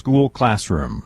school classroom.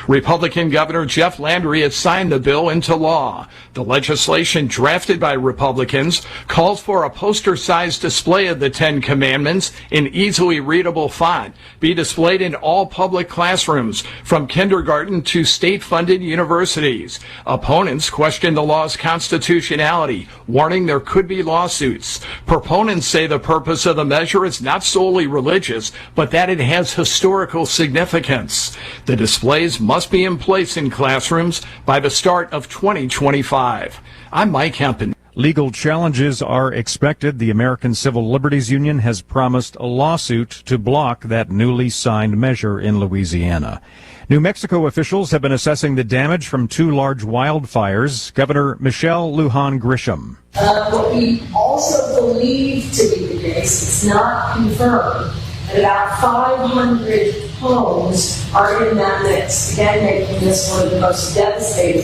Republican Governor Jeff Landry has signed the bill into law. The legislation drafted by Republicans calls for a poster-sized display of the Ten Commandments in easily readable font be displayed in all public classrooms, from kindergarten to state-funded universities. Opponents question the law's constitutionality, warning there could be lawsuits. Proponents say the purpose of the measure is not solely religious, but that it has historical significance. The displays must be in place in classrooms by the start of 2025. I'm Mike Hempen. Legal challenges are expected. The American Civil Liberties Union has promised a lawsuit to block that newly signed measure in Louisiana. New Mexico officials have been assessing the damage from two large wildfires. Governor Michelle Lujan Grisham. What we also believe to be the case, it's not confirmed, that about 500 homes are in that mix, again making this one of the most devastating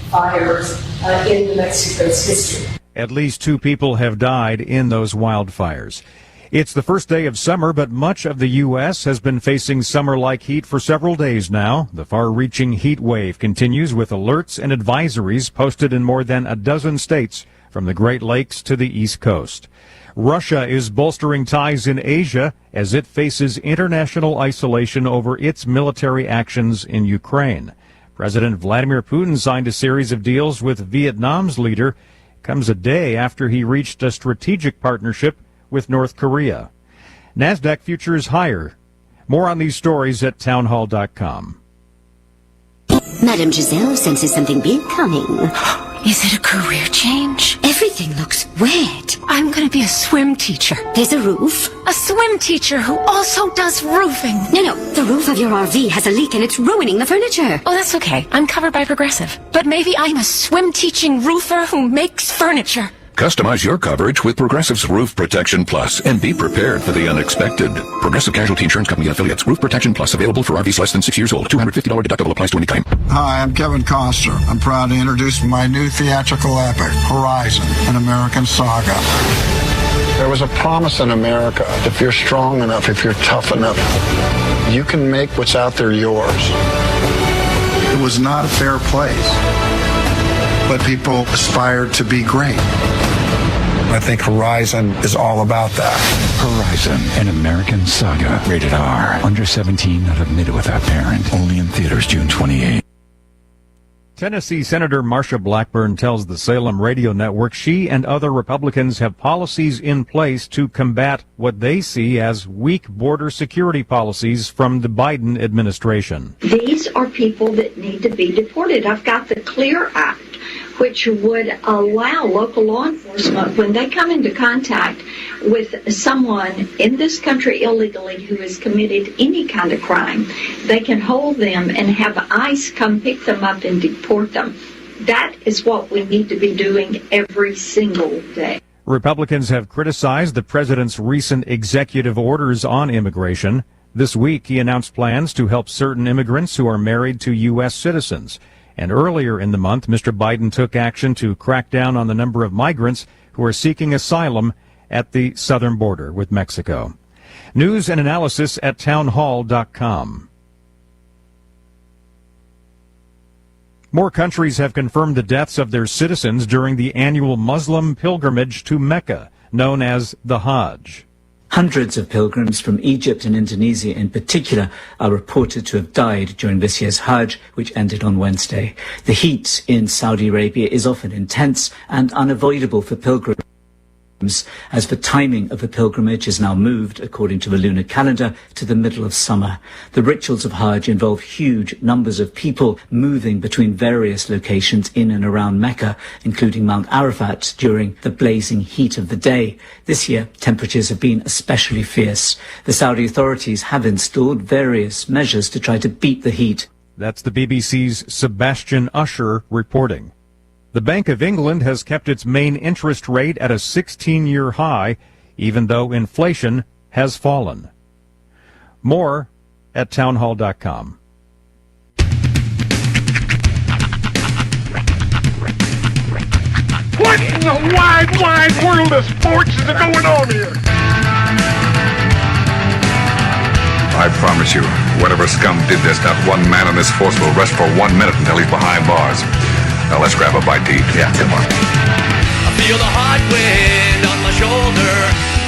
fires in New Mexico's history. At least 2 people have died in those wildfires. It's the first day of summer, but much of the U.S. has been facing summer-like heat for several days now. The far-reaching heat wave continues with alerts and advisories posted in more than a dozen states, from the Great Lakes to the East Coast. Russia is bolstering ties in Asia as it faces international isolation over its military actions in Ukraine. President Vladimir Putin signed a series of deals with Vietnam's leader. It comes a day after he reached a strategic partnership with North Korea. NASDAQ futures higher. More on these stories at townhall.com. Madame Giselle senses something big coming. Is it a career change? Everything looks wet. I'm going to be a swim teacher. There's a roof. A swim teacher who also does roofing. No, the roof of your RV has a leak and it's ruining the furniture. Oh, that's okay. I'm covered by Progressive. But maybe I'm a swim teaching roofer who makes furniture. Customize your coverage with Progressive's Roof Protection Plus and be prepared for the unexpected. Progressive Casualty Insurance Company and Affiliates. Roof Protection Plus available for RVs less than 6 years old. $250 deductible applies to any claim. Hi, I'm Kevin Costner. I'm proud to introduce my new theatrical epic, Horizon, an American saga. There was a promise in America. If you're strong enough, if you're tough enough, you can make what's out there yours. It was not a fair place, but people aspired to be great. I think Horizon is all about that. Horizon, an American saga. Rated R. Under 17, not admitted without parent. Only in theaters June 28. Tennessee Senator Marsha Blackburn tells the Salem Radio Network she and other Republicans have policies in place to combat what they see as weak border security policies from the Biden administration. These are people that need to be deported. I've got the CLEAR Act, which would allow local law enforcement, when they come into contact with someone in this country illegally who has committed any kind of crime, they can hold them and have ICE come pick them up and deport them. That is what we need to be doing every single day. Republicans have criticized the president's recent executive orders on immigration. This week, he announced plans to help certain immigrants who are married to U.S. citizens. And earlier in the month, Mr. Biden took action to crack down on the number of migrants who are seeking asylum at the southern border with Mexico. News and analysis at townhall.com. More countries have confirmed the deaths of their citizens during the annual Muslim pilgrimage to Mecca, known as the Hajj. Hundreds of pilgrims from Egypt and Indonesia in particular are reported to have died during this year's Hajj, which ended on Wednesday. The heat in Saudi Arabia is often intense and unavoidable for pilgrims, as the timing of the pilgrimage is now moved, according to the lunar calendar, to the middle of summer. The rituals of Hajj involve huge numbers of people moving between various locations in and around Mecca, including Mount Arafat, during the blazing heat of the day. This year, temperatures have been especially fierce. The Saudi authorities have installed various measures to try to beat the heat. That's the BBC's Sebastian Usher reporting. The Bank of England has kept its main interest rate at a 16-year high, even though inflation has fallen. More at townhall.com. What in the wide world of sports is going on here? I promise you, Whatever scum did this, not one man on this force will rest for 1 minute until he's behind bars. Now let's grab a bite to eat. Yeah, come on. I feel the hot wind on my shoulder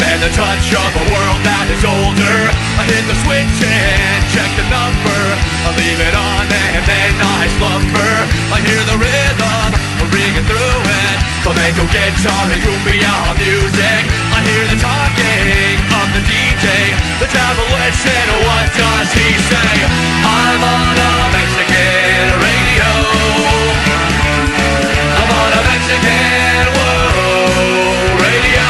and the touch of a world that is older. I hit the switch and check the number. I leave it on and then I slumber. I hear the rhythm ringing through it. Flamenco guitar and cumbia music. I hear the talking of the DJ. The devil listen, what does he say? I'm on a Mexican radio. I'm on a Mexican world radio.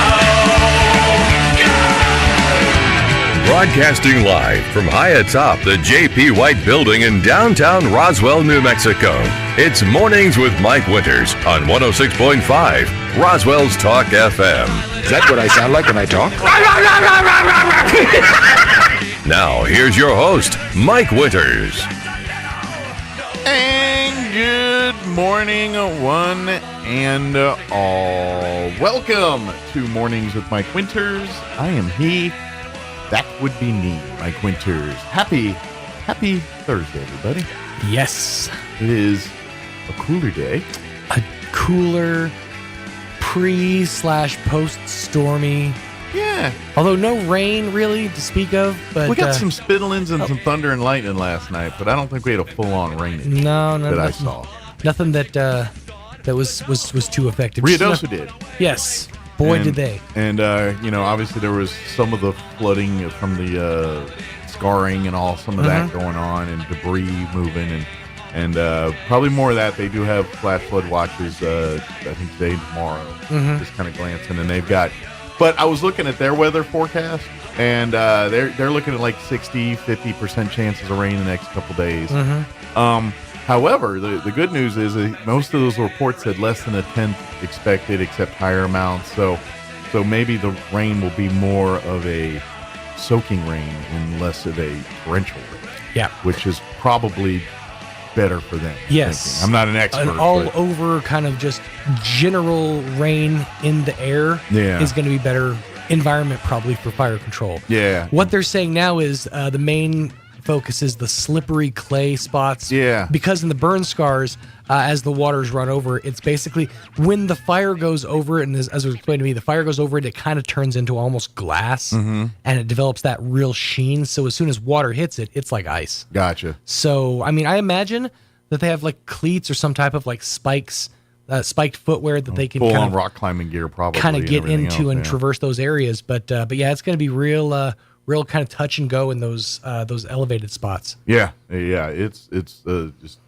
Broadcasting live from high atop the J.P. White Building in downtown Roswell, New Mexico. It's Mornings with Mike Winters on 106.5 Roswell's Talk FM. Is that what I sound like when I talk? Now, here's your host, Mike Winters. And good morning, one and all. Welcome to Mornings with Mike Winters. I am he. That would be me, Mike Winters. Happy Thursday, everybody. Yes. It is a cooler day. A cooler pre/post stormy. Yeah. Although no rain really to speak of, but we got some spittlings and some thunder and lightning last night, but I don't think we had a full-on rain No, that I nothing, saw. Nothing that was too effective. Ruidoso did. Yes. Boy, did they. And, obviously there was some of the flooding from the scarring and all, some of that going on, and debris moving, and probably more of that. They do have flash flood watches, I think today and tomorrow, just kind of glancing, and they've got, but I was looking at their weather forecast, and they're looking at like 50% chances of rain in the next couple days. However, the good news is that most of those reports said less than a tenth expected, except higher amounts. So maybe the rain will be more of a soaking rain and less of a torrential rain. Yeah, which is probably better for them. Yes, I'm not an expert. An all-over kind of just general rain in the air is going to be better environment probably for fire control. Yeah. What they're saying now is the main focus is the slippery clay spots. Yeah. Because in the burn scars, as the waters run over, it's basically when the fire goes over it, and as was explained to me, the fire goes over it, it kind of turns into almost glass, and it develops that real sheen. So as soon as water hits it, it's like ice. Gotcha. So, I mean, I imagine that they have like cleats or some type of like spikes, spiked footwear that they can full kind on of rock climbing gear, probably kind of get into else, and traverse those areas. But yeah, it's going to be real kind of touch and go in those elevated spots. Yeah, it's just.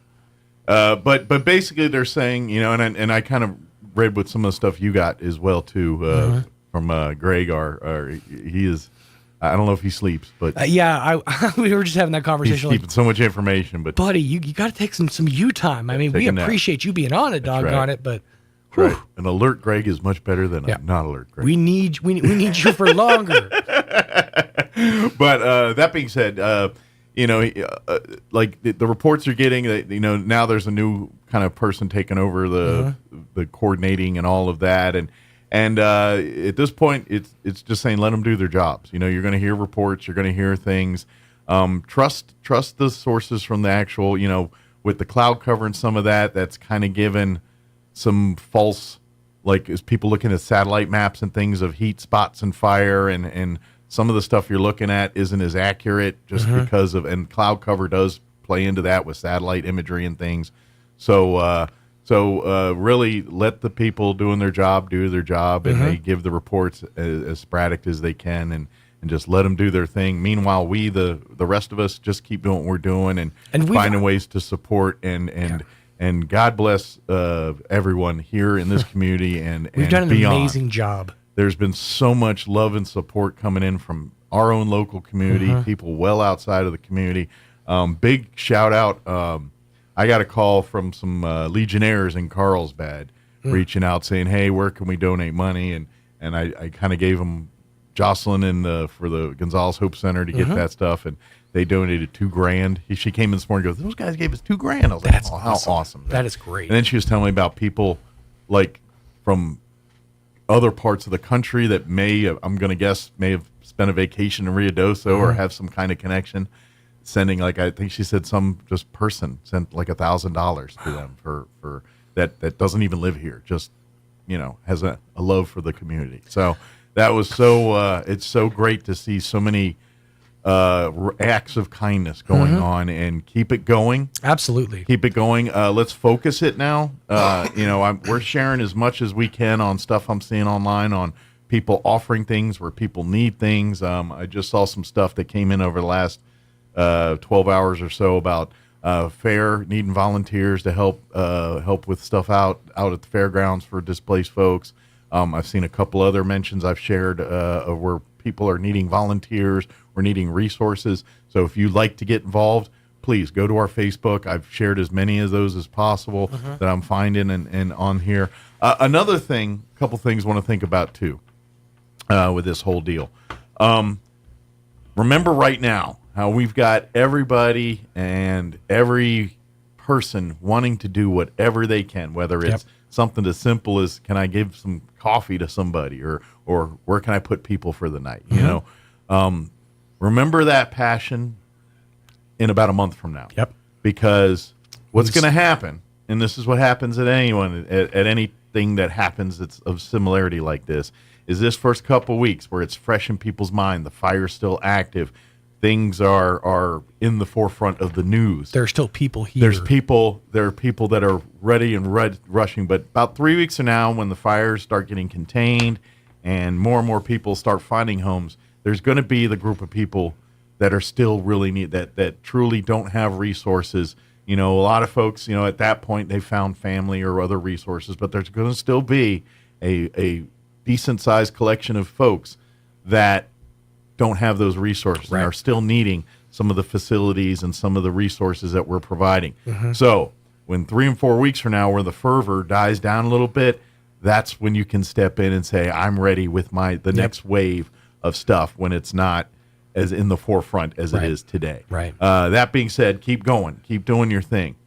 But basically they're saying, and I kind of read with some of the stuff you got as well too from Greg. He is. I don't know if he sleeps, but we were just having that conversation. He's keeping so much information, but buddy, you got to take some you time. I mean, we appreciate you being on it, doggone it, but. Right. An alert Greg is much better than a not alert Greg. We need you for longer. But that being said, like the reports you're getting, that now there's a new kind of person taking over the coordinating and all of that, and at this point, it's just saying let them do their jobs. You're going to hear reports, you're going to hear things. Trust the sources from the actual. With the cloud cover and some of that's kind of given some false, like, as people looking at satellite maps and things of heat spots and fire, and some of the stuff you're looking at isn't as accurate just because of, and cloud cover does play into that with satellite imagery and things. So really let the people doing their job do their job, and they give the reports as sporadic as they can, and just let them do their thing. Meanwhile, we, the rest of us, just keep doing what we're doing and finding ways to support and God bless everyone here in this community and we've done an beyond. Amazing job. There's been so much love and support coming in from our own local community, people well outside of the community. Big shout out. I got a call from some Legionnaires in Carlsbad reaching out saying, hey, where can we donate money? And I kind of gave them Jocelyn and for the Gonzales Hope Center to get that stuff, and they donated $2,000. She came in this morning and goes, those guys gave us $2,000. I was That's like, how awesome. That is great. And then she was telling me about people like from other parts of the country that may have spent a vacation in Ruidoso or have some kind of connection. sending, like, I think she said some just person sent like $1,000 to them for that doesn't even live here, just, has a love for the community. So that was it's so great to see so many acts of kindness going on, and keep it going. Absolutely. Keep it going. Let's focus it now. We're sharing as much as we can on stuff I'm seeing online on people offering things where people need things. I just saw some stuff that came in over the last 12 hours or so about fair needing volunteers to help with stuff out at the fairgrounds for displaced folks. I've seen a couple other mentions I've shared of where people are needing volunteers or needing resources. So if you'd like to get involved, please go to our Facebook. I've shared as many of those as possible that I'm finding and on here. Another thing, a couple things I want to think about too with this whole deal. Remember right now how we've got everybody and every person wanting to do whatever they can, whether it's something as simple as, can I give some coffee to somebody, or where can I put people for the night? Remember that passion in about a month from now. Because what's going to happen, and this is what happens at anyone, at anything that happens that's of similarity like this, is this first couple weeks where it's fresh in people's mind, the fire's still active, things are in the forefront of the news. There are still people here. There are people that are ready and rushing. But about 3 weeks from now, when the fires start getting contained and more people start finding homes, there's going to be the group of people that are still really need that truly don't have resources. A lot of folks, at that point they found family or other resources, but there's going to still be a decent sized collection of folks that don't have those resources and are still needing some of the facilities and some of the resources that we're providing. So when 3 and 4 weeks from now, where the fervor dies down a little bit, that's when you can step in and say, I'm ready with the next wave of stuff, when it's not as in the forefront as it is today. That being said, keep going, keep doing your thing.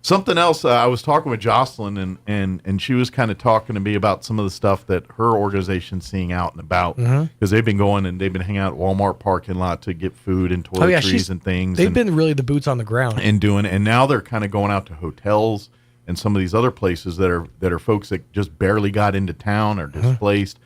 Something else, I was talking with Jocelyn, and she was kind of talking to me about some of the stuff that her organization's seeing out and about, because they've been going and they've been hanging out at Walmart parking lot to get food and toiletries and things. They've been really the boots on the ground. And now they're kind of going out to hotels and some of these other places that are folks that just barely got into town or displaced.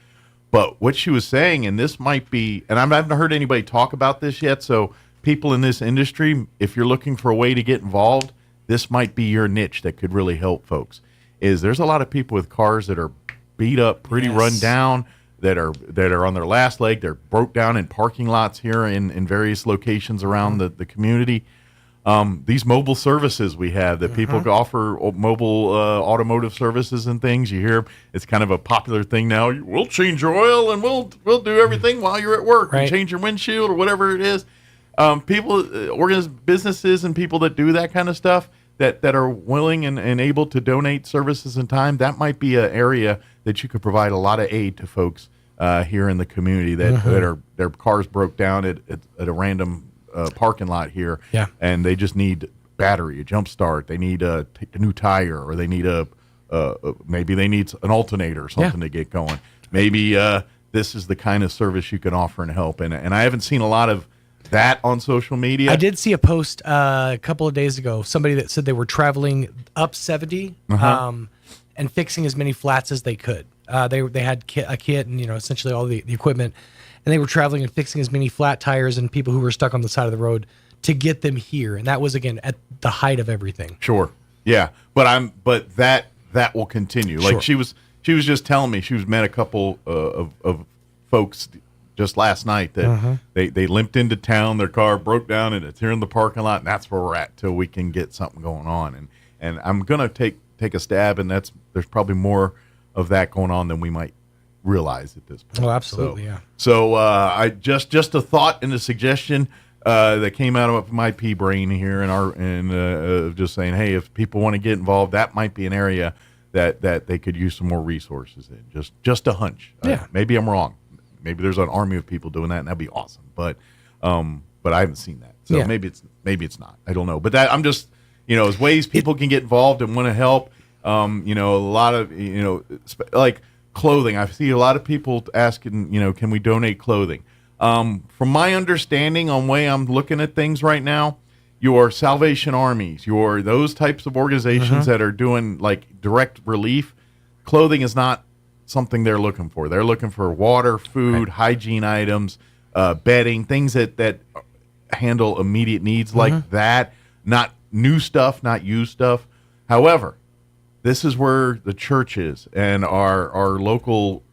But what she was saying, and this might be, and I haven't heard anybody talk about this yet, so people in this industry, if you're looking for a way to get involved, this might be your niche that could really help folks. There's a lot of people with cars that are beat up, pretty run down, that are on their last leg. They're broke down in parking lots here in various locations around the community. These mobile services we have that people offer, mobile automotive services and things. You hear it's kind of a popular thing now. We'll change your oil and we'll do everything while you're at work. We'll change your windshield or whatever it is. Businesses and people that do that kind of stuff that are willing and able to donate services and time, that might be an area that you could provide a lot of aid to folks here in the community that are their cars broke down at a random parking lot here, and they just need battery, a jump start. They need a new tire, or they need maybe they need an alternator or something to get going. Maybe this is the kind of service you can offer and help. And I haven't seen a lot of that on social media. I did see a post a couple of days ago, somebody that said they were traveling up 70 and fixing as many flats as they could. They had a kit and essentially all the equipment, and they were traveling and fixing as many flat tires and people who were stuck on the side of the road to get them here. And that was, again, at the height of everything. Sure. Yeah. But that will continue. Like she was just telling me, she's met a couple of folks just last night that they limped into town, their car broke down, and it's here in the parking lot, and that's where we're at till we can get something going on. And I'm gonna take a stab, and there's probably more of that going on than we might realize at this point. Oh, absolutely, yeah. So I just a thought and a suggestion that came out of my pea brain here and just saying, hey, if people want to get involved, that might be an area that they could use some more resources in. Just a hunch. Maybe I'm wrong. Maybe there's an army of people doing that, and that'd be awesome. But I haven't seen that, so maybe it's not. I don't know. But that I'm just as ways people can get involved and want to help. A lot of like clothing. I see a lot of people asking, can we donate clothing? From my understanding on way I'm looking at things right now, your Salvation Armies, your those types of organizations that are doing like direct relief, clothing is not something they're looking for. They're looking for water, food, hygiene items, bedding, things that handle immediate needs like that, not new stuff, not used stuff. However, this is where the church is, and our local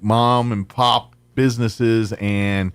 mom and pop businesses and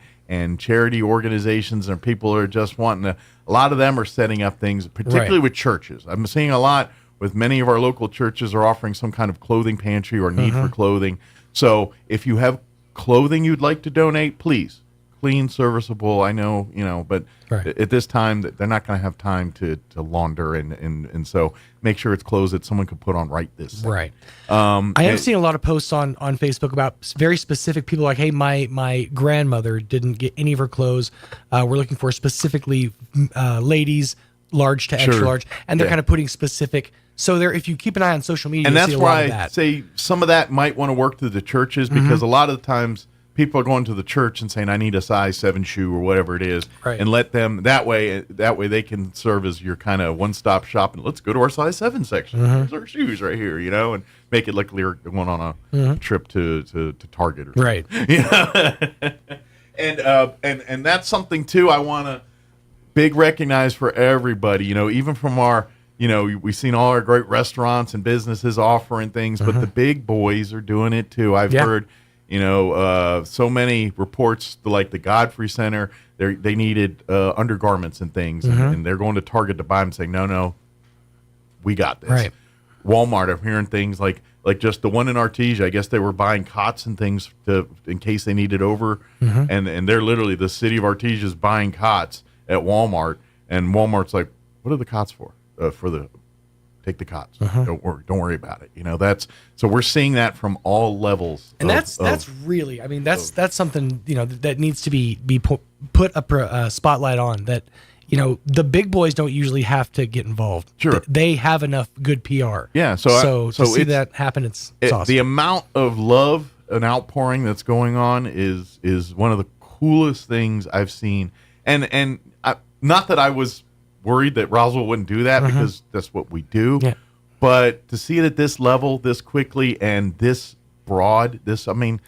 charity organizations, and people are just wanting to, a lot of them are setting up things, particularly with churches. I'm seeing a lot with many of our local churches are offering some kind of clothing pantry or need for clothing. So if you have clothing you'd like to donate, please, clean, serviceable. I know, but at this time they're not going to have time to launder, and so make sure it's clothes that someone could put on right this second. Right. I am seeing a lot of posts on Facebook about very specific people like, hey, my grandmother didn't get any of her clothes. We're looking for specifically ladies, large to extra large, and they're kind of putting specific. So there, if you keep an eye on social media, and you'll that's see a why lot of that. I say some of that might want to work through the churches, because a lot of the times people are going to the church and saying, I need a size 7 shoe or whatever it is, and let them that way they can serve as your kind of one-stop shop, and let's go to our size 7 section. Here's our shoes right here, and make it like you're going on a trip to Target or something. Right. And that's something too I want to big recognize for everybody, even from our we've seen all our great restaurants and businesses offering things, but the big boys are doing it too. I've heard so many reports, like the Godfrey Center, they needed undergarments and things, and they're going to Target to buy them, saying, no, we got this. Right. Walmart, I'm hearing things like just the one in Artesia, I guess they were buying cots and things in case they needed over, and they're literally, the city of Artesia is buying cots at Walmart, and Walmart's like, what are the cots for? Take the cots. Don't worry about it. That's so we're seeing that from all levels. And that's really, that's something, that needs to be put a spotlight on, that, the big boys don't usually have to get involved. Sure. They have enough good PR. Yeah. So to see that happen, it's awesome. The amount of love and outpouring that's going on is one of the coolest things I've seen. And not that I was worried that Roswell wouldn't do that, because that's what we do. Yeah. But to see it at this level, this quickly, and this broad, it's just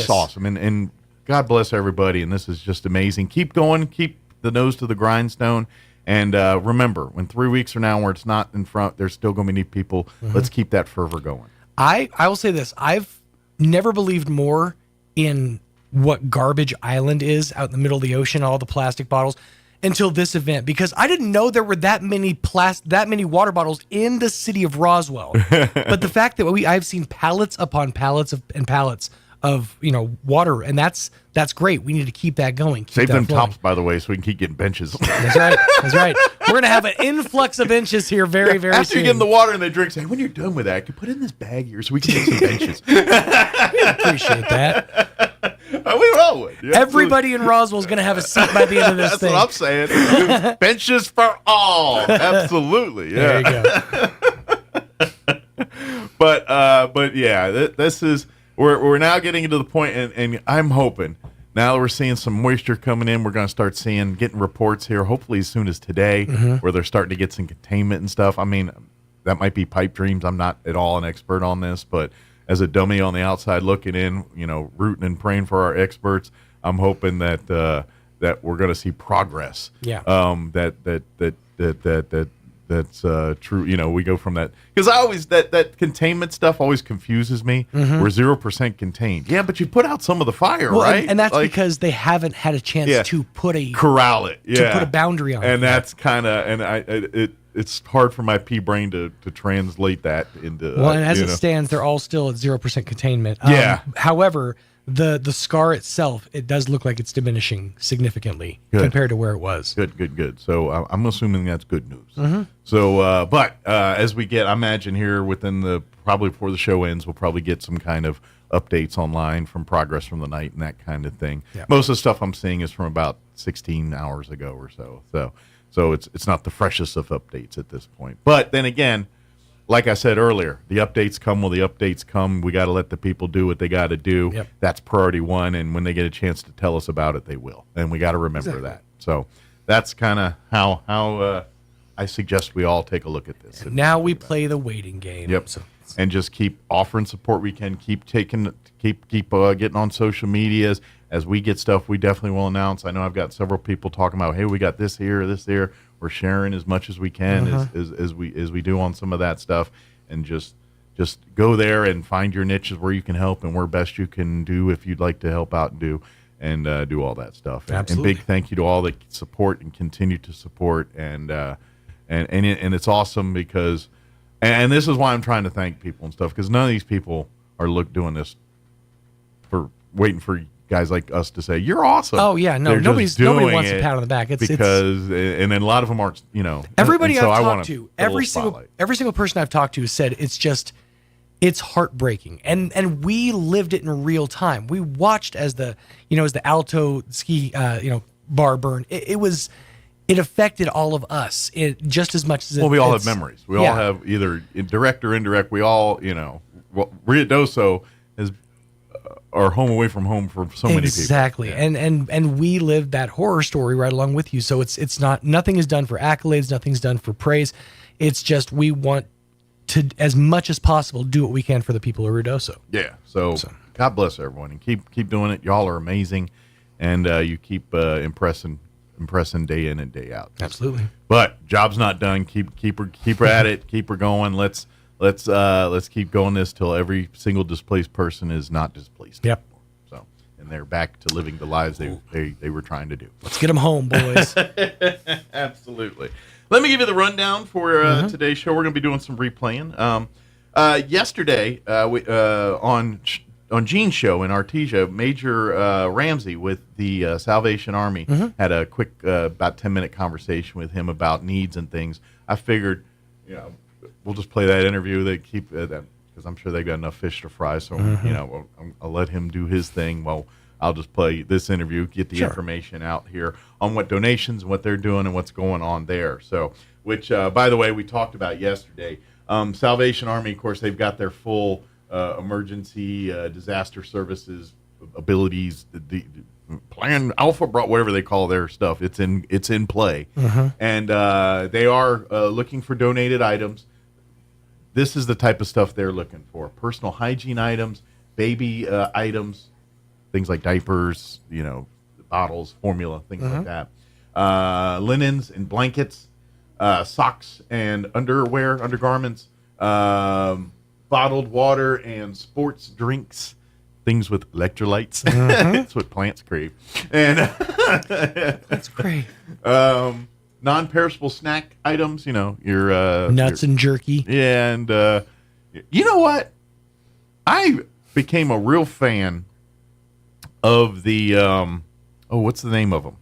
awesome. And God bless everybody. And this is just amazing. Keep going. Keep the nose to the grindstone. And remember, when 3 weeks from now, where it's not in front, there's still going to be people. Let's keep that fervor going. I will say this. I've never believed more in what Garbage Island is out in the middle of the ocean, all the plastic bottles, until this event, because I didn't know there were that many water bottles in the city of Roswell. But the fact that I've seen pallets upon pallets and pallets of water, and that's great. We need to keep that going. Save them tops, by the way, so we can keep getting benches. That's right. We're gonna have an influx of benches here very, very After soon. you give them the water and they drink, say, when you're done with that, you put it in this bag here so we can get some benches. We appreciate that. We all would. Yeah, everybody in Roswell is going to have a seat by the end of this thing. That's what I'm saying. Benches for all. Absolutely. Yeah. There you go. But yeah, this is we're now getting into the point, and I'm hoping now that we're seeing some moisture coming in, we're going to start getting reports here, hopefully as soon as today, where they're starting to get some containment and stuff. That might be pipe dreams. I'm not at all an expert on this, but as a dummy on the outside looking in, rooting and praying for our experts, I'm hoping that that we're going to see progress. Yeah. That's true. We go from that, because I always that containment stuff always confuses me. We're 0% contained. Yeah, but you put out some of the fire, right? And that's because they haven't had a chance to put corral it, to put a boundary on it. And that's kind of it's hard for my pea brain to translate that into. Well, and as it stands, they're all still at 0% containment. However, the scar itself, it does look like it's diminishing significantly compared to where it was. Good. So I'm assuming that's good news. So, but as we get, I imagine here within probably before the show ends, we'll probably get some kind of updates online from progress from the night and that kind of thing. Yeah. Most of the stuff I'm seeing is from about 16 hours ago or so. So it's not the freshest of updates at this point. But then again, like I said earlier, the updates come when the updates come. We got to let the people do what they got to do. Yep. That's priority one. And when they get a chance to tell us about it, they will. And we got to remember that. So that's kind of how I suggest we all take a look at this. And now we play the waiting game. Yep. So. And just keep offering support we can. Keep getting on social medias. As we get stuff, we definitely will announce. I know I've got several people talking about, hey, we got this here, this there. We're sharing as much as we can as we do on some of that stuff, and just go there and find your niches where you can help and where best you can do if you'd like to help out and do all that stuff. And big thank you to all that support and continue to support, and it's awesome because, and this is why I'm trying to thank people and stuff, because none of these people are doing this for waiting for guys like us to say you're awesome. Oh yeah, no, nobody wants a pat on the back. And then a lot of them aren't, Everybody I've talked to, every single person I've talked to said it's heartbreaking, and we lived it in real time. We watched as the Alto ski bar burned. It affected all of us just as much as we all have memories. We all have either direct or indirect. We all, Ruidoso is our home away from home for so many people. Exactly. Yeah. And we lived that horror story right along with you. So it's not, nothing is done for accolades, nothing's done for praise. It's just we want to, as much as possible, do what we can for the people of Ruidoso. Yeah. So God bless everyone, and keep doing it. Y'all are amazing, and you keep impressing day in and day out. Absolutely. But job's not done. Keep her at it. Keep her going. Let's keep going this till every single displaced person is not displaced. Yep. Anymore. So, and they're back to living the lives they were trying to do. Let's get them home, boys. Absolutely. Let me give you the rundown for today's show. We're going to be doing some replaying. Yesterday, on Gene's show in Artesia, Major Ramsey with the Salvation Army had a quick about 10-minute conversation with him about needs and things. I figured, we'll just play that interview. They keep that because I'm sure they got enough fish to fry. So I'll let him do his thing. Well, I'll just play this interview, get the information out here on what donations and what they're doing and what's going on there. So, which by the way, we talked about yesterday. Salvation Army, of course, they've got their full emergency disaster services abilities. The Plan Alpha, whatever they call their stuff, it's in play, and they are looking for donated items. This is the type of stuff they're looking for: personal hygiene items, baby items, things like diapers, bottles, formula, things like that, linens and blankets, socks and undergarments, bottled water and sports drinks. Things with electrolytes. That's what plants crave. And that's great. Non-perishable snack items, your nuts and jerky. Yeah, and you know what? I became a real fan of the what's the name of them?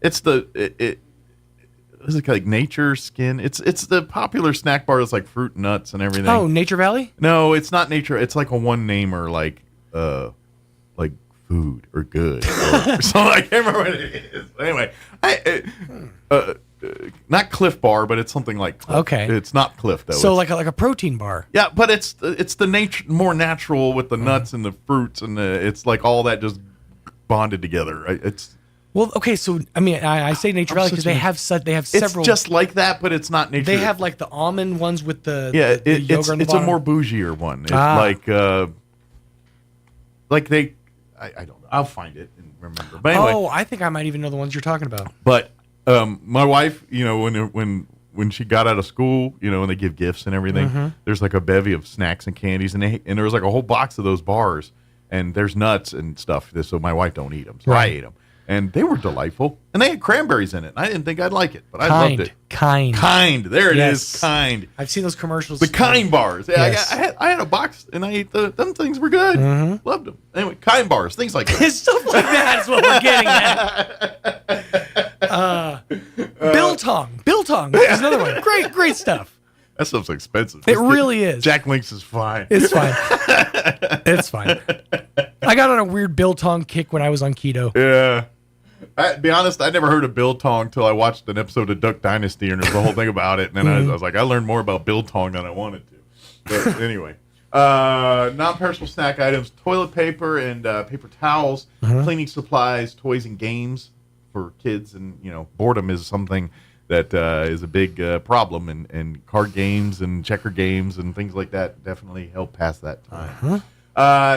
It's is it like Nature Skin? It's the popular snack bar that's like fruit and nuts and everything. Oh, Nature Valley? No, it's not Nature. It's like a one-namer, like food or good or something. I can't remember what it is. Anyway, not Cliff Bar, but it's something like Cliff. Okay. It's not Cliff though. So like a protein bar. Yeah, but it's the more natural with the nuts and the fruits and it's like all that just bonded together. Right? It's okay. So I mean, I say Nature Valley because they have several. It's just like that, but it's not Nature. They have like the almond ones with the yogurt on the it's bottom. a more bougier one. It's like they. I don't know. I'll find it and remember. But anyway, I think I might even know the ones you're talking about. But my wife, when she got out of school, when they give gifts and everything, there's like a bevy of snacks and candies, and there was like a whole box of those bars, and there's nuts and stuff. So my wife don't eat them, so I ate them, and they were delightful, and they had cranberries in it. I didn't think I'd like it, but I loved it. Kind. There it is. Kind. I've seen those commercials. The Kind bars. Yeah, yes. I had a box, and I ate them. Things were good. Loved them. Anyway, Kind bars, things like that. Stuff like that is what we're getting at. Biltong is another one. Great stuff. That stuff's expensive. It really is. Jack Link's is fine. It's fine. It's fine. I got on a weird biltong kick when I was on keto. Yeah. To be honest, I never heard of biltong until I watched an episode of Duck Dynasty, and there's a whole thing about it. And then I was like, I learned more about biltong than I wanted to. But anyway, non-perishable snack items, toilet paper and paper towels, cleaning supplies, toys and games, for kids, and boredom is something that is a big problem, and card games and checker games and things like that definitely help pass that time.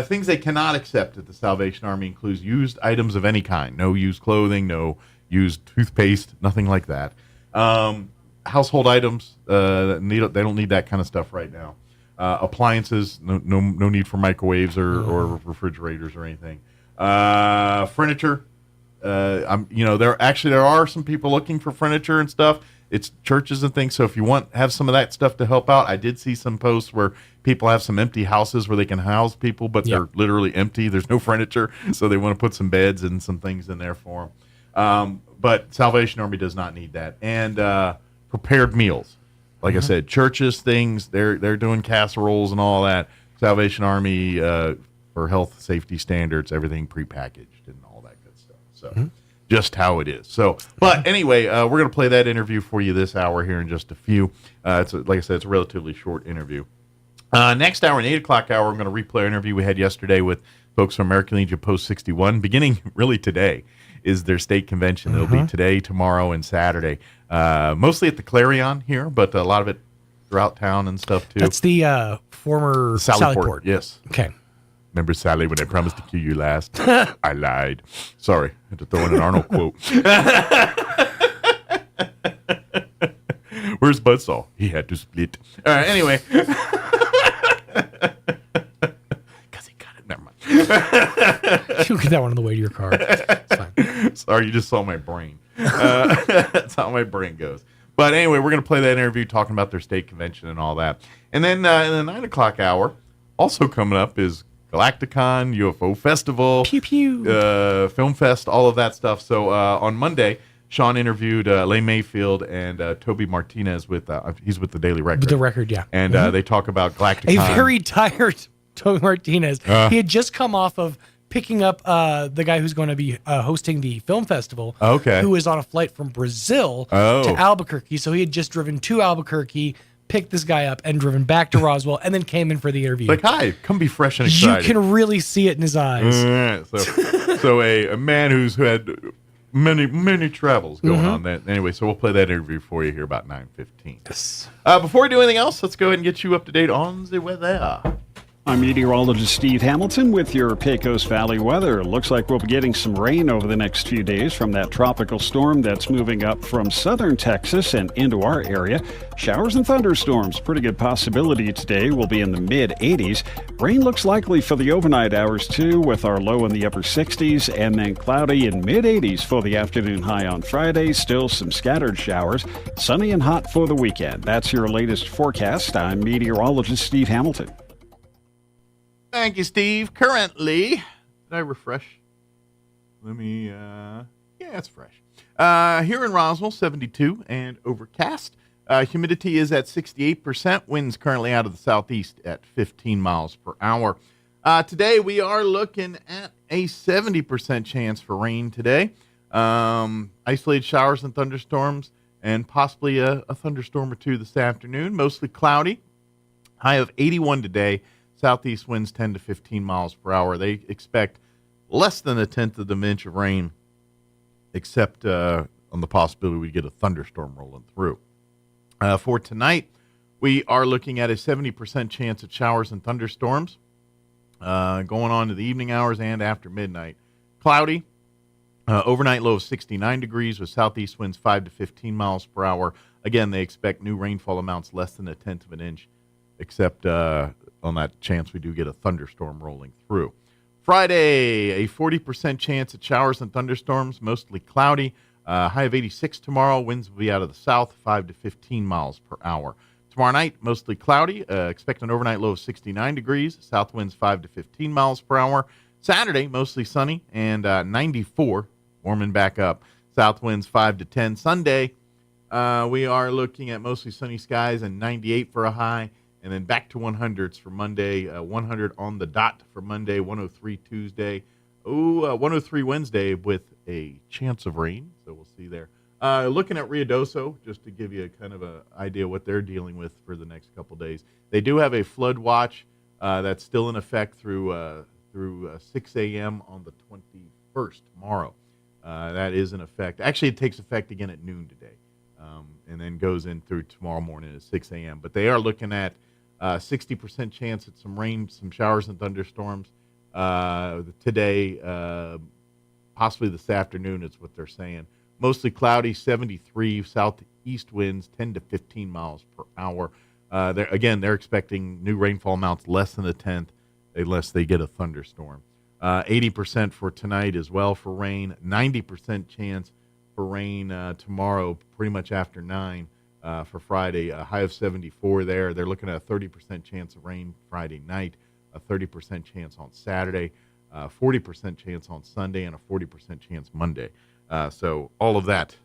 Things they cannot accept at the Salvation Army includes used items of any kind. No used clothing, no used toothpaste, nothing like that. Household items, they don't need that kind of stuff right now. Appliances, no need for microwaves or refrigerators or anything. Furniture, there are some people looking for furniture and stuff. It's churches and things. So if you have some of that stuff to help out, I did see some posts where people have some empty houses where they can house people, but they're literally empty. There's no furniture, so they want to put some beds and some things in there for them. But Salvation Army does not need that. And prepared meals. Like I said, churches, things, they're doing casseroles and all that. Salvation Army, for health safety standards, everything prepackaged and all that good stuff. So just how it is. So, but anyway, we're going to play that interview for you this hour here in just a few. Like I said, it's a relatively short interview. Next hour, an 8 o'clock hour, I'm going to replay our interview we had yesterday with folks from American Legion Post 61, beginning really today. Is their state convention. It'll be today, tomorrow, and Saturday. Mostly at the Clarion here, but a lot of it throughout town and stuff, too. That's the former Sallyport. Yes. Okay. Remember, Sally, when I promised to kill you last? I lied. Sorry. I had to throw in an Arnold quote. Where's Buzzsaw? He had to split. All right, anyway. Because he got it. Never mind. You'll get that one on the way to your car. It's fine. Sorry, you just saw my brain. That's how my brain goes. But anyway, we're going to play that interview talking about their state convention and all that. And then in the 9 o'clock hour, also coming up is Galacticon, UFO Festival, Pew Pew, Film Fest, all of that stuff. So on Monday, Sean interviewed Leigh Mayfield and Toby Martinez he's with the Daily Record. The Record, yeah. And they talk about Galacticon. A very tired Toby Martinez. He had just come off of picking up the guy who's going to be hosting the film festival. Okay. Who was on a flight from Brazil to Albuquerque. So he had just driven to Albuquerque, picked this guy up, and driven back to Roswell, and then came in for the interview. Like, hi, come be fresh and excited. You can really see it in his eyes. So a man who had many travels going on. That anyway. So we'll play that interview for you here about 9:15. Yes. Before we do anything else, let's go ahead and get you up to date on the weather. I'm meteorologist Steve Hamilton with your Pecos Valley weather. Looks like we'll be getting some rain over the next few days from that tropical storm that's moving up from southern Texas and into our area. Showers and thunderstorms, pretty good possibility today. Will be in the mid-80s. Rain looks likely for the overnight hours too, with our low in the upper 60s, and then cloudy in mid-80s for the afternoon high on Friday. Still some scattered showers. Sunny and hot for the weekend. That's your latest forecast. I'm meteorologist Steve Hamilton. Thank you, Steve. Currently, did I refresh? Let me, yeah, it's fresh. Here in Roswell, 72 and overcast. Humidity is at 68%. Winds currently out of the southeast at 15 miles per hour. Today, we are looking at a 70% chance for rain today. Isolated showers and thunderstorms, and possibly a thunderstorm or two this afternoon. Mostly cloudy. High of 81 today. Southeast winds 10 to 15 miles per hour. They expect less than a tenth of an inch of rain, except on the possibility we get a thunderstorm rolling through. For tonight, we are looking at a 70% chance of showers and thunderstorms going on to the evening hours and after midnight. Cloudy, overnight low of 69 degrees with southeast winds 5 to 15 miles per hour. Again, they expect new rainfall amounts less than a tenth of an inch, except on that chance we do get a thunderstorm rolling through. Friday, a 40% chance at showers and thunderstorms, mostly cloudy. High of 86 tomorrow. Winds will be out of the south, 5 to 15 miles per hour. Tomorrow night, mostly cloudy. Expect an overnight low of 69 degrees. South winds 5 to 15 miles per hour. Saturday, mostly sunny and 94, warming back up. South winds 5 to 10. Sunday, we are looking at mostly sunny skies and 98 for a high. And then back to 100s for Monday, 100 on the dot for Monday, 103 Tuesday, 103 Wednesday with a chance of rain. So we'll see there. Looking at Ruidoso, just to give you a kind of an idea what they're dealing with for the next couple days. They do have a flood watch that's still in effect through 6 a.m. on the 21st tomorrow. That is in effect. Actually, it takes effect again at noon today, and then goes in through tomorrow morning at 6 a.m. But they are looking at 60% chance at some rain, some showers and thunderstorms today, possibly this afternoon is what they're saying. Mostly cloudy, 73, southeast winds 10 to 15 miles per hour. They're expecting new rainfall amounts less than a tenth unless they get a thunderstorm. 80% for tonight as well for rain, 90% chance for rain tomorrow, pretty much after 9 for Friday, a high of 74 there. They're looking at a 30% chance of rain Friday night, a 30% chance on Saturday, 40% chance on Sunday, and a 40% chance Monday. So all of that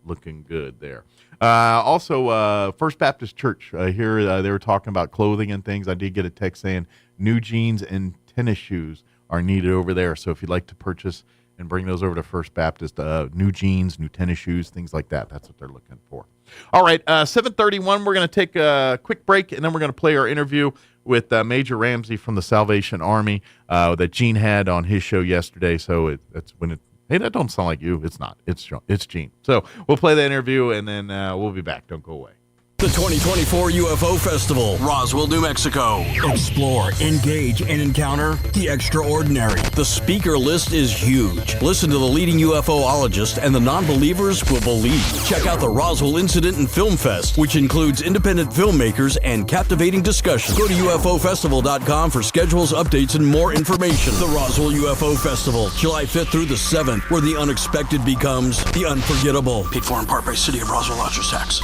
looking good there. Also, First Baptist Church here, they were talking about clothing and things. I did get a text saying new jeans and tennis shoes are needed over there. So if you'd like to purchase and bring those over to First Baptist, new jeans, new tennis shoes, things like that. That's what they're looking for. All right, 7:31, we're going to take a quick break, and then we're going to play our interview with Major Ramsey from the Salvation Army that Gene had on his show yesterday. So that's when it, hey, that don't sound like you. It's not. It's Gene. So we'll play the interview, and then we'll be back. Don't go away. The 2024 UFO Festival, Roswell, New Mexico. Explore, engage, and encounter the extraordinary. The speaker list is huge. Listen to the leading UFOologist, and the non-believers will believe. Check out the Roswell Incident and Film Fest, which includes independent filmmakers and captivating discussions. Go to UFOfestival.com for schedules, updates, and more information. The Roswell UFO Festival, July 5th through the 7th, where the unexpected becomes the unforgettable. Paid for in part by City of Roswell Lodgers Tax.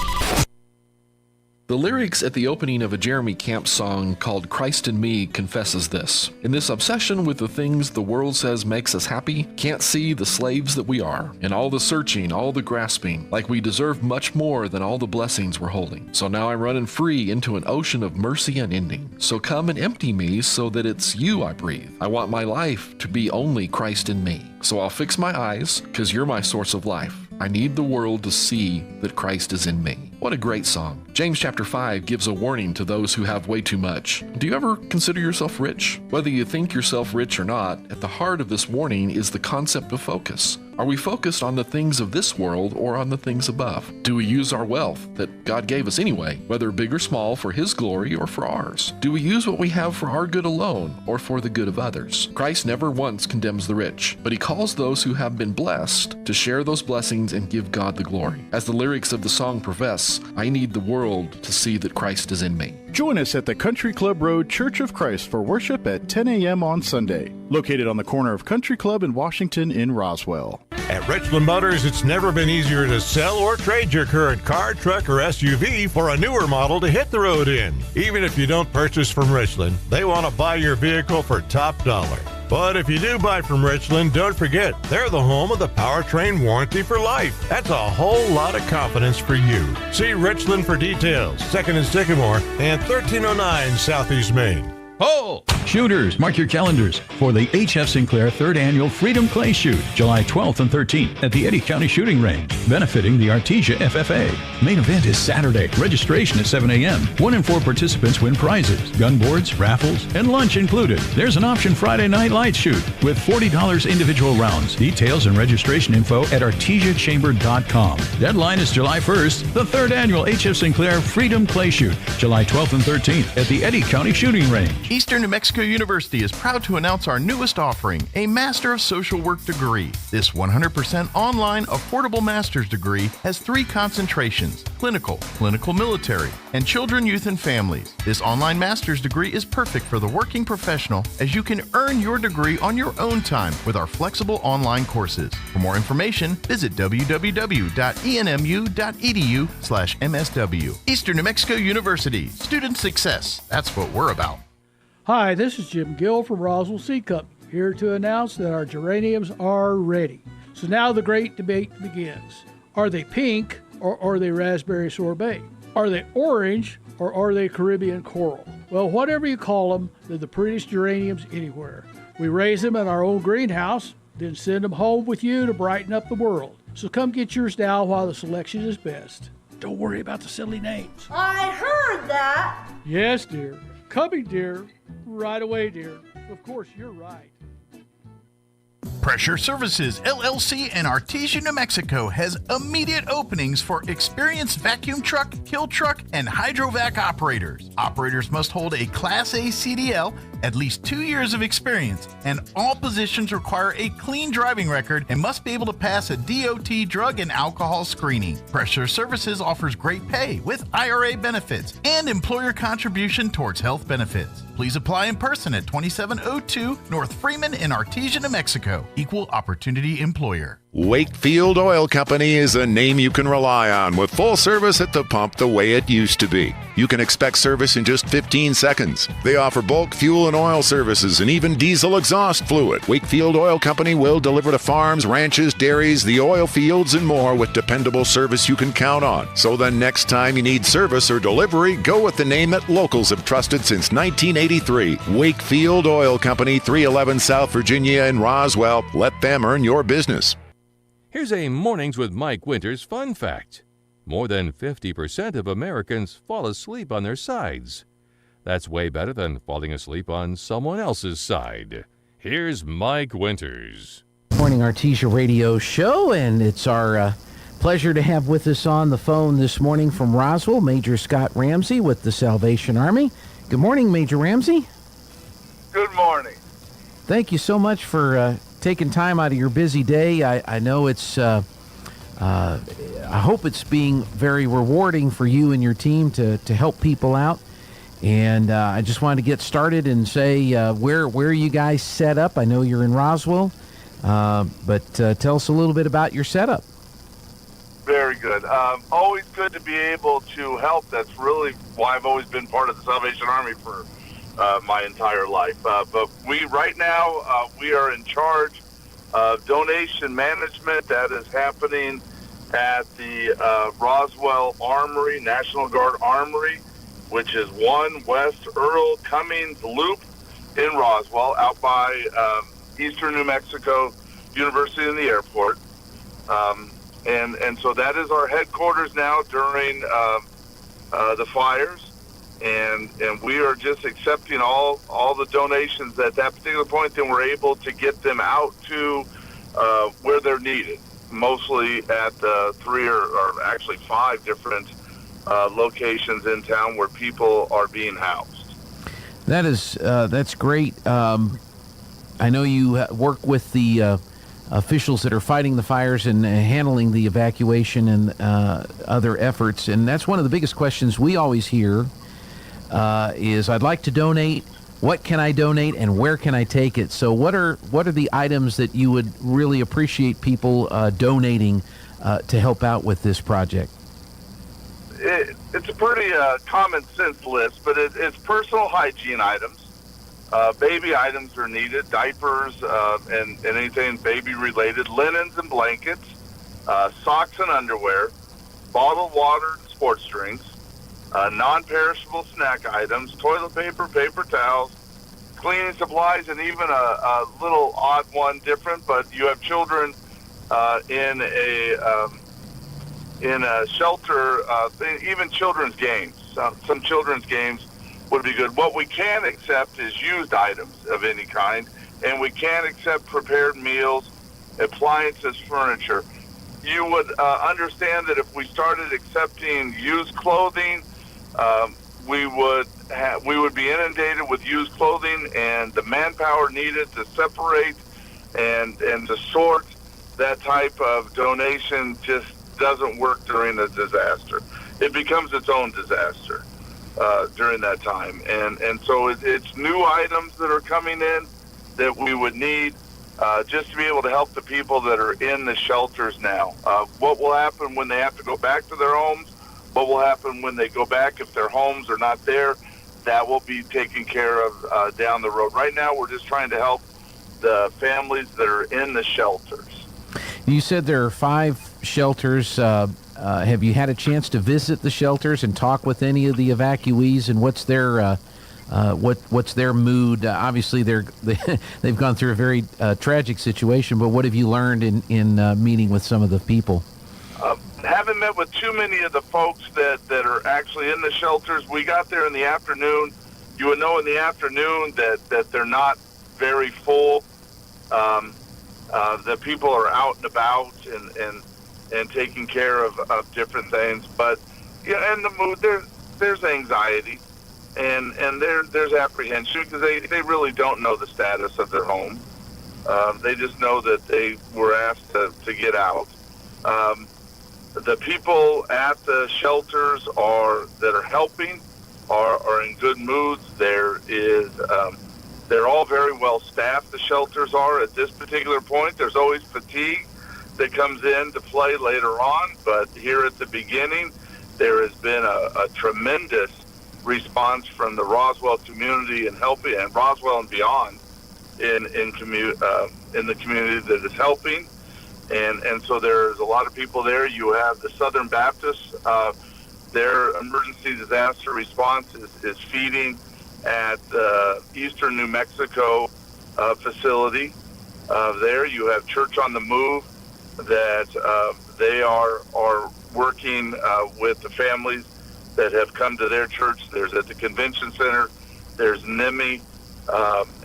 The lyrics at the opening of a Jeremy Camp song called Christ in Me confesses this. In this obsession with the things the world says makes us happy, can't see the slaves that we are. In all the searching, all the grasping, like we deserve much more than all the blessings we're holding. So now I'm running free into an ocean of mercy unending. So come and empty me so that it's you I breathe. I want my life to be only Christ in me. So I'll fix my eyes, 'cause you're my source of life. I need the world to see that Christ is in me. What a great song. James chapter 5 gives a warning to those who have way too much. Do you ever consider yourself rich? Whether you think yourself rich or not, at the heart of this warning is the concept of focus. Are we focused on the things of this world or on the things above? Do we use our wealth that God gave us anyway, whether big or small, for His glory or for ours? Do we use what we have for our good alone or for the good of others? Christ never once condemns the rich, but He calls those who have been blessed to share those blessings and give God the glory. As the lyrics of the song profess, I need the world to see that Christ is in me. Join us at the Country Club Road Church of Christ for worship at 10 a.m. on Sunday, located on the corner of Country Club and Washington in Roswell. At Richland Motors, it's never been easier to sell or trade your current car, truck, or SUV for a newer model to hit the road in. Even if you don't purchase from Richland, they want to buy your vehicle for top dollar. But if you do buy from Richland, don't forget, they're the home of the powertrain warranty for life. That's a whole lot of confidence for you. See Richland for details. 2nd and Sycamore and 1309 Southeast Main. Oh! Shooters, mark your calendars for the H.F. Sinclair 3rd Annual Freedom Clay Shoot, July 12th and 13th at the Eddy County Shooting Range, benefiting the Artesia FFA. Main event is Saturday. Registration at 7 a.m. 1 in 4 participants win prizes, gun boards, raffles, and lunch included. There's an option Friday night light shoot with $40 individual rounds. Details and registration info at artesiachamber.com. Deadline is July 1st. The 3rd Annual H.F. Sinclair Freedom Clay Shoot, July 12th and 13th at the Eddy County Shooting Range. Eastern New Mexico University is proud to announce our newest offering, a Master of Social Work degree. This 100% online, affordable master's degree has 3 concentrations: clinical, clinical military, and children, youth, and families. This online master's degree is perfect for the working professional, as you can earn your degree on your own time with our flexible online courses. For more information, visit www.enmu.edu/MSW. Eastern New Mexico University, student success. That's what we're about. Hi, this is Jim Gill from Roswell Seed Company, here to announce that our geraniums are ready. So now the great debate begins. Are they pink or are they raspberry sorbet? Are they orange or are they Caribbean coral? Well, whatever you call them, they're the prettiest geraniums anywhere. We raise them in our own greenhouse, then send them home with you to brighten up the world. So come get yours now while the selection is best. Don't worry about the silly names. I heard that. Yes, dear. Coming, dear. Right away, dear. Of course, you're right. Pressure Services, LLC in Artesia, New Mexico has immediate openings for experienced vacuum truck, kill truck, and hydrovac operators. Operators must hold a Class A CDL, at least 2 years of experience, and all positions require a clean driving record and must be able to pass a DOT drug and alcohol screening. Pressure Services offers great pay with IRA benefits and employer contribution towards health benefits. Please apply in person at 2702 North Freeman in Artesia, New Mexico. Equal Opportunity Employer. Wakefield Oil Company is a name you can rely on with full service at the pump the way it used to be. You can expect service in just 15 seconds. They offer bulk fuel and oil services and even diesel exhaust fluid. Wakefield Oil Company will deliver to farms, ranches, dairies, the oil fields, and more with dependable service you can count on. So the next time you need service or delivery, go with the name that locals have trusted since 1983. Wakefield Oil Company, 311 South Virginia in Roswell. Let them earn your business. Here's a Mornings with Mike Winters fun fact. More than 50% of Americans fall asleep on their sides. That's way better than falling asleep on someone else's side. Here's Mike Winters. Morning Artesia Radio Show, and it's our pleasure to have with us on the phone this morning from Roswell, Major Scott Ramsey with the Salvation Army. Good morning, Major Ramsey. Good morning. Thank you so much for taking time out of your busy day. I know it's, I hope it's being very rewarding for you and your team to help people out. And I just wanted to get started and say where you guys set up. I know you're in Roswell, but tell us a little bit about your setup. Very good. Always good to be able to help. That's really why I've always been part of the Salvation Army for my entire life. But right now, we are in charge of donation management. That is happening at the Roswell Armory, National Guard Armory, which is 1 West Earl Cummings Loop in Roswell, out by Eastern New Mexico University and the airport. And so that is our headquarters now during the fires. And we are just accepting all the donations at that particular point. Then we're able to get them out to where they're needed, mostly at 3 or actually 5 different locations in town where people are being housed. That's great. I know you work with the officials that are fighting the fires and handling the evacuation and other efforts, and that's one of the biggest questions we always hear. Is I'd like to donate. What can I donate, and where can I take it? So, what are the items that you would really appreciate people donating to help out with this project? It's a pretty common sense list, but it's personal hygiene items. Baby items are needed, diapers and anything baby related, linens and blankets, socks and underwear, bottled water and sports drinks. Non-perishable snack items, toilet paper, paper towels, cleaning supplies, and even a little odd one different, but you have children in a shelter, even children's games. Some children's games would be good. What we can accept is used items of any kind, and we can accept prepared meals, appliances, furniture. You would understand that if we started accepting used clothing, we would be inundated with used clothing, and the manpower needed to separate and to sort that type of donation just doesn't work during a disaster. It becomes its own disaster during that time, and so it's new items that are coming in that we would need just to be able to help the people that are in the shelters now. What will happen when they have to go back to their homes? What will happen when they go back if their homes are not there? That will be taken care of down the road. Right now, we're just trying to help the families that are in the shelters. You said there are 5 shelters. Have you had a chance to visit the shelters and talk with any of the evacuees, and what's their what's their mood? Obviously, they've gone through a very tragic situation, but what have you learned in meeting with some of the people? Haven't met with too many of the folks that are actually in the shelters. We got there in the afternoon. You would know in the afternoon that they're not very full. The people are out and about and taking care of different things. But yeah, in the mood, there's anxiety and there's apprehension because they really don't know the status of their home. They just know that they were asked to get out. The people at the shelters that are helping are in good moods. They're all very well staffed. The shelters are at this particular point. There's always fatigue that comes into play later on, but here at the beginning, there has been a tremendous response from the Roswell community and helping, and Roswell and beyond in the community that is helping. And so there's a lot of people there. You have the Southern Baptists. Their emergency disaster response is feeding at the Eastern New Mexico facility. There you have Church on the Move that they are working with the families that have come to their church. There's at the convention center. There's NIMI.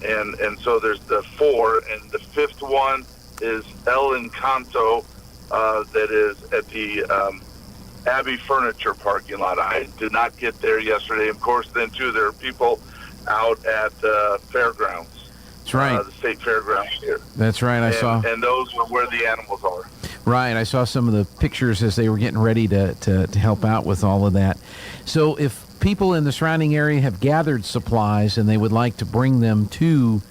And so there's the four. And the fifth one is El Encanto that is at the Abbey Furniture parking lot. I did not get there yesterday. Of course, then, too, there are people out at the fairgrounds. That's right. The state fairgrounds here. That's right. I saw. And those are where the animals are. Right. I saw some of the pictures as they were getting ready to help out with all of that. So if people in the surrounding area have gathered supplies and they would like to bring them to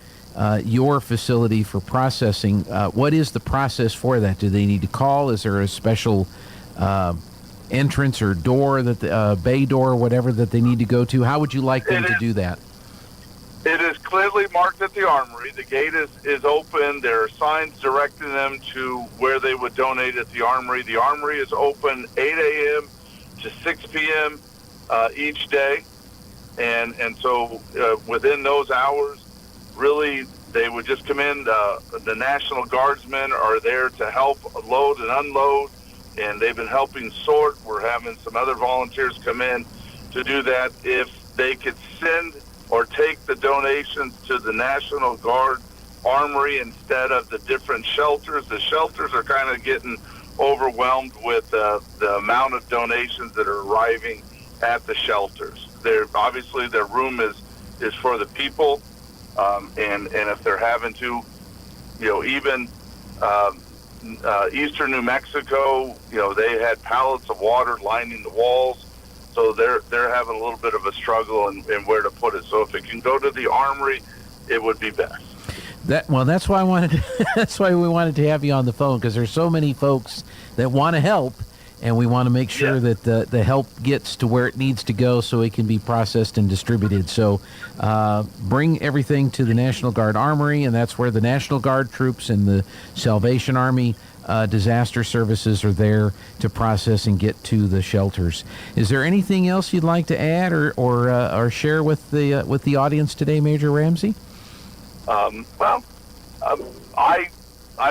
your facility for processing, what is the process for that? Do they need to call? Is there a special entrance or door, that bay door or whatever that they need to go to? How would you like them to do that? It is clearly marked at the Armory. The gate is open. There are signs directing them to where they would donate at the Armory. The Armory is open 8 a.m. to 6 p.m. Each day. And so within those hours, really, they would just come in. The National Guardsmen are there to help load and unload, and they've been helping sort. We're having some other volunteers come in to do that. If they could send or take the donations to the National Guard Armory instead of the different shelters. The shelters are kind of getting overwhelmed with the amount of donations that are arriving at the shelters. Obviously their room is for the people, and if they're having to, even Eastern New Mexico, they had pallets of water lining the walls. So they're having a little bit of a struggle in where to put it. So if it can go to the Armory, it would be best. That's why that's why we wanted to have you on the phone, because there's so many folks that want to help, and we want to make sure that the help gets to where it needs to go so it can be processed and distributed. So bring everything to the National Guard Armory, and that's where the National Guard troops and the Salvation Army disaster services are there to process and get to the shelters. Is there anything else you'd like to add or share with the audience today, Major Ramsey? I've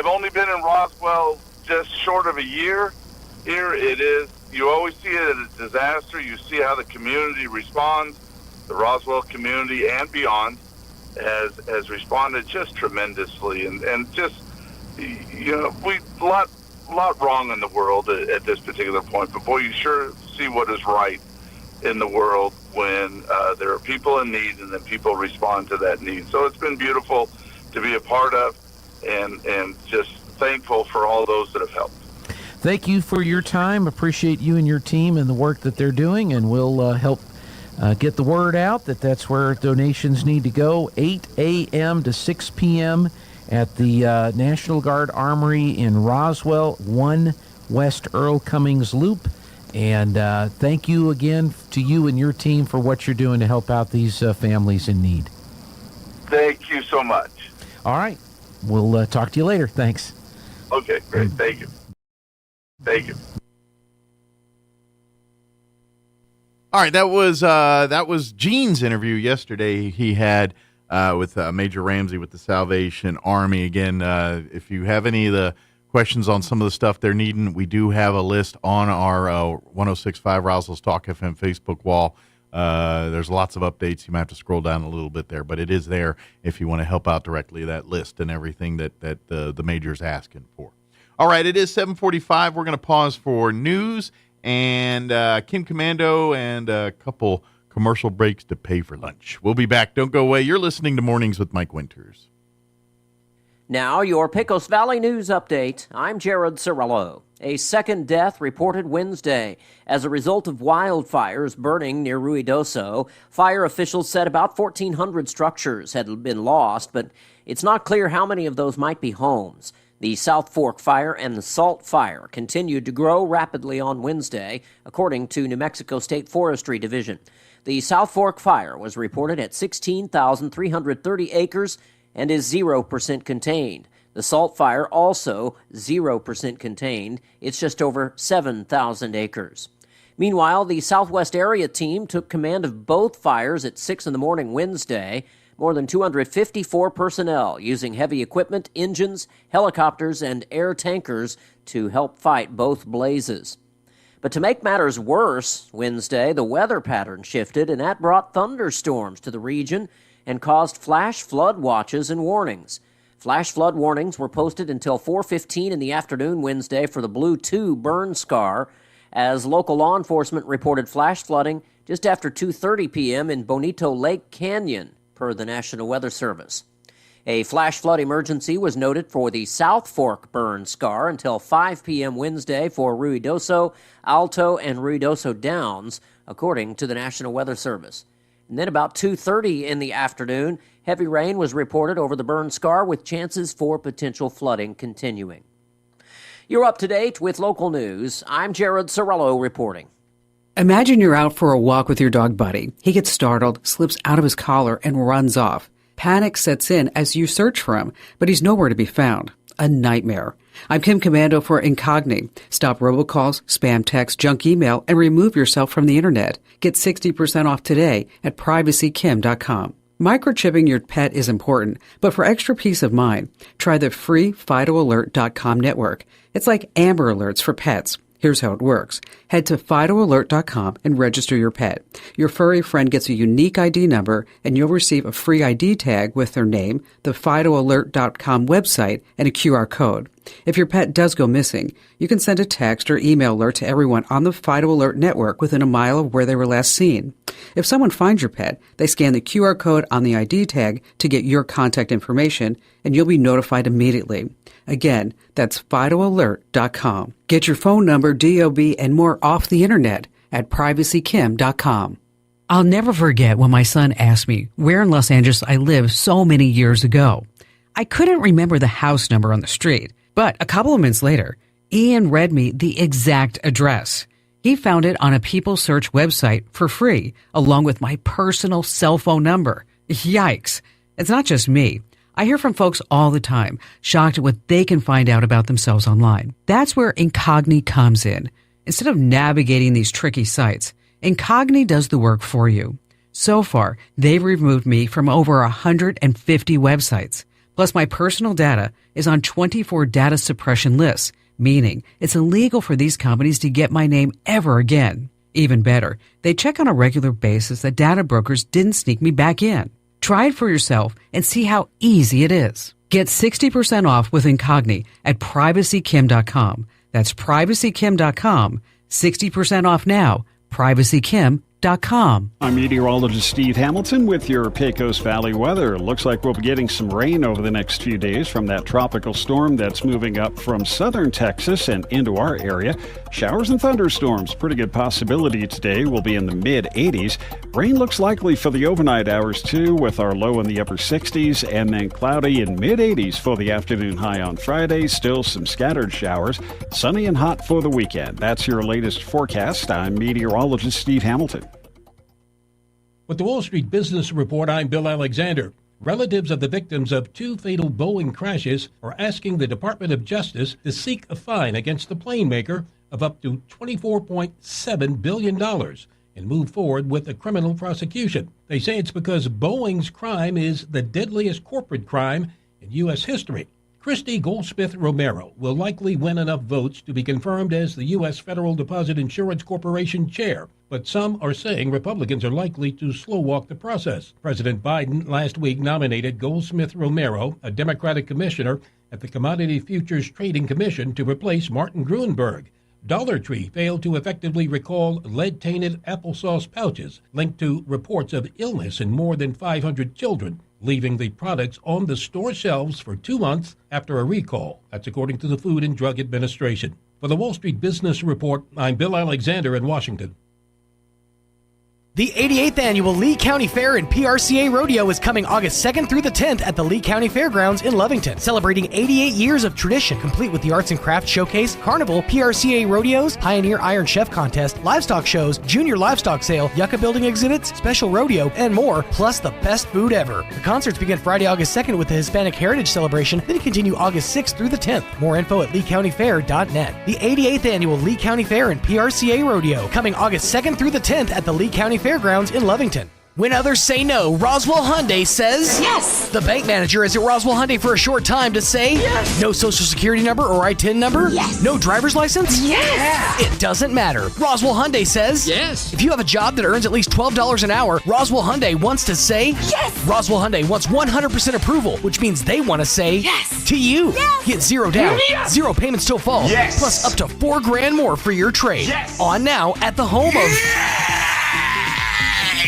only been in Roswell just short of a year. Here it is. You always see it as a disaster. You see how the community responds. The Roswell community and beyond has responded just tremendously, and just. We a lot wrong in the world at this particular point, but boy, you sure see what is right in the world when there are people in need and then people respond to that need. So it's been beautiful to be a part of, and just thankful for all those that have helped. Thank you for your time. Appreciate you and your team and the work that they're doing, and we'll help get the word out that's where donations need to go. 8 a.m. to 6 p.m. at the National Guard Armory in Roswell, 1 West Earl Cummings Loop. And thank you again to you and your team for what you're doing to help out these families in need. Thank you so much. All right. We'll talk to you later. Thanks. Okay, great. Thank you. Thank you. All right, that was Gene's interview yesterday he had with Major Ramsey with the Salvation Army. Again, if you have any of the questions on some of the stuff they're needing, we do have a list on our 106.5 Roswell's Talk FM Facebook wall There's lots of updates. You might have to scroll down a little bit there, but it is there if you want to help out directly, that list and everything that the major's asking for. All right, it is 7:45. We're going to pause for news and Kim Commando and a couple commercial breaks to pay for lunch. We'll be back. Don't go away. You're listening to Mornings with Mike Winters. Now, your Pecos Valley News Update. I'm Jared Cirillo. A second death reported Wednesday as a result of wildfires burning near Ruidoso. Fire officials said about 1,400 structures had been lost, but it's not clear how many of those might be homes. The South Fork Fire and the Salt Fire continued to grow rapidly on Wednesday, according to New Mexico State Forestry Division. The South Fork Fire was reported at 16,330 acres and is 0% contained. The Salt Fire also 0% contained. It's just over 7,000 acres. Meanwhile, the Southwest Area Team took command of both fires at 6 in the morning Wednesday. More than 254 personnel using heavy equipment, engines, helicopters, and air tankers to help fight both blazes. But to make matters worse, Wednesday, the weather pattern shifted, and that brought thunderstorms to the region and caused flash flood watches and warnings. Flash flood warnings were posted until 4:15 in the afternoon Wednesday for the Blue 2 burn scar, as local law enforcement reported flash flooding just after 2:30 p.m. in Bonito Lake Canyon, per the National Weather Service. A flash flood emergency was noted for the South Fork burn scar until 5 p.m. Wednesday for Ruidoso, Alto, and Ruidoso Downs, according to the National Weather Service. And then about 2:30 in the afternoon, heavy rain was reported over the burn scar with chances for potential flooding continuing. You're up to date with local news. I'm Jared Cirillo reporting. Imagine you're out for a walk with your dog Buddy. He gets startled, slips out of his collar, and runs off. Panic sets in as you search for him, but he's nowhere to be found. A nightmare. I'm Kim Commando for Incogni. Stop robocalls, spam text, junk email, and remove yourself from the internet. Get 60% off today at privacykim.com. Microchipping your pet is important, but for extra peace of mind, try the free FidoAlert.com network. It's like Amber Alerts for pets. Here's how it works. Head to FidoAlert.com and register your pet. Your furry friend gets a unique ID number, and you'll receive a free ID tag with their name, the FidoAlert.com website, and a QR code. If your pet does go missing, you can send a text or email alert to everyone on the Fido Alert network within a mile of where they were last seen. If someone finds your pet, they scan the QR code on the ID tag to get your contact information, and you'll be notified immediately. Again, that's FidoAlert.com. Get your phone number, DOB, and more off the internet at privacykim.com. I'll never forget when my son asked me where in Los Angeles I lived so many years ago. I couldn't remember the house number on the street, but a couple of minutes later, Ian read me the exact address. He found it on a People Search website for free, along with my personal cell phone number. Yikes. It's not just me. I hear from folks all the time, shocked at what they can find out about themselves online. That's where Incogni comes in. Instead of navigating these tricky sites, Incogni does the work for you. So far, they've removed me from over 150 websites. Plus, my personal data is on 24 data suppression lists, meaning it's illegal for these companies to get my name ever again. Even better, they check on a regular basis that data brokers didn't sneak me back in. Try it for yourself and see how easy it is. Get 60% off with Incogni at privacykim.com. That's privacykim.com. 60% off now. privacykim.com. I'm meteorologist Steve Hamilton with your Pecos Valley weather. Looks like we'll be getting some rain over the next few days from that tropical storm that's moving up from southern Texas and into our area. Showers and thunderstorms, pretty good possibility today. Will be in the mid-80s. Rain looks likely for the overnight hours too, with our low in the upper 60s, and then cloudy in mid-80s for the afternoon high on Friday. Still some scattered showers. Sunny and hot for the weekend. That's your latest forecast. I'm meteorologist Steve Hamilton. With the Wall Street Business Report, I'm Bill Alexander. Relatives of the victims of 2 fatal Boeing crashes are asking the Department of Justice to seek a fine against the plane maker of up to $24.7 billion and move forward with a criminal prosecution. They say it's because Boeing's crime is the deadliest corporate crime in U.S. history. Christy Goldsmith Romero will likely win enough votes to be confirmed as the U.S. Federal Deposit Insurance Corporation chair, but some are saying Republicans are likely to slow walk the process. President Biden last week nominated Goldsmith Romero, a Democratic commissioner at the Commodity Futures Trading Commission, to replace Martin Gruenberg. Dollar Tree failed to effectively recall lead-tainted applesauce pouches linked to reports of illness in more than 500 children, leaving the products on the store shelves for 2 months after a recall. That's according to the Food and Drug Administration. For the Wall Street Business Report, I'm Bill Alexander in Washington. The 88th Annual Lee County Fair and PRCA Rodeo is coming August 2nd through the 10th at the Lee County Fairgrounds in Lovington. Celebrating 88 years of tradition, complete with the Arts and Crafts Showcase, Carnival, PRCA Rodeos, Pioneer Iron Chef Contest, livestock shows, junior livestock sale, yucca building exhibits, special rodeo, and more, plus the best food ever. The concerts begin Friday, August 2nd with the Hispanic Heritage Celebration, then continue August 6th through the 10th. More info at leecountyfair.net. The 88th Annual Lee County Fair and PRCA Rodeo, coming August 2nd through the 10th at the Lee County Fairgrounds in Lovington. When others say no, Roswell Hyundai says yes. The bank manager is at Roswell Hyundai for a short time to say yes. No social security number or ITIN number? Yes. No driver's license? Yes. It doesn't matter. Roswell Hyundai says yes. If you have a job that earns at least $12 an hour, Roswell Hyundai wants to say yes. Roswell Hyundai wants 100% approval, which means they want to say yes to you. Yes. Get zero down, zero payments till fall, plus up to $4,000 more for your trade. Yes. On now at the home of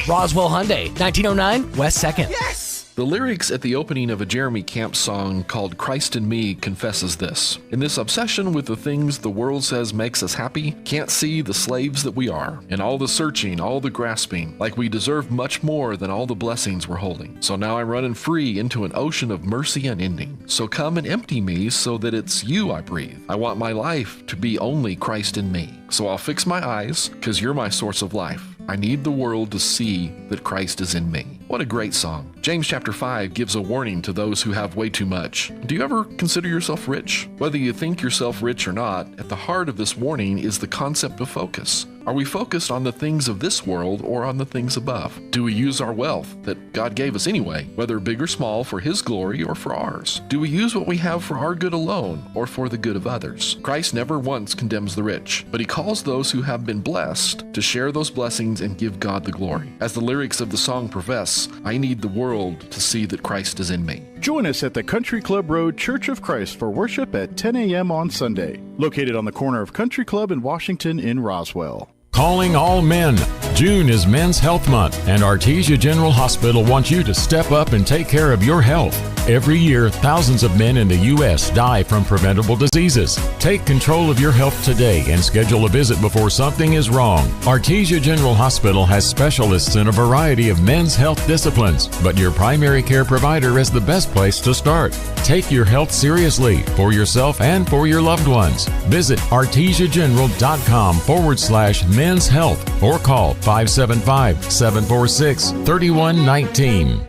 Roswell Hyundai, 1909 West 2nd. Yes! The lyrics at the opening of a Jeremy Camp song called Christ in Me confesses this. In this obsession with the things the world says makes us happy, can't see the slaves that we are. In all the searching, all the grasping, like we deserve much more than all the blessings we're holding. So now I'm running free into an ocean of mercy unending. So come and empty me so that it's you I breathe. I want my life to be only Christ in me. So I'll fix my eyes, 'cause you're my source of life. I need the world to see that Christ is in me. What a great song. James chapter 5 gives a warning to those who have way too much. Do you ever consider yourself rich? Whether you think yourself rich or not, at the heart of this warning is the concept of focus. Are we focused on the things of this world or on the things above? Do we use our wealth that God gave us anyway, whether big or small, for His glory or for ours? Do we use what we have for our good alone or for the good of others? Christ never once condemns the rich, but He calls those who have been blessed to share those blessings and give God the glory. As the lyrics of the song profess, I need the world to see that Christ is in me. Join us at the Country Club Road Church of Christ for worship at 10 a.m. on Sunday, located on the corner of Country Club and Washington in Roswell. Calling all men. June is Men's Health Month, and Artesia General Hospital wants you to step up and take care of your health. Every year, thousands of men in the U.S. die from preventable diseases. Take control of your health today and schedule a visit before something is wrong. Artesia General Hospital has specialists in a variety of men's health disciplines, but your primary care provider is the best place to start. Take your health seriously for yourself and for your loved ones. Visit artesiageneral.com/men's health or call 575-746-3119.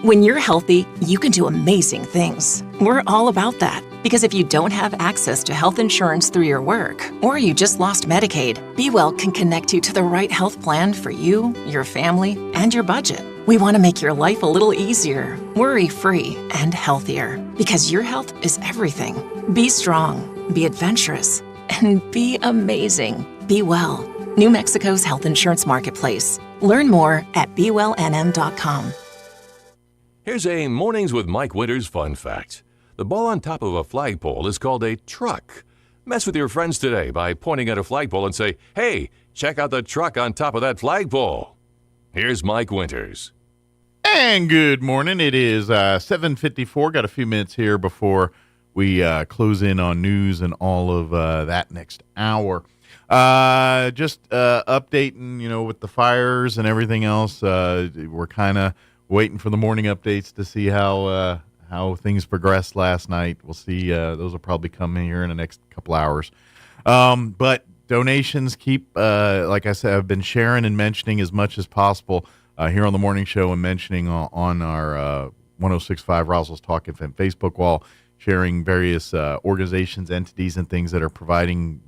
When you're healthy, you can do amazing things. We're all about that. Because if you don't have access to health insurance through your work, or you just lost Medicaid, Be Well can connect you to the right health plan for you, your family, and your budget. We want to make your life a little easier, worry-free, and healthier. Because your health is everything. Be strong, be adventurous, and be amazing. Be Well. New Mexico's health insurance marketplace. Learn more at BeWellNM.com. Here's a Mornings with Mike Winters fun fact. The ball on top of a flagpole is called a truck. Mess with your friends today by pointing at a flagpole and say, "Hey, check out the truck on top of that flagpole." Here's Mike Winters. And good morning. It is 7:54. Got a few minutes here before we close in on news and all of that next hour. Just updating, with the fires and everything else. We're kind of waiting for the morning updates to see how things progressed last night. We'll see. Those will probably come in here in the next couple hours. But donations keep, like I said, I've been sharing and mentioning as much as possible here on the morning show and mentioning on our 106.5 Roswell Talk FM Facebook wall, sharing various organizations, entities, and things that are providing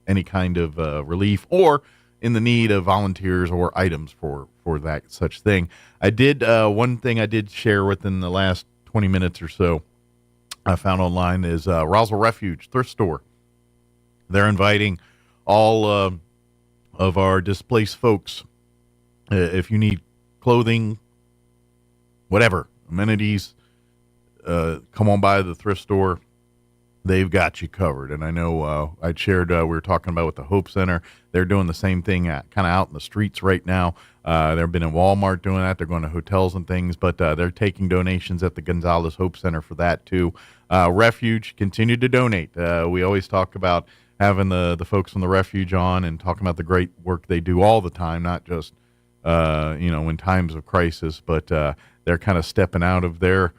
any kind of relief or in the need of volunteers or items for that such thing. I did one thing I did share within the last 20 minutes or so I found online is Roswell Refuge Thrift Store. They're inviting all of our displaced folks. If you need clothing, whatever, amenities, come on by the thrift store. They've got you covered. And I know I shared, we were talking about with the Hope Center. They're doing the same thing kind of out in the streets right now. They've been in Walmart doing that. They're going to hotels and things, but they're taking donations at the Gonzales Hope Center for that too. Refuge, continue to donate. We always talk about having the folks from the Refuge on and talking about the great work they do all the time, not just, in times of crisis, but they're kind of stepping out of their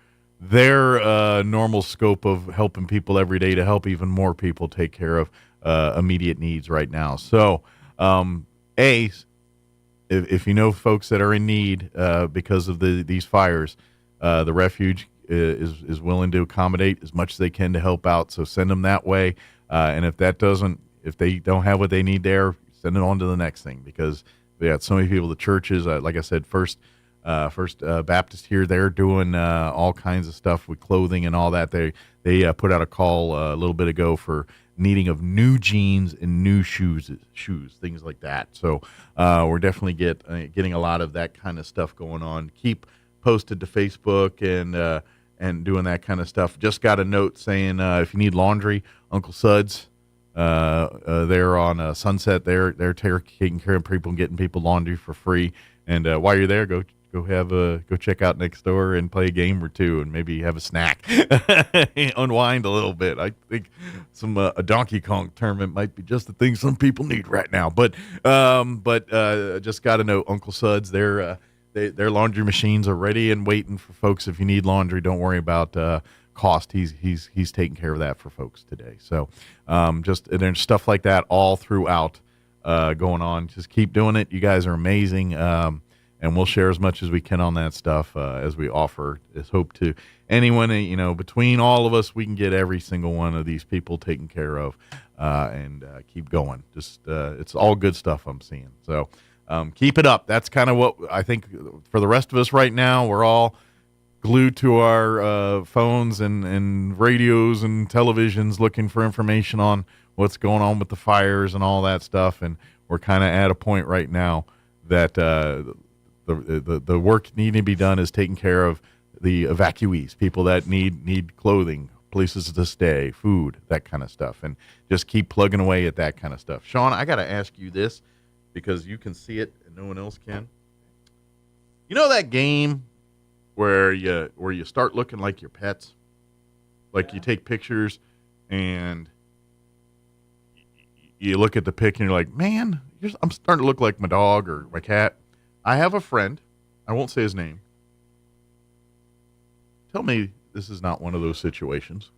normal scope of helping people every day to help even more people take care of immediate needs right now. So, if you know folks that are in need because of these fires, the Refuge is willing to accommodate as much as they can to help out. So send them that way. And if they don't have what they need there, send it on to the next thing, because we got so many people. The churches, like I said, First Baptist here, they're doing all kinds of stuff with clothing and all that. They put out a call a little bit ago for needing of new jeans and new shoes, things like that. So we're definitely getting a lot of that kind of stuff going on. Keep posted to Facebook and doing that kind of stuff. Just got a note saying if you need laundry, Uncle Suds, they're on Sunset. They're taking care of people and getting people laundry for free. And while you're there, go check out next door and play a game or two, and maybe have a snack, unwind a little bit. I think a Donkey Kong tournament might be just the thing some people need right now. But just got to know Uncle Suds. Their laundry machines are ready and waiting for folks. If you need laundry, don't worry about cost. He's taking care of that for folks today. So there's stuff like that all throughout going on. Just keep doing it. You guys are amazing. And we'll share as much as we can on that stuff as we offer. Is hope to anyone, between all of us, we can get every single one of these people taken care of and keep going. Just it's all good stuff I'm seeing. So keep it up. That's kind of what I think for the rest of us right now. We're all glued to our phones and radios and televisions looking for information on what's going on with the fires and all that stuff. And we're kind of at a point right now that the work needing to be done is taking care of the evacuees, people that need clothing, places to stay, food, that kind of stuff, and just keep plugging away at that kind of stuff. Sean, I got to ask you this because you can see it and no one else can. You know that game where you start looking like your pets, like you take pictures and you look at the pic and you're like, man, I'm starting to look like my dog or my cat. I have a friend. I won't say his name. Tell me this is not one of those situations.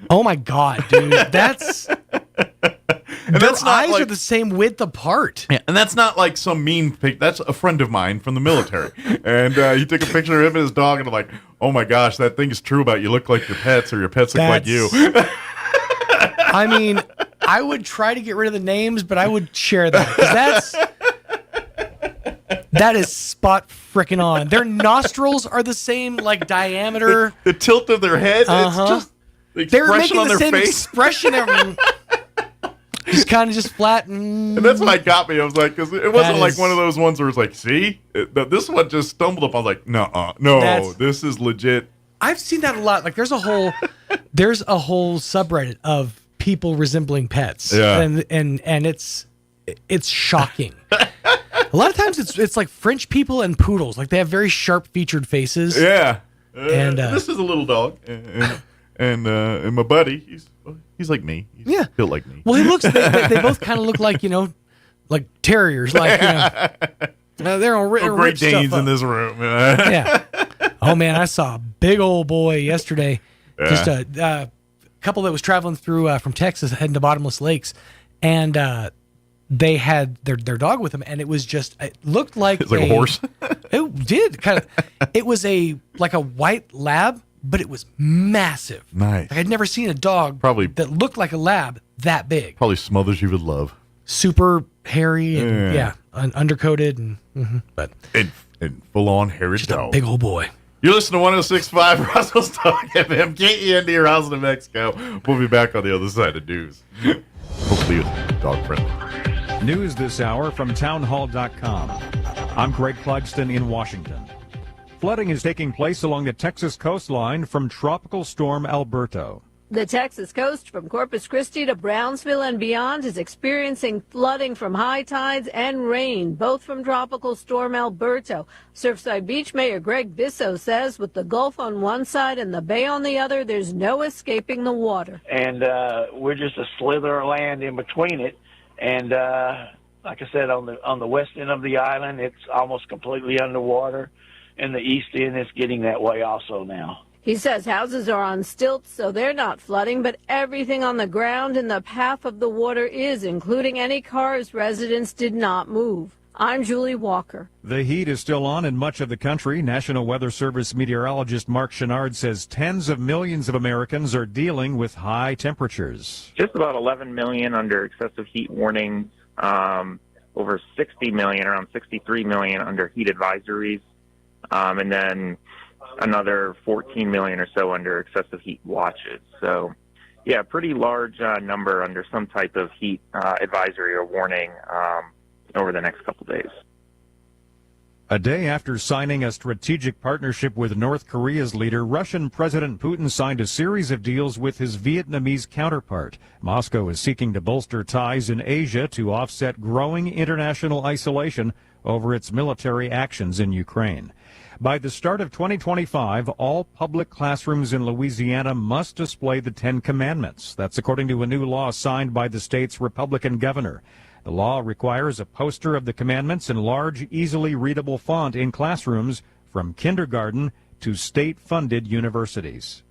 Oh my God, dude. That's their eyes are the same width apart. Yeah, and that's not like some mean pic. That's a friend of mine from the military. And he took a picture of him and his dog, and I'm like, oh my gosh, that thing is true about you look like your pets or your pets look like you. I mean, I would try to get rid of the names, but I would share that, because that is spot frickin' on. Their nostrils are the same, like, diameter. The tilt of their head, it's just the expression on their face. They're making the same expression. Just kind of just flat. And that's what got me. I was like, because it wasn't like one of those ones where it's like, see? This one just stumbled up. I was like, no, this is legit. I've seen that a lot. Like, there's a whole subreddit of people resembling pets. Yeah. And it's shocking. A lot of times it's like French people and poodles. Like, they have very sharp featured faces. Yeah. And this is a little dog. And my buddy, he's like me. He's built like me. Well, they both kind of look like, like terriers. Like, they're all Great Danes in this room. Yeah. Oh man, I saw a big old boy yesterday. Yeah. Just a couple that was traveling through from Texas heading to Bottomless Lakes, and they had their dog with them, and it looked like it's like a horse. It did kind of. It was like a white lab, but it was massive. Nice. Like, I'd never seen a dog that looked like a lab that big. Probably smothers you with love. Super hairy and undercoated and full on hairy just dog. A big old boy. You listen to 106.5 Roswell Talk FM, KEND, Roswell, New Mexico. We'll be back on the other side of news. Hopefully it's dog friendly. News this hour from townhall.com. I'm Greg Clugston in Washington. Flooding is taking place along the Texas coastline from Tropical Storm Alberto. The Texas coast from Corpus Christi to Brownsville and beyond is experiencing flooding from high tides and rain, both from Tropical Storm Alberto. Surfside Beach Mayor Greg Bisso says with the Gulf on one side and the bay on the other, there's no escaping the water. And we're just a slither of land in between it. And like I said, on the west end of the island, it's almost completely underwater. And the east end is getting that way also now. He says houses are on stilts, so they're not flooding, but everything on the ground in the path of the water is, including any cars residents did not move. I'm Julie Walker. The heat is still on in much of the country. National Weather Service meteorologist Mark Chenard says tens of millions of Americans are dealing with high temperatures. Just about 11 million under excessive heat warnings, over 60 million, around 63 million under heat advisories, and then another 14 million or so under excessive heat watches. So, yeah, pretty large number under some type of heat advisory or warning over the next couple days. A day after signing a strategic partnership with North Korea's leader, Russian President Putin signed a series of deals with his Vietnamese counterpart. Moscow is seeking to bolster ties in Asia to offset growing international isolation over its military actions in Ukraine. By the start of 2025, all public classrooms in Louisiana must display the Ten Commandments. That's according to a new law signed by the state's Republican governor. The law requires a poster of the commandments in large, easily readable font in classrooms from kindergarten to state-funded universities.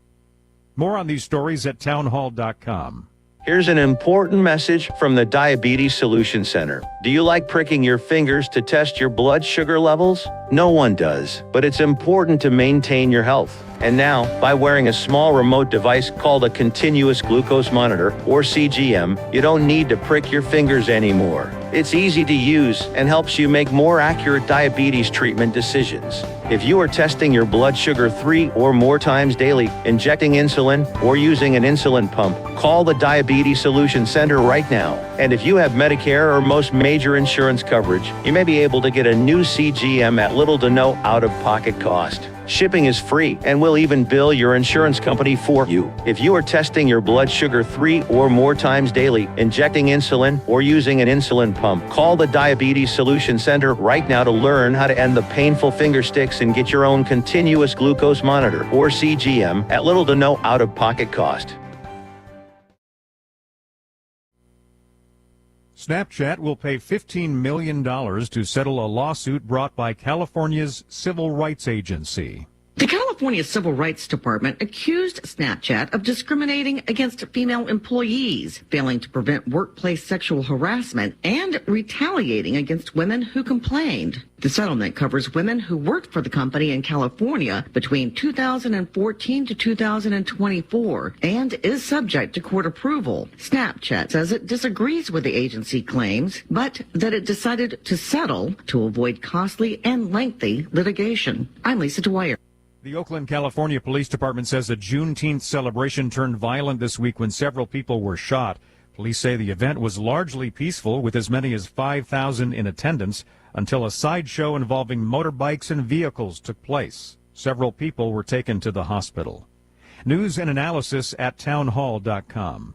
More on these stories at townhall.com. Here's an important message from the Diabetes Solution Center. Do you like pricking your fingers to test your blood sugar levels? No one does, but it's important to maintain your health. And now, by wearing a small remote device called a continuous glucose monitor, or CGM, you don't need to prick your fingers anymore. It's easy to use and helps you make more accurate diabetes treatment decisions. If you are testing your blood sugar 3 or more times daily, injecting insulin, or using an insulin pump, call the Diabetes Solution Center right now. And if you have Medicare or most major insurance coverage, you may be able to get a new CGM at little to no out-of-pocket cost. Shipping is free, and we'll even bill your insurance company for you. If you are testing your blood sugar 3 or more times daily, injecting insulin, or using an insulin pump, call the Diabetes Solution Center right now to learn how to end the painful finger sticks and get your own continuous glucose monitor, or CGM, at little to no out-of-pocket cost. Snapchat will pay $15 million to settle a lawsuit brought by California's Civil Rights Agency. The California Civil Rights Department accused Snapchat of discriminating against female employees, failing to prevent workplace sexual harassment, and retaliating against women who complained. The settlement covers women who worked for the company in California between 2014 to 2024 and is subject to court approval. Snapchat says it disagrees with the agency claims, but that it decided to settle to avoid costly and lengthy litigation. I'm Lisa Dwyer. The Oakland, California Police Department says a Juneteenth celebration turned violent this week when several people were shot. Police say the event was largely peaceful, with as many as 5,000 in attendance, until a sideshow involving motorbikes and vehicles took place. Several people were taken to the hospital. News and analysis at townhall.com.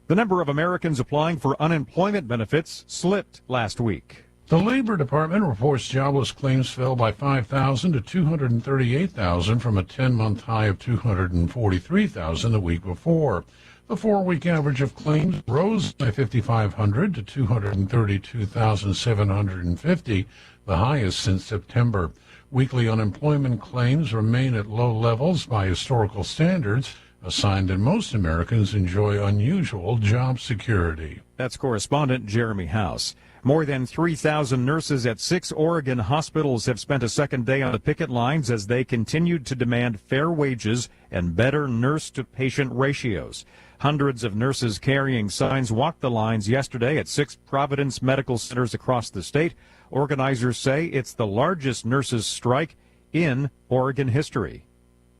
The number of Americans applying for unemployment benefits slipped last week. The Labor Department reports jobless claims fell by 5,000 to 238,000 from a 10-month high of 243,000 the week before. The 4-week average of claims rose by 5,500 to 232,750, the highest since September. Weekly unemployment claims remain at low levels by historical standards, a sign that most Americans enjoy unusual job security. That's correspondent Jeremy House. More than 3,000 nurses at 6 Oregon hospitals have spent a second day on the picket lines as they continued to demand fair wages and better nurse-to-patient ratios. Hundreds of nurses carrying signs walked the lines yesterday at 6 Providence medical centers across the state. Organizers say it's the largest nurses' strike in Oregon history.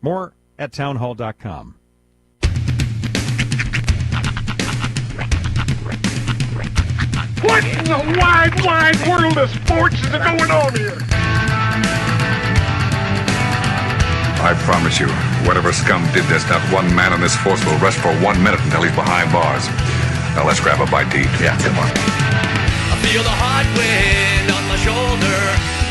More at townhall.com. What in the wide, wide world of sports is going on here? I promise you, whatever scum did this, not one man on this force will rest for 1 minute until he's behind bars. Now let's grab a bite to eat. Yeah, come on. I feel the hot wind on my shoulder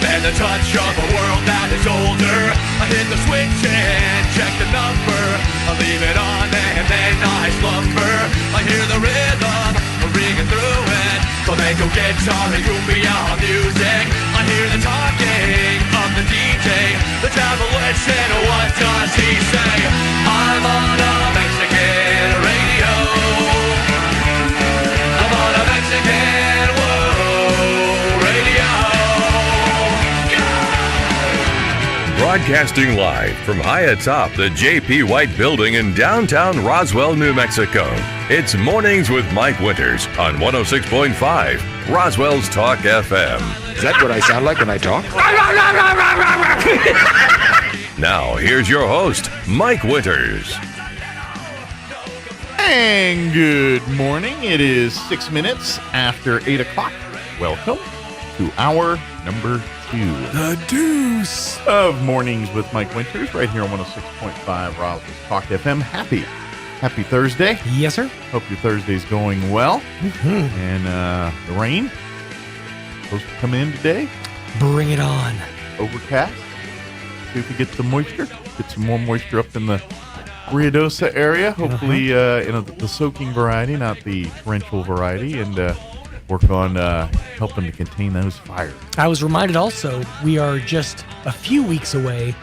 and the touch of a world that is older. I hit the switch and check the number. I leave it on and then I slumber. I hear the rhythm ringing through it. Flamenco guitar and cumbia music. I hear the talking of the DJ. The travel listen, what does he say? I'm on a Mexican radio. I'm on a Mexican radio. Broadcasting live from high atop the J.P. White Building in downtown Roswell, New Mexico. It's Mornings with Mike Winters on 106.5 Roswell's Talk FM. Is that what I sound like when I talk? Now, here's your host, Mike Winters. And good morning. It is 6 minutes after 8 o'clock. Welcome to hour number 2. The deuce of Mornings with Mike Winters right here on 106.5 Roswell's Talk FM. Happy Thursday. Yes, sir. Hope your Thursday's going well. Mm-hmm. And the rain supposed to come in today. Bring it on. Overcast. See if we get some moisture. Get some more moisture up in the Ruidosa area. Hopefully in the soaking variety, not the torrential variety. And work on helping to contain those fires. I was reminded also we are just a few weeks away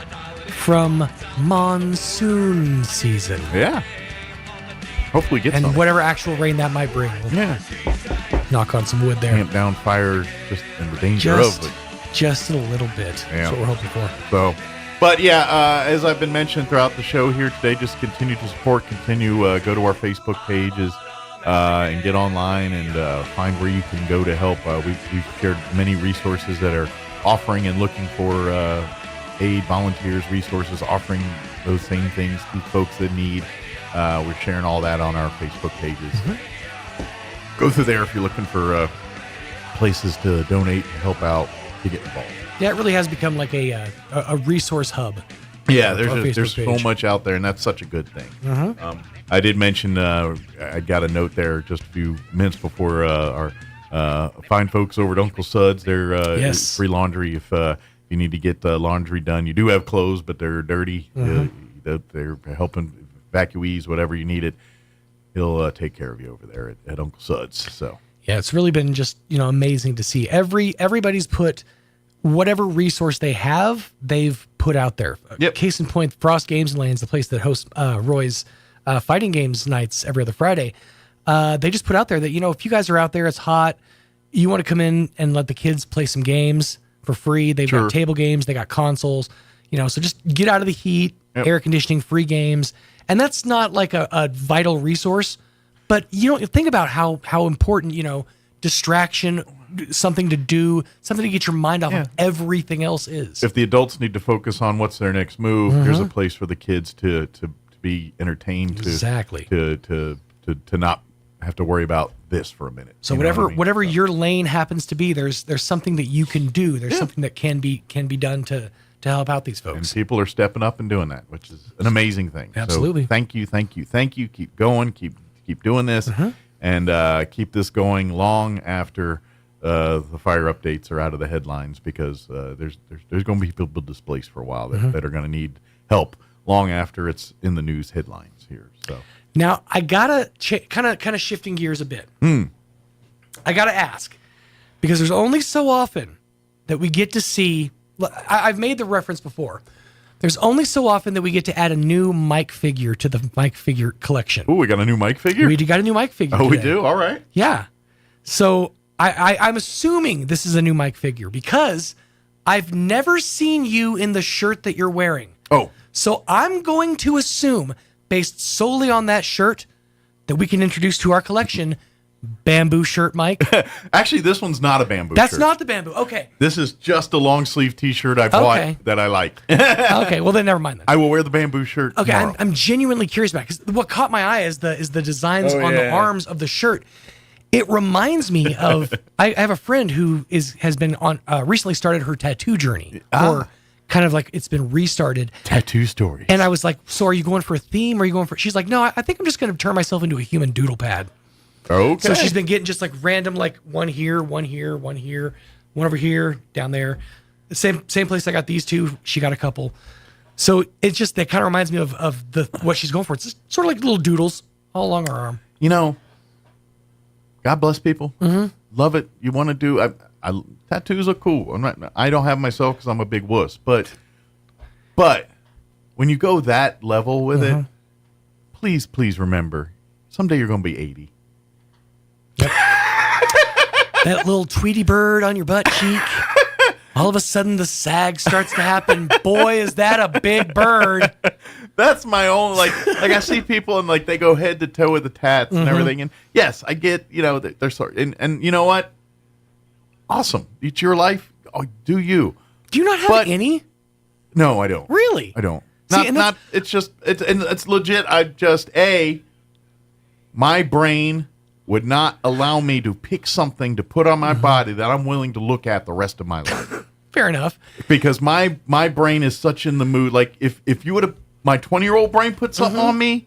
from monsoon season. Yeah. Hopefully get and some. Whatever actual rain that might bring. Yeah. Knock on some wood there. Tamp down fires just in the danger of it. Just a little bit. Yeah. That's what we're hoping for. So, but yeah, as I've been mentioning throughout the show here today, just continue to support, go to our Facebook pages and get online and find where you can go to help. We've shared many resources that are offering and looking for aid, volunteers, resources, offering those same things to folks that need. We're sharing all that on our Facebook pages. Mm-hmm. Go through there if you're looking for places to donate, to help out, to get involved. Yeah, it really has become like a resource hub. Yeah, there's so much out there, and that's such a good thing. Mm-hmm. I did mention I got a note there just a few minutes before our fine folks over at Uncle Sud's. They're free laundry if you need to get laundry done. You do have clothes, but they're dirty. Mm-hmm. They're helping evacuees, whatever you need it. He'll take care of you over there at Uncle Sud's. So yeah, it's really been just amazing to see. Everybody's put whatever resource they have, they've put out there. Yep. Case in point, Frost Games and Lanes, the place that hosts Roy's fighting games nights every other Friday. They just put out there that if you guys are out there, it's hot, you want to come in and let the kids play some games for free. They've got table games, they got consoles. So just get out of the heat, air conditioning, free games. And that's not like a vital resource, but think about how important, distraction, something to do, something to get your mind off of everything else is. If the adults need to focus on what's their next move, here's a place for the kids to be entertained, exactly. to not have to worry about this for a minute. So whatever your lane happens to be, there's something that you can do. There's something that can be done to help out these folks. And people are stepping up and doing that, which is an amazing thing. Absolutely. So thank you. Keep going. Keep doing this, and keep this going long after the fire updates are out of the headlines, because there's going to be people displaced for a while that are going to need help long after it's in the news headlines here. So now I gotta kind of shifting gears a bit. I gotta ask, because there's only so often that we get to see. I've made the reference before. There's only so often that we get to add a new Mike figure to the Mike figure collection. Oh, we got a new Mike figure? We got a new Mike figure. Oh, today. we do? All right. Yeah. So I'm assuming this is a new Mike figure, because I've never seen you in the shirt that you're wearing. Oh. So I'm going to assume, based solely on that shirt, that we can introduce to our collection bamboo shirt, Mike? Actually, this one's not a bamboo That's shirt. not the bamboo. Okay. This is just a long sleeve T-shirt I bought that I like. Okay, well then never mind then. I will wear the bamboo shirt Okay, tomorrow. I'm genuinely curious about it, because what caught my eye is the designs on the arms of the shirt. It reminds me of I have a friend who has been on recently started her tattoo journey, or kind of like it's been restarted. Tattoo story. And I was like, so are you going for a theme? Or are you going for? She's like, no, I think I'm just going to turn myself into a human doodle pad. Okay. So she's been getting just like random, like one here, one here, one here, one over here, down there. The same place I got these two. She got a couple. So it's just that kind of reminds me of what she's going for. It's just sort of like little doodles all along her arm. You know, God bless people. Mm-hmm. Love it. You want to do? Tattoos are cool. I don't have myself because I'm a big wuss. But when you go that level with it, please remember, someday you're going to be 80. Yep. That little Tweety bird on your butt cheek. All of a sudden, the sag starts to happen. Boy, is that a big bird! That's my own like I see people and like they go head to toe with the tats and everything. And yes, I get they're sorry. And you know what? Awesome. It's your life. Oh, do you? Do you not have any? No, I don't. Really? I don't. See, It's legit. My brain would not allow me to pick something to put on my body that I'm willing to look at the rest of my life. Fair enough. Because my brain is such in the mood. Like if you would have my 20-year-old brain put something on me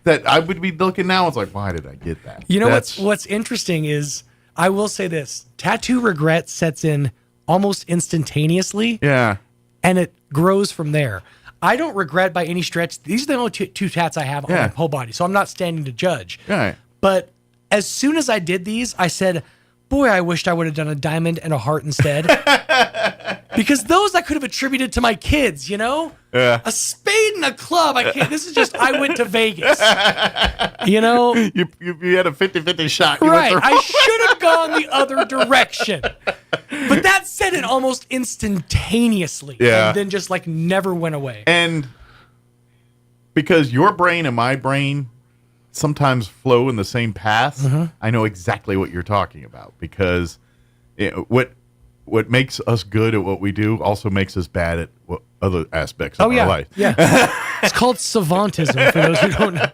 that I would be looking now, it's like, why did I get that? You know what's interesting is, I will say this, tattoo regret sets in almost instantaneously. Yeah. And it grows from there. I don't regret by any stretch. These are the only two tats I have on my whole body, so I'm not standing to judge. Right. But as soon as I did these, I said, boy, I wished I would have done a diamond and a heart instead. Because those I could have attributed to my kids, you know? Yeah. A spade and a club. I can't. This is just, I went to Vegas. You know? You had a 50-50 shot. Right. I should have gone the other direction. But that said it almost instantaneously. Yeah. And then just like never went away. And because your brain and my brain sometimes flow in the same path, I know exactly what you're talking about. Because what makes us good at what we do also makes us bad at other aspects of our life. Yeah. It's called savantism, for those who don't know.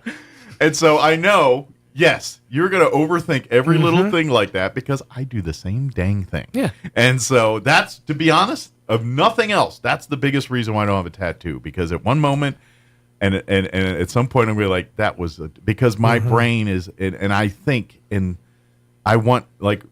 And so I know, yes, you're going to overthink every little thing like that because I do the same dang thing. Yeah. And so that's, to be honest, of nothing else, that's the biggest reason why I don't have a tattoo. Because at one moment, and at some point, I'm really like, that was because my brain is, and I think, and I want, like,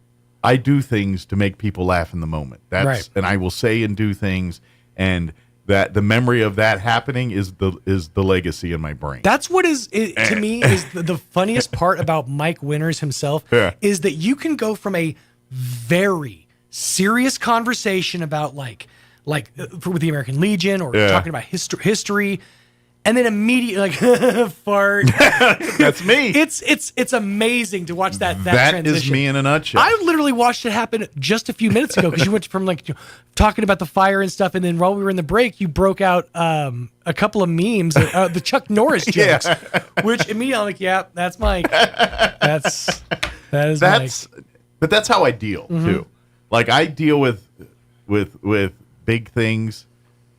I do things to make people laugh in the moment. That's right. And I will say and do things, and that the memory of that happening is the legacy in my brain. That's what is to me is the funniest part about Mike Winters himself is that you can go from a very serious conversation about like with the American Legion or talking about history. And then immediately, like, fart. That's me. It's amazing to watch that transition. That is me in a nutshell. I literally watched it happen just a few minutes ago because you went from like talking about the fire and stuff, and then while we were in the break, you broke out a couple of memes, the Chuck Norris jokes, which immediately I'm like, yeah, that's Mike. That is Mike. But that's how I deal too. Like I deal with big things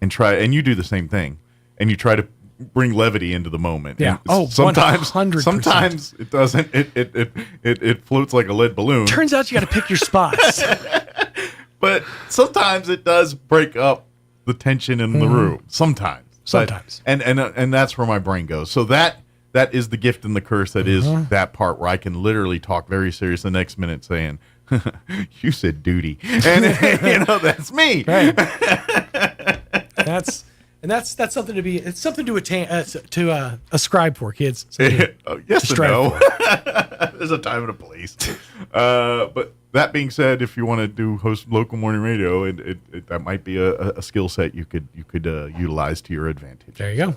and you do the same thing, and you try to bring levity into the moment. Yeah. And sometimes 100%. Sometimes it doesn't. It floats like a lead balloon. Turns out you got to pick your spots. But sometimes it does break up the tension in the room. Sometimes. And that's where my brain goes. So that is the gift and the curse. That is that part where I can literally talk very serious the next minute saying, "You said duty," and that's me. Right. That's something to be. It's something to attain to ascribe for, kids. Yes and no. There's a time and a place. But that being said, if you want to host local morning radio, that might be a skill set you could utilize to your advantage. There you go.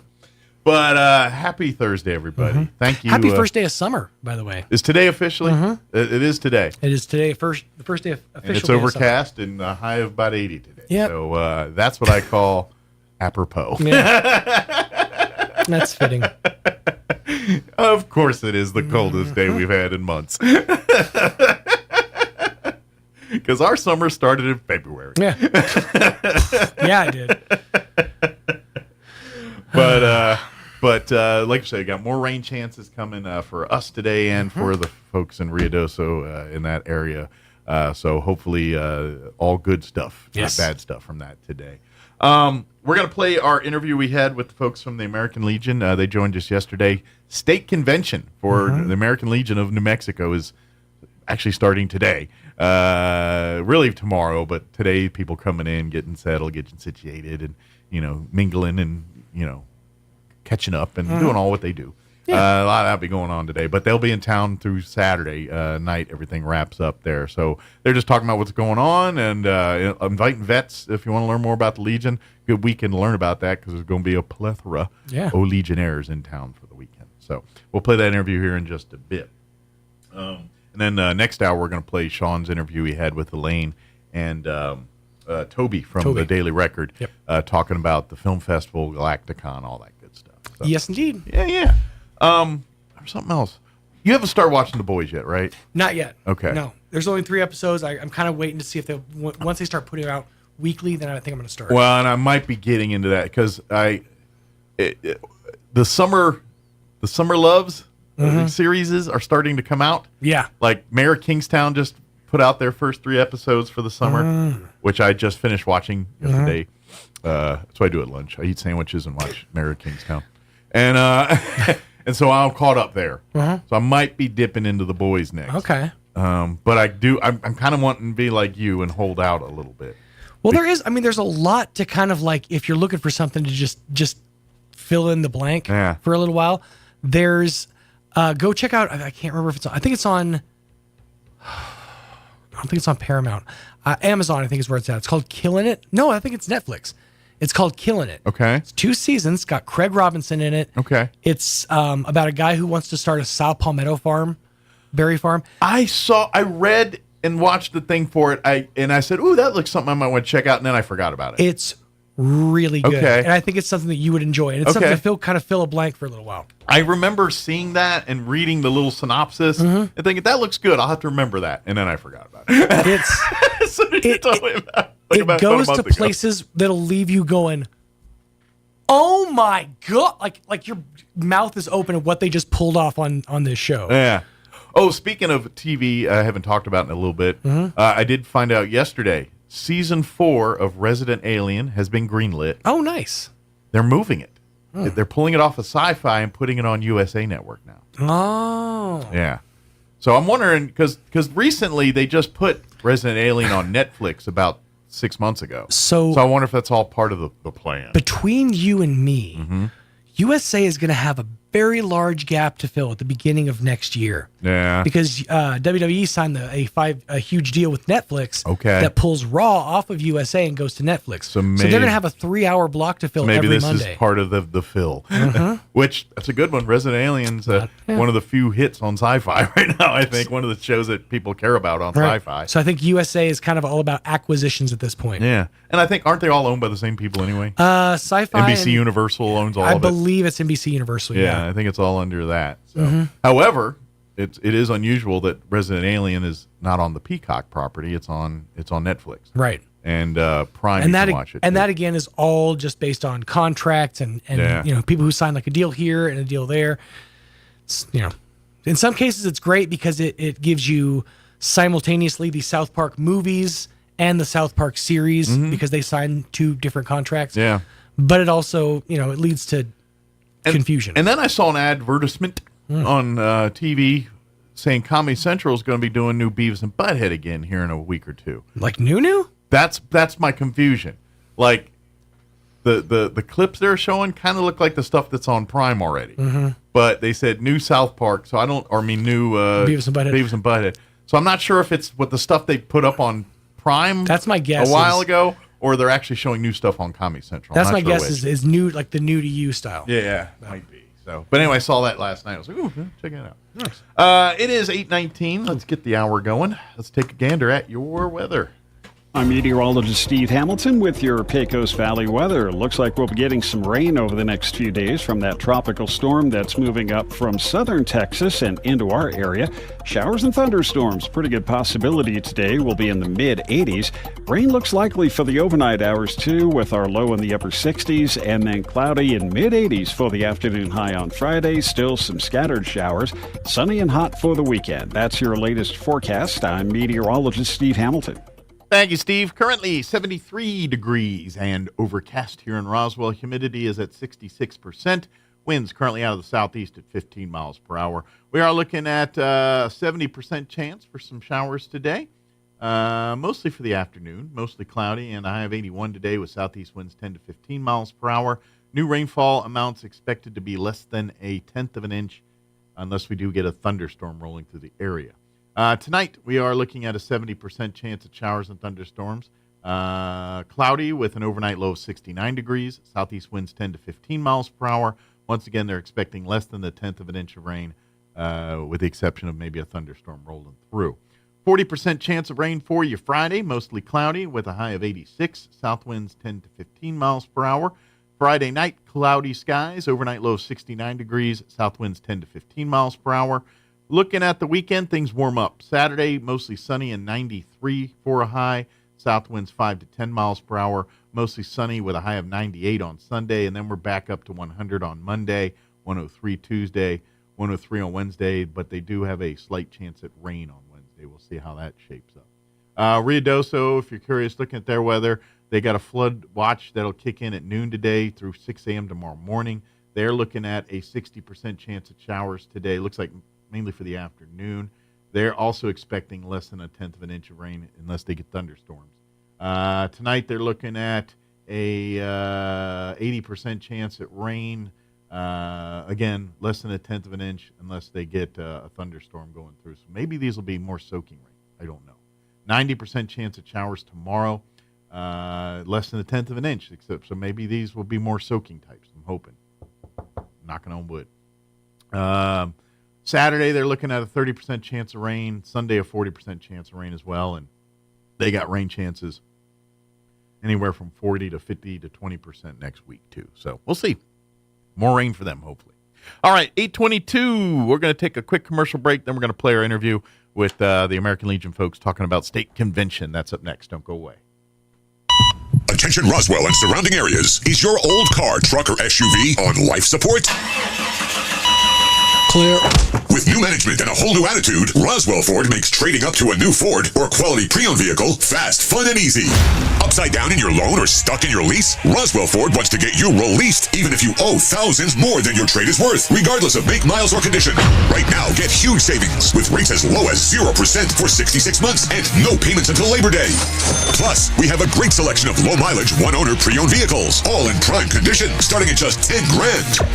But happy Thursday, everybody! Thank you. Happy first day of summer, by the way. Is today officially? It is today. It is today. The first day of official. And it's day overcast and a high of about 80 today. Yeah. So that's what I call apropos. Yeah. That's fitting. Of course it is the coldest day we've had in months. Because our summer started in February. Yeah. Yeah, I did. But like I said, got more rain chances coming for us today and for the folks in Ruidoso in that area. So hopefully all good stuff, yes. Not bad stuff from that today. We're going to play our interview we had with the folks from the American Legion. They joined us yesterday. State convention for the American Legion of New Mexico is actually starting today. Really tomorrow, but today people coming in, getting settled, getting situated, and, mingling and, catching up and doing all what they do. Yeah. A lot of that will be going on today, but they'll be in town through Saturday night. Everything wraps up there. So they're just talking about what's going on and inviting vets. If you want to learn more about the Legion, good weekend to learn about that because there's going to be a plethora of Legionnaires in town for the weekend. So we'll play that interview here in just a bit. And then next hour, we're going to play Sean's interview he had with Elaine and Toby from the Daily Record, talking about the film festival, Galacticon, all that good stuff. So, yes, indeed. Yeah. There's something else. You haven't started watching The Boys yet, right? Not yet. Okay. No, there's only 3 episodes. I'm kind of waiting to see if they once they start putting it out weekly, then I think I'm going to start. Well, and I might be getting into that because the summer loves series are starting to come out. Yeah. Like Mayor of Kingstown just put out their first 3 episodes for the summer, which I just finished watching yesterday. That's what I do at lunch. I eat sandwiches and watch Mayor of Kingstown. And and so I'm caught up there. So I might be dipping into The Boys next. Okay. But I'm kind of wanting to be like you and hold out a little bit. Well, there's a lot to kind of like, if you're looking for something to just fill in the blank for a little while, there's, go check out, I can't remember if it's on, I don't think it's on Paramount. Amazon, I think is where it's at. It's called Killing It. No, I think it's Netflix. It's called Killing It. Okay. It's 2 seasons. Got Craig Robinson in it. Okay. It's about a guy who wants to start a Sal Palmetto berry farm. I read and watched the thing for it. I said, ooh, that looks something I might want to check out, and then I forgot about it. It's really good. Okay. And I think it's something that you would enjoy. And it's something to fill a blank for a little while. I remember seeing that and reading the little synopsis and thinking, that looks good. I'll have to remember that. And then I forgot about it. It goes to places that'll leave you going, oh my God. Like your mouth is open at what they just pulled off on this show. Yeah. Oh, speaking of TV, I haven't talked about it in a little bit. I did find out yesterday, Season 4 of Resident Alien has been greenlit. Oh, nice. They're moving it. They're pulling it off of Sci-Fi and putting it on USA Network now. Oh. Yeah. So I'm wondering, because recently they just put Resident Alien on Netflix about 6 months ago. So I wonder if that's all part of the plan. Between you and me, USA is going to have a very large gap to fill at the beginning of next year. Yeah. Because WWE signed a huge deal with Netflix that pulls Raw off of USA and goes to Netflix. So they're going to have a 3-hour block to fill every Monday. Maybe this is part of the fill. Which, that's a good one. Resident Alien's one of the few hits on Sci-Fi right now, I think. One of the shows that people care about on Sci-Fi. So I think USA is kind of all about acquisitions at this point. Yeah. And I think, aren't they all owned by the same people anyway? Sci-Fi. NBC Universal owns all of it. I believe it's NBC Universal, yeah. I think it's all under that. So. However, it is unusual that Resident Alien is not on the Peacock property. It's on Netflix. Right. And Prime, and you can watch it. And that, again, is all just based on contracts and people who sign like a deal here and a deal there. It's, in some cases, it's great because it gives you simultaneously the South Park movies and the South Park series because they sign 2 different contracts. Yeah. But it also, it leads to confusion. And then I saw an advertisement on TV saying Comedy Central is going to be doing new Beavis and Butthead again here in a week or 2. Like new? That's my confusion. Like the clips they're showing kind of look like the stuff that's on Prime already. But they said new South Park, so new Beavis and Butthead. So I'm not sure if it's what the stuff they put up on Prime. That's my guess. A while ago. Or they're actually showing new stuff on Comedy Central. That's my guess is new, like the new to you style. Yeah, might be. So, but anyway, I saw that last night. I was like, ooh, check it out. Nice. It is 8:19. Let's get the hour going. Let's take a gander at your weather. I'm meteorologist Steve Hamilton with your Pecos Valley weather. Looks like we'll be getting some rain over the next few days from that tropical storm that's moving up from southern Texas and into our area. Showers and thunderstorms, pretty good possibility today. Will be in the mid-80s. Rain looks likely for the overnight hours too, with our low in the upper 60s, and then cloudy in mid-80s for the afternoon high on Friday. Still some scattered showers. Sunny and hot for the weekend. That's your latest forecast. I'm meteorologist Steve Hamilton. Thank you, Steve. Currently 73 degrees and overcast here in Roswell. Humidity is at 66%. Winds currently out of the southeast at 15 miles per hour. We are looking at a 70% chance for some showers today, mostly for the afternoon, mostly cloudy, and a high of 81 today with southeast winds 10 to 15 miles per hour. New rainfall amounts expected to be less than a tenth of an inch unless we do get a thunderstorm rolling through the area. Tonight, we are looking at a 70% chance of showers and thunderstorms. Cloudy with an overnight low of 69 degrees. Southeast winds 10 to 15 miles per hour. Once again, they're expecting less than the tenth of an inch of rain, with the exception of maybe a thunderstorm rolling through. 40% chance of rain for you Friday, mostly cloudy with a high of 86. South winds 10 to 15 miles per hour. Friday night, cloudy skies, overnight low of 69 degrees. South winds 10 to 15 miles per hour. Looking at the weekend, things warm up. Saturday, mostly sunny and 93 for a high. South winds 5 to 10 miles per hour. Mostly sunny with a high of 98 on Sunday. And then we're back up to 100 on Monday, 103 Tuesday, 103 on Wednesday. But they do have a slight chance at rain on Wednesday. We'll see how that shapes up. Ruidoso, if you're curious, looking at their weather, they got a flood watch that'll kick in at noon today through 6 a.m. tomorrow morning. They're looking at a 60% chance of showers today. Looks like mainly for the afternoon. They're also expecting less than a tenth of an inch of rain unless they get thunderstorms. Tonight they're looking at a 80% chance at rain. Again, less than a tenth of an inch unless they get a thunderstorm going through. So maybe these will be more soaking rain. I don't know. 90% chance of showers tomorrow. Less than a tenth of an inch. So maybe these will be more soaking types. I'm hoping. Knocking on wood. Saturday, they're looking at a 30% chance of rain. Sunday, a 40% chance of rain as well. And they got rain chances anywhere from 40 to 50 to 20% next week, too. So we'll see. More rain for them, hopefully. All right, 8:22. We're going to take a quick commercial break. Then we're going to play our interview with the American Legion folks talking about state convention. That's up next. Don't go away. Attention Roswell and surrounding areas. Is your old car, truck, or SUV on life support? Clear. With new management and a whole new attitude, Roswell Ford makes trading up to a new Ford or quality pre-owned vehicle fast, fun, and easy. Upside down in your loan or stuck in your lease? Roswell Ford wants to get you released even if you owe thousands more than your trade is worth, regardless of make, miles, or condition. Right now, get huge savings with rates as low as 0% for 66 months and no payments until Labor Day. Plus, we have a great selection of low-mileage, one-owner pre-owned vehicles, all in prime condition, starting at just $10,000.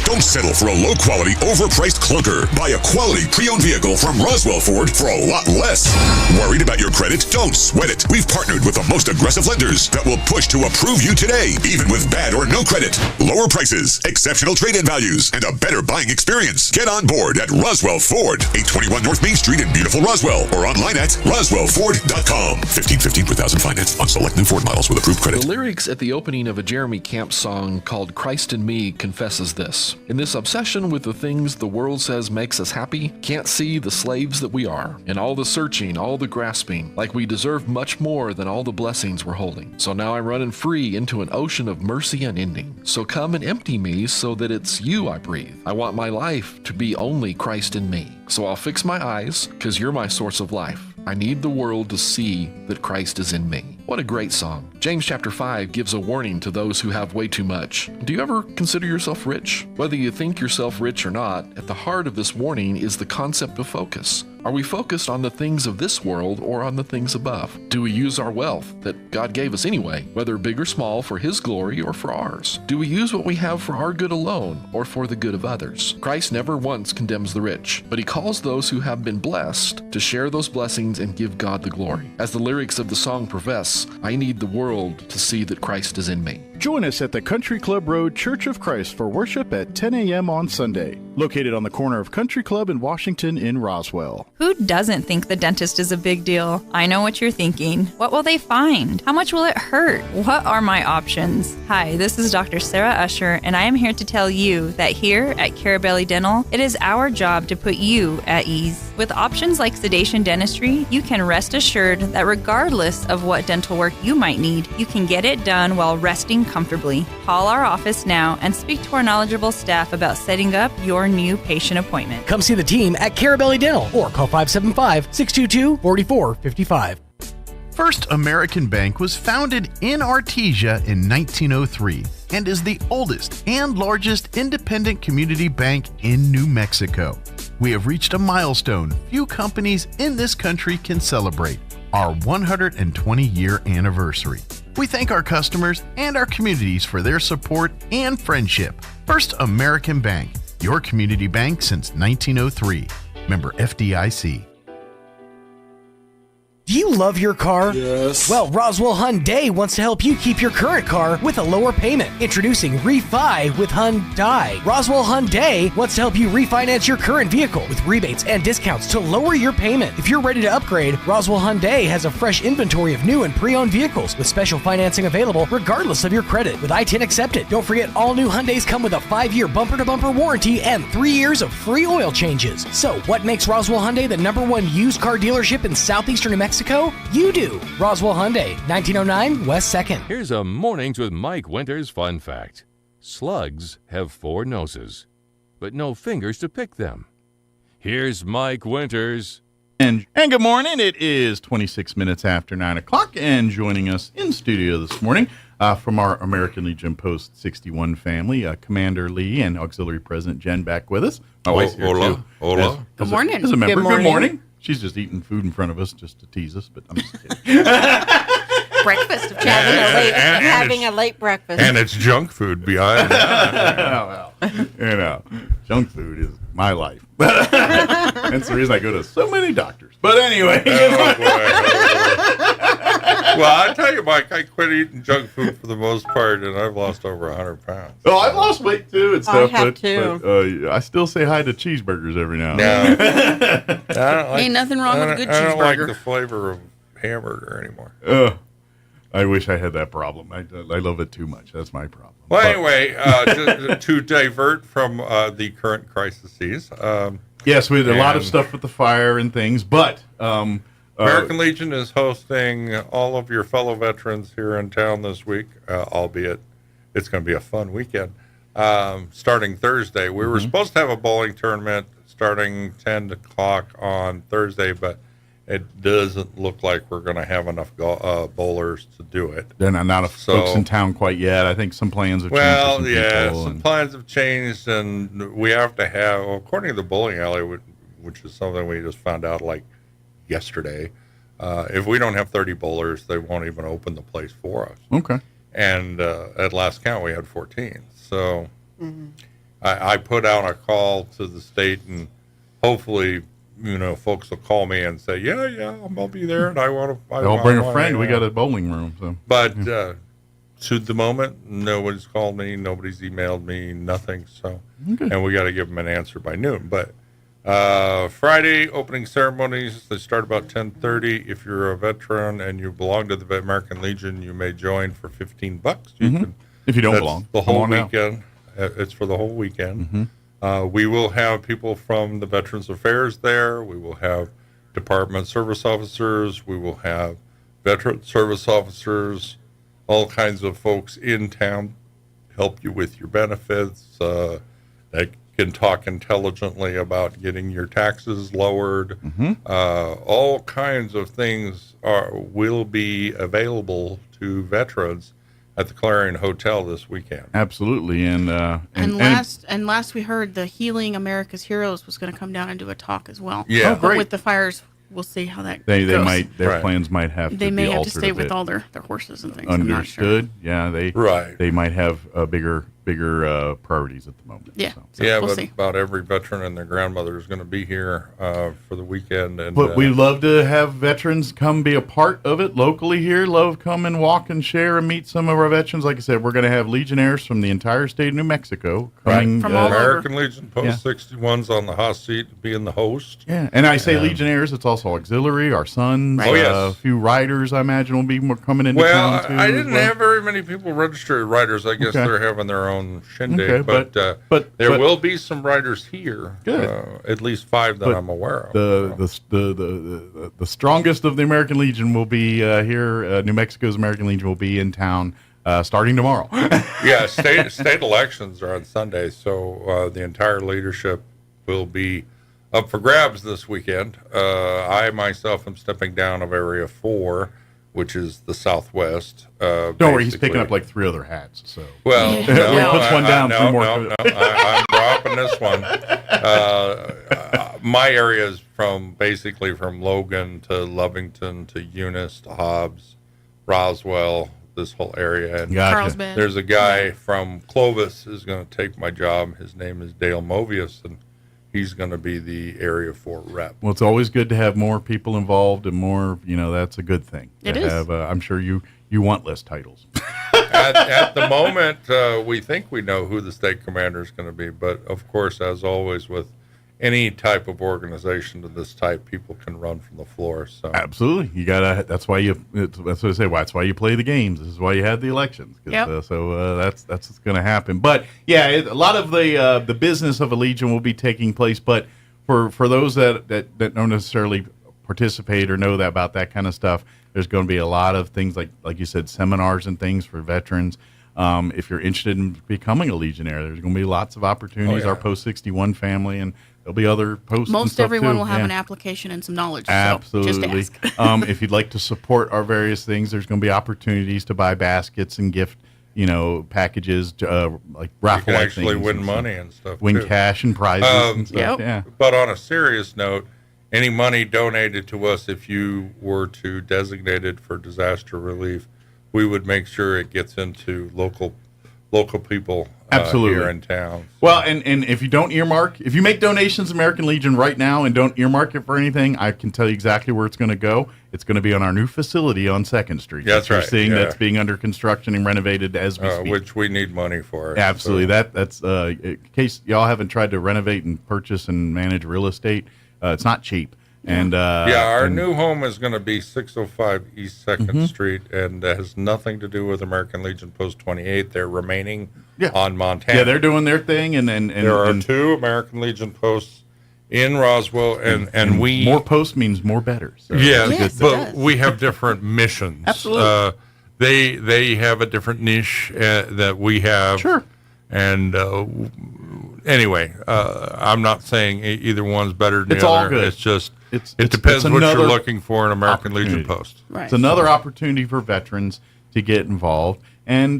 Don't settle for a low-quality, overpriced clunker. Buy a quality pre-owned vehicle from Roswell Ford for a lot less. Worried about your credit? Don't sweat it. We've partnered with the most aggressive lenders that will push to approve you today, even with bad or no credit. Lower prices, exceptional trade-in values, and a better buying experience. Get on board at Roswell Ford, 821 North Main Street in beautiful Roswell, or online at roswellford.com. $1,515 per thousand finance on select new Ford models with approved credit. The lyrics at the opening of a Jeremy Camp song called Christ in Me confesses this. In this obsession with the things the world says makes us happy, can't see the slaves that we are, in all the searching, all the grasping, like we deserve much more than all the blessings we're holding. So now I'm running free into an ocean of mercy unending. So come and empty me so that it's you I breathe. I want my life to be only Christ in me. So I'll fix my eyes, 'cause you're my source of life. I need the world to see that Christ is in me. What a great song. James chapter 5 gives a warning to those who have way too much. Do you ever consider yourself rich? Whether you think yourself rich or not, at the heart of this warning is the concept of focus. Are we focused on the things of this world or on the things above? Do we use our wealth that God gave us anyway, whether big or small, for His glory or for ours? Do we use what we have for our good alone or for the good of others? Christ never once condemns the rich, but He calls those who have been blessed to share those blessings and give God the glory. As the lyrics of the song profess, I need the world to see that Christ is in me. Join us at the Country Club Road Church of Christ for worship at 10 a.m. on Sunday, located on the corner of Country Club and Washington in Roswell. Who doesn't think the dentist is a big deal? I know what you're thinking. What will they find? How much will it hurt? What are my options? Hi, this is Dr. Sarah Usher, and I am here to tell you that here at Carabelli Dental, it is our job to put you at ease. With options like sedation dentistry, you can rest assured that regardless of what dental work you might need, you can get it done while resting comfortably. Call our office now and speak to our knowledgeable staff about setting up your new patient appointment. Come see the team at Carabelli Dental or call 575-622-4455. First American Bank was founded in Artesia in 1903 and is the oldest and largest independent community bank in New Mexico. We have reached a milestone few companies in this country can celebrate, our 120-year anniversary. We thank our customers and our communities for their support and friendship. First American Bank, your community bank since 1903. Member FDIC. Do you love your car? Yes. Well, Roswell Hyundai wants to help you keep your current car with a lower payment. Introducing Refi with Hyundai. Roswell Hyundai wants to help you refinance your current vehicle with rebates and discounts to lower your payment. If you're ready to upgrade, Roswell Hyundai has a fresh inventory of new and pre-owned vehicles with special financing available regardless of your credit with I-10 accepted. Don't forget, all new Hyundais come with a 5-year bumper-to-bumper warranty and 3 years of free oil changes. So, what makes Roswell Hyundai the #1 used car dealership in southeastern New Mexico? You do. Roswell Hyundai, 1909 West 2nd. Here's a Mornings with Mike Winters fun fact. Slugs have 4 noses, but no fingers to pick them. Here's Mike Winters. And good morning. It is 26 minutes after 9 o'clock, and joining us in studio this morning from our American Legion Post 61 family, Commander Lee and Auxiliary President Jen back with us. My wife's here too. Hola. Good morning. As a member. Good morning. Good morning. She's just eating food in front of us just to tease us, but I'm just kidding. Breakfast of having a late breakfast. And it's junk food behind that. Well, junk food is my life. That's the reason I go to so many doctors. But anyway. Well, I tell you, Mike, I quit eating junk food for the most part, and I've lost over 100 pounds. Oh, I've lost weight too and stuff, I have too. But I still say hi to cheeseburgers every now and then. Ain't nothing wrong with a good cheeseburger. I don't like the flavor of hamburger anymore. I wish I had that problem. I love it too much. That's my problem. Well, anyway, to divert from the current crises. Yes, we had a lot of stuff with the fire and things, but American Legion is hosting all of your fellow veterans here in town this week, albeit it's going to be a fun weekend. Starting Thursday, we were supposed to have a bowling tournament starting 10 o'clock on Thursday, but it doesn't look like we're going to have enough bowlers to do it. There are not enough folks in town quite yet. I think some plans have changed. Well, for some people some plans have changed, and we have to have, according to the bowling alley, which is something we just found out like yesterday, if we don't have 30 bowlers, they won't even open the place for us. Okay. And at last count, we had 14. So I put out a call to the state, and hopefully, folks will call me and say, yeah, I'll be there, and I want to. I'll bring a friend. We got a bowling room. So. But to the moment, nobody's called me, nobody's emailed me, nothing. So, and we got to give them an answer by noon. But Friday opening ceremonies, they start about 10:30. If you're a veteran and you belong to the American Legion, you may join for $15. If you don't belong, the whole weekend. It's for the whole weekend. We will have people from the Veterans Affairs there. We will have Department service officers. We will have veteran service officers, all kinds of folks in town help you with your benefits. They can talk intelligently about getting your taxes lowered. All kinds of things will be available to veterans at the Clarion Hotel this weekend. Absolutely, and last we heard, the Healing America's Heroes was going to come down and do a talk as well. Yeah, but with the fires, we'll see how that goes. Their plans might have. They may have to stay with all their horses and things. Understood. I'm not sure. Yeah, they might have a bigger priorities at the moment. Yeah. So we'll but see. About every veteran and their grandmother is going to be here for the weekend. And but we love to have veterans come be a part of it locally here. Love come and walk and share and meet some of our veterans. Like I said, we're going to have Legionnaires from the entire state of New Mexico coming. From American Legion Post 61's on the hot seat, being the host. Yeah, and I say Legionnaires, it's also auxiliary, our sons. Oh, yes. A few riders, I imagine, will be more coming into town, too. I didn't have very many people register as riders. I guess they're having their own shindig. But there will be some riders here. Good. At least 5 that I'm aware of. The strongest of the American Legion will be here. New Mexico's American Legion will be in town starting tomorrow. Yeah, state elections are on Sunday, so the entire leadership will be up for grabs this weekend. I myself am stepping down of Area 4, which is the Southwest. Don't worry, he's picking up like 3 other hats. So well, he puts one down. No, I'm dropping this one. My area is basically from Logan to Lovington to Eunice to Hobbs, Roswell, this whole area. And Carlsbad. There's a guy from Clovis who's going to take my job. His name is Dale Movius, and he's going to be the Area 4 rep. Well, it's always good to have more people involved and more, that's a good thing. It is. I'm sure you want less titles. At the moment, we think we know who the state commander is going to be, but of course, as always with any type of organization of this type, people can run from the floor. So absolutely, you gotta. That's why that's what I say. That's why you play the games. This is why you had the elections. Yep. So that's what's going to happen. But yeah, a lot of the business of a Legion will be taking place. But for those that don't necessarily participate or know about that kind of stuff, there's going to be a lot of things like you said, seminars and things for veterans. If you're interested in becoming a Legionnaire, there's going to be lots of opportunities. Our Post 61 family, and there'll be other posts. Most everyone will have an application and some knowledge. Absolutely. So just ask. If you'd like to support our various things, there's going to be opportunities to buy baskets and gift, packages, like raffle. You can actually win money and stuff. Win cash and prizes and stuff. Yeah. But on a serious note, any money donated to us, if you were to designate it for disaster relief, we would make sure it gets into local people here in town. Well, and if you don't if you make donations to American Legion right now and don't earmark it for anything, I can tell you exactly where it's going to go. It's going to be on our new facility on 2nd Street. That's right. You're seeing that's being under construction and renovated as we speak. Which we need money for. Absolutely. So. That's in case y'all haven't tried to renovate and purchase and manage real estate, it's not cheap. And our new home is going to be 605 East 2nd Street, and that has nothing to do with American Legion Post 28. They're remaining on Montana. Yeah, they're doing their thing, and there are 2 American Legion posts in Roswell, and we more posts means more better. So but we have different missions. Absolutely, they have a different niche that we have. Sure, and. Anyway, I'm not saying either one's better than the other. All good. It's just it depends what you're looking for in American Legion Post. Right. It's another opportunity for veterans to get involved and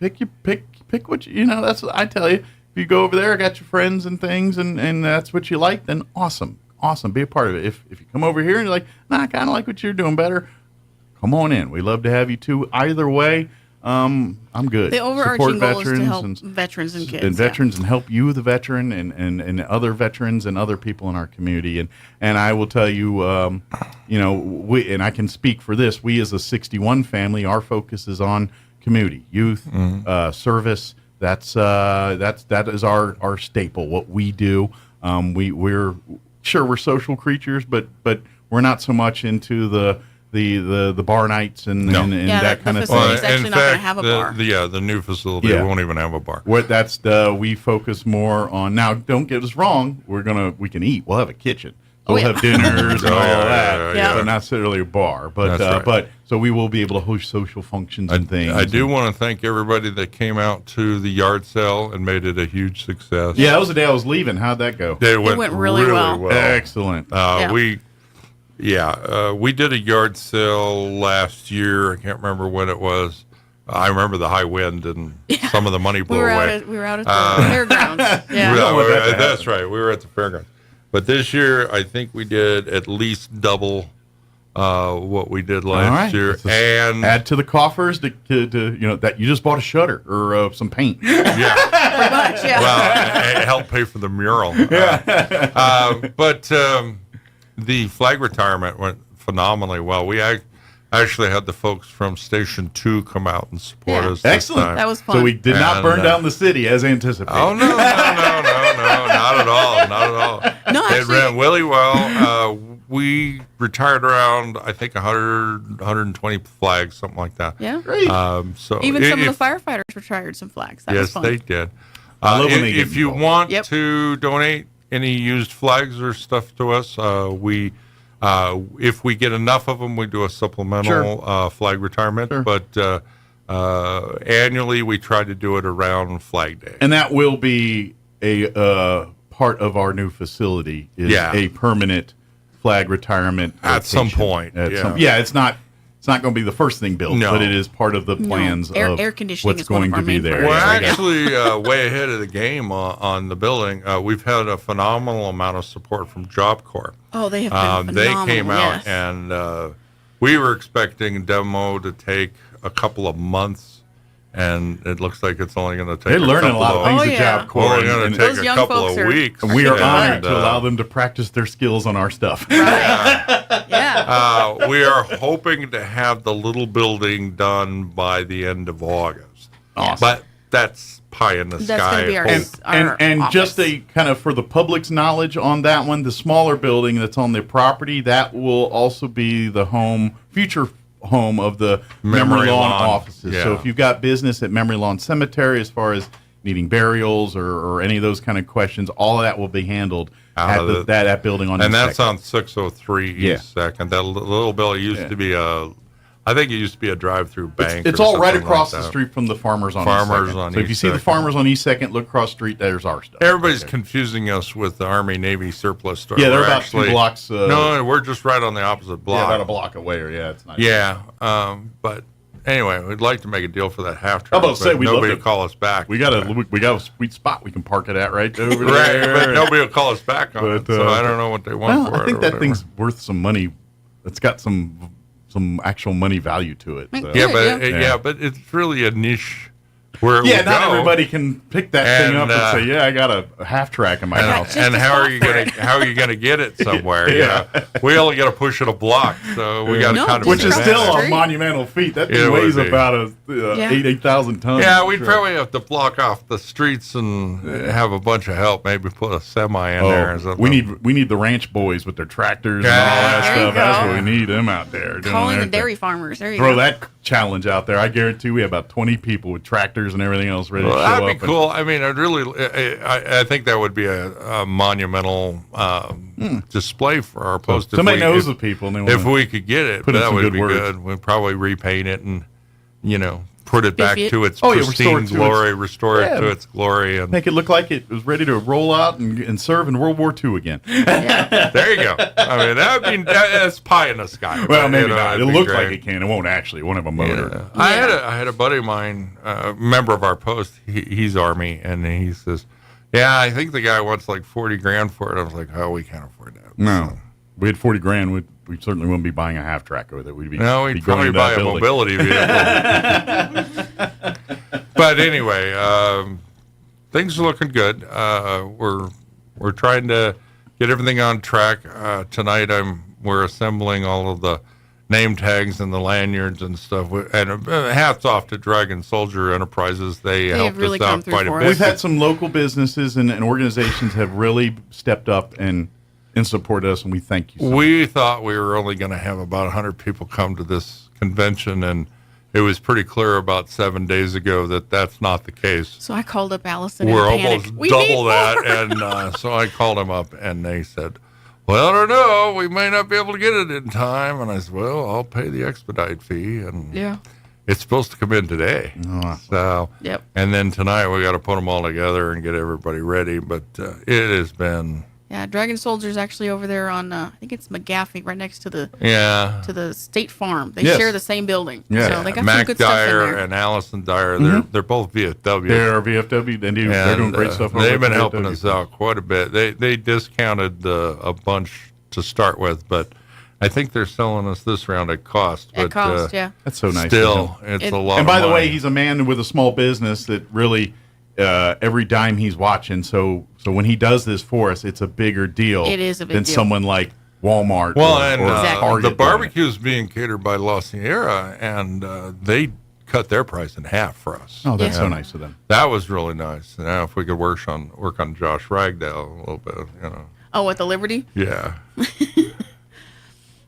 pick what that's what I tell you. If you go over there, I got your friends and things, and that's what you like, then awesome, be a part of it. If you come over here and you're like, I kind of like what you're doing better, come on in. We love to have you too. Either way. I'm good. The overarching goal is to help veterans and kids. And veterans and help you, the veteran, and other veterans and other people in our community. And I will tell you, we and I can speak for this. We as a 61 family, our focus is on community, youth, service. That is our staple. What we do. We're social creatures, but we're not so much into the bar nights and that kind of thing. Well, in fact, have a bar. The new facility won't even have a bar. We focus more on. Now, don't get us wrong. We can eat. We'll have a kitchen. We'll have dinners and all that. So not necessarily a bar, but so we will be able to host social functions and things. I do want to thank everybody that came out to the yard sale and made it a huge success. Yeah, that was the day I was leaving. How'd that go? It went really well. Excellent. We did a yard sale last year. I can't remember when it was. I remember the high wind and some of the money blew away. We were out at the fairgrounds. That's right. We were at the fairgrounds. But this year, I think we did at least double what we did last year, and add to the coffers to that you just bought a shutter or some paint. Yeah, pretty much. Yeah. Well, it helped pay for the mural. But the flag retirement went phenomenally well. We actually had the folks from Station 2 come out and support us. Excellent. That was fun. So we did not burn down the city as anticipated. Oh, no, not at all. No, It ran really well. We retired around, I think, 100, 120 flags, something like that. Yeah. Great. So even some of the firefighters retired some flags. That was fun. Yes, they did. I love when they get If you involved. want to donate any used flags or stuff to us, if we get enough of them, we do a supplemental flag retirement. Sure. But annually, we try to do it around Flag Day. And that will be a part of our new facility. Is a permanent flag retirement at some point. It's not going to be the first thing built, but it is part of the plans of air conditioning what's going to be there. We're actually way ahead of the game on the building. We've had a phenomenal amount of support from Job Corps. Oh, they have been phenomenal. They came out and we were expecting demo to take a couple of months. And it looks like it's only going to take They're learning a lot of things at Job Corps. Only going to take a couple of weeks. And we are honored to allow them to practice their skills on our stuff. We are hoping to have the little building done by the end of August. Awesome. But that's pie in the sky. That's going to be our and office. just a kind of for the public's knowledge on that one, the smaller building that's on their property, that will also be the future home of the Memory Lawn offices. So if you've got business at Memory Lawn Cemetery as far as needing burials or any of those kind of questions, all of that will be handled at that building on and East that's 2nd. on 603 East 2nd. That little building used to be I think it used to be a drive-through bank. It's all right across the street from the Farmers on East 2nd. So if you see the Farmers on East 2nd, look across the street, there's our stuff. Everybody's confusing us with the Army-Navy surplus store. Yeah, they're about 2 blocks. No, we're just right on the opposite block. Yeah, about a block away. It's nice. Yeah, but anyway, we'd like to make a deal for that half track. Nobody will call us back. We got a sweet spot we can park it at right over right, there. but nobody will call us back on it, so I don't know what they want for it. I think that thing's worth some money. It's got some actual money value to it. So. But it's really a niche where not everybody can pick that thing up and say, I got a half track in my house. And how are you gonna get it somewhere? We only got to push it a block, so we got to kind of which is still a monumental feat. That thing weighs about 8,000 tons. Yeah, we'd probably have to block off the streets and have a bunch of help. Maybe put a semi in there or something. We need the ranch boys with their tractors and all that stuff. That's what we need them out there. Calling the dairy farmers. There you go. Throw that challenge out there. I guarantee we have about 20 people with tractors and everything else ready to show up. That'd be cool. I mean, I think that would be a monumental display for our post. Somebody knows the people. And if we could get it, that would be good. We'd probably repaint it and, put it back to its pristine glory, restore it to its glory. And make it look like it was ready to roll out and serve in World War II again. There you go. I mean, that's pie in the sky. Well, maybe not. It'll look like it can. It won't actually. It won't have a motor. Yeah. I had a buddy of mine, member of our post. He's Army, and he says, I think the guy wants like $40,000 for it. I was like, we can't afford that. No. So. We had $40,000. We certainly wouldn't be buying a half track with it. We'd probably buy a mobility vehicle. But anyway, things are looking good. We're trying to get everything on track. Tonight, we're assembling all of the name tags and the lanyards and stuff. And hats off to Dragon Soldier Enterprises. They helped us out quite a bit. We've had some local businesses and organizations have really stepped up and support us, and we thank you so much. We thought we were only going to have about 100 people come to this convention, and it was pretty clear about 7 days ago that that's not the case. So I called up Allison. We're almost double that, and so I called them up, and they said, well, I don't know, we may not be able to get it in time. And I said, well, I'll pay the expedite fee, and it's supposed to come in today. So, and then tonight we got to put them all together and get everybody ready, but it has been... Yeah, Dragon Soldier's actually over there on, I think it's McGaffey, right next to the State Farm. They share the same building. Yeah. So they got Mac some good Dyer stuff in there. and Allison Dyer, they're both VFW. They're VFW. They're doing great stuff. They've been helping us out quite a bit. They discounted a bunch to start with, but I think they're selling us this round at cost. At cost, yeah. That's so nice. Still, it's a lot. And by of the money. way, he's a man with a small business that really every dime he's watching. So when he does this for us, it's a bigger deal. It is a big than deal. someone like Walmart. Well, or Target the doing it. barbecue is being catered by La Sierra, and they cut their price in half for us. Oh, that's so nice of them. That was really nice. Now, if we could work on Josh Ragdale a little bit, you know. Oh, at the Liberty? Yeah.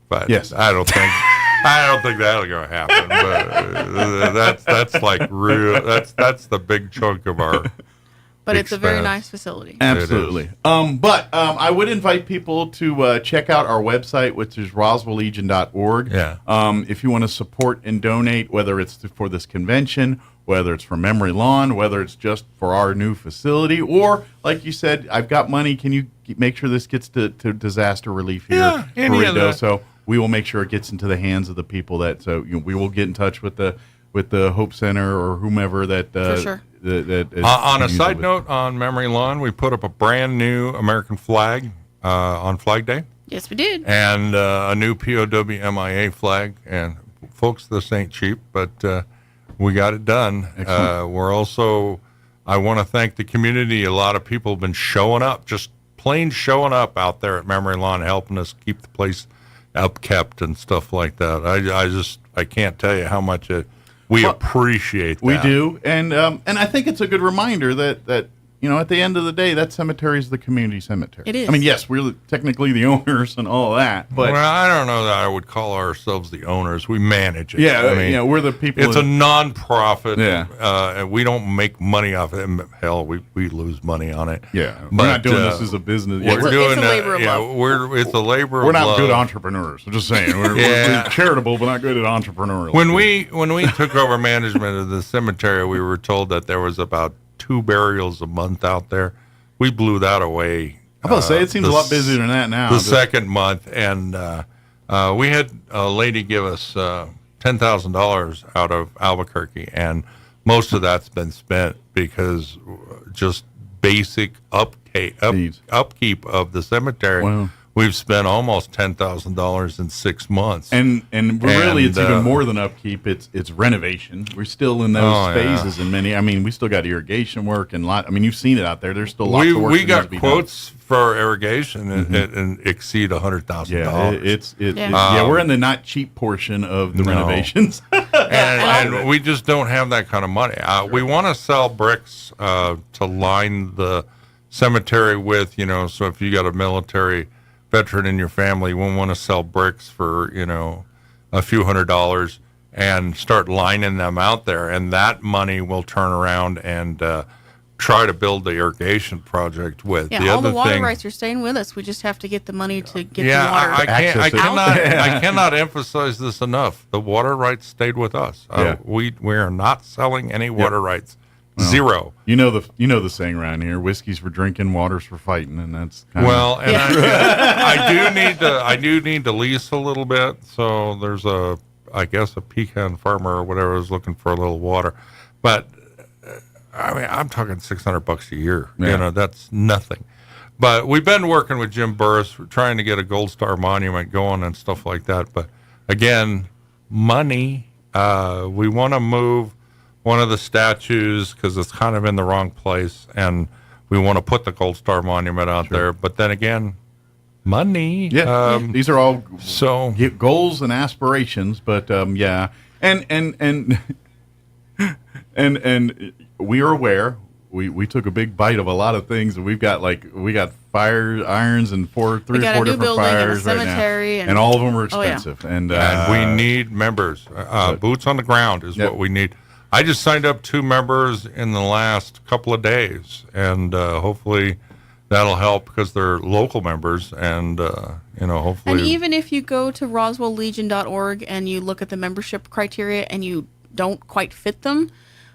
But yes, I don't think that'll go happen. But that's like real. That's the big chunk of our. But it's a very expense. nice facility. Absolutely. But I would invite people to check out our website, which is roswelllegion.org. Yeah. If you want to support and donate, whether it's for this convention, whether it's for Memory Lawn, whether it's just for our new facility, or like you said, I've got money. Can you make sure this gets to disaster relief here? Yeah, any of that. So we will make sure it gets into the hands of the people that. So we will get in touch with the Hope Center or whomever that. For sure. On a side note, on Memory Lawn, we put up a brand new American flag on Flag Day. Yes, we did. And a new POW-MIA flag. And folks, this ain't cheap, but we got it done. We're also, I want to thank the community. A lot of people have been showing up, just plain showing up out there at Memory Lawn, helping us keep the place upkept and stuff like that. I can't tell you how much we appreciate that. We do, and I think it's a good reminder that at the end of the day, that cemetery is the community cemetery. It is. I mean, yes, we're technically the owners and all that, but well, I don't know that I would call ourselves the owners. We manage it. Yeah, I mean, we're the people. It's a non-profit. Yeah, and we don't make money off it. Hell, we lose money on it. Yeah, but, we're not doing this as a business. We're doing it's a labor of love. It's a labor. We're of not love. good entrepreneurs. I'm just saying, we're charitable, but not good at entrepreneurial. When we took over management of the cemetery, we were told that there was about 2 burials a month out there. We blew that away. I'm about to say it seems a lot busier than that now. The second month, and we had a lady give us $10,000 out of Albuquerque, and most of that's been spent because just basic upkeep of the cemetery. Wow. We've spent almost $10,000 in 6 months, and really it's even more than upkeep. It's renovation. We're still in those phases, and many. I mean, we still got irrigation work and lot. I mean, you've seen it out there. There's still lots of work. We got quotes for irrigation and exceed $100,000. We're in the not cheap portion of the renovations, and we just don't have that kind of money. We want to sell bricks to line the cemetery with, so if you got a military veteran in your family, we want to sell bricks for a few $100s and start lining them out there, and that money will turn around and try to build the irrigation project with. Yeah, all the water rights are staying with us. We just have to get the money to get the water. I cannot emphasize this enough. The water rights stayed with us. We are not selling any water rights. Well, zero. You know the saying around here: whiskey's for drinking, water's for fighting, and that's I do need to lease a little bit. So there's a pecan farmer or whatever is looking for a little water, but I mean I'm talking $600 a year. Yeah. That's nothing. But we've been working with Jim Burris. We're trying to get a Gold Star monument going and stuff like that. But again, money. We want to move one of the statues because it's kind of in the wrong place, and we want to put the Gold Star Monument out there. But then again, money. Yeah, these are all goals and aspirations. But and we are aware. We took a big bite of a lot of things, and we got fire irons and three or four different fires right now, and all of them are expensive. And we need members. Boots on the ground is what we need. I just signed up 2 members in the last couple of days, and hopefully that'll help because they're local members, and hopefully. And even if you go to roswelllegion.org and you look at the membership criteria and you don't quite fit them,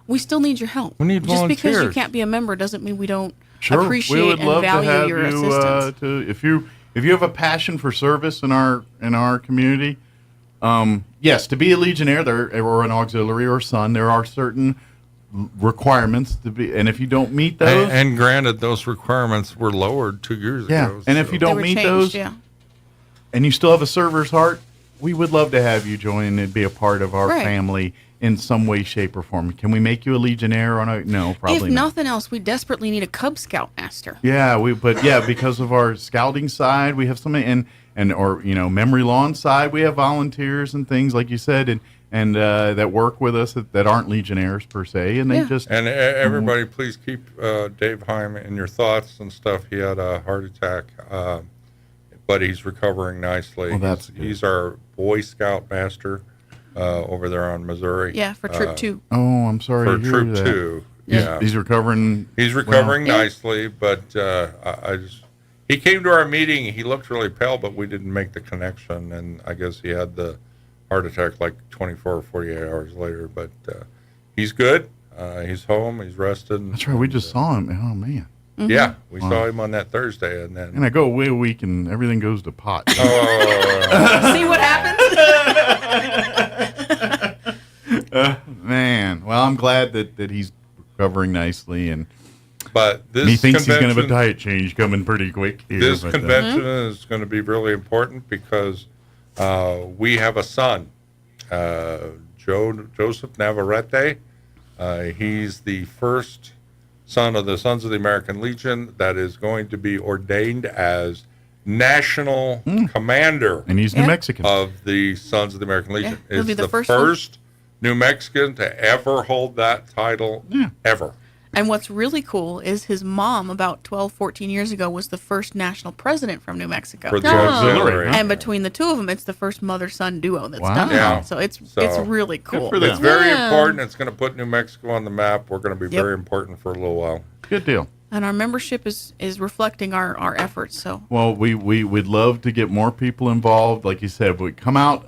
we still need your help. We need volunteers. Just because you can't be a member doesn't mean we don't appreciate and value your assistance. If you have a passion for service in our community. Yes, to be a Legionnaire or an auxiliary or son, there are certain requirements to be, and if you don't meet those, and granted, those requirements were lowered 2 years ago. And if you don't meet those, and you still have a server's heart, we would love to have you join and be a part of our Right. family in some way, shape, or form. Can we make you a Legionnaire or no? No, probably If not. nothing else, we desperately need a Cub Scout master. Yeah, because of our scouting side, we have some memory lawn side, we have volunteers and things like you said, and that work with us that aren't Legionnaires per se, and they just everybody, please keep Dave Heim in your thoughts and stuff. He had a heart attack, but he's recovering nicely. Well, that's he's our Boy Scout master over there on Missouri. Yeah, for Troop 2. Oh, I'm sorry for to hear Troop that. 2. He's- Yeah, he's recovering. He's recovering well. nicely, but he came to our meeting. He looked really pale, but we didn't make the connection, and I guess he had the heart attack like 24 or 48 hours later. But he's good. He's home. He's rested. That's right. We just saw him. Oh man. Yeah, we Wow. saw him on that Thursday, and then And I go away a week, and everything goes to pot. See what happens? Man, well, I'm glad that he's recovering nicely, and but this he thinks he's going to have a convention- diet change coming pretty quick here. This but, convention is going to be really important because we have a son, Joseph Navarrete. He's the first son of the Sons of the American Legion that is going to be ordained as national commander. And he's New Mexican. Of the Sons of the American Legion. he'll Is be the the first first New Mexican to ever hold that title ever. And what's really cool is his mom, about 12, 14 years ago, was the first national president from New Mexico. For the auxiliary. And between the two of them, it's the first mother-son duo that's Wow. done Yeah. that. So it's So, really cool. It's very important. It's going to put New Mexico on the map. We're going to be very important for a little while. Good deal. And our membership is reflecting our efforts. So Well, we'd love to get more people involved. Like you said, we come out.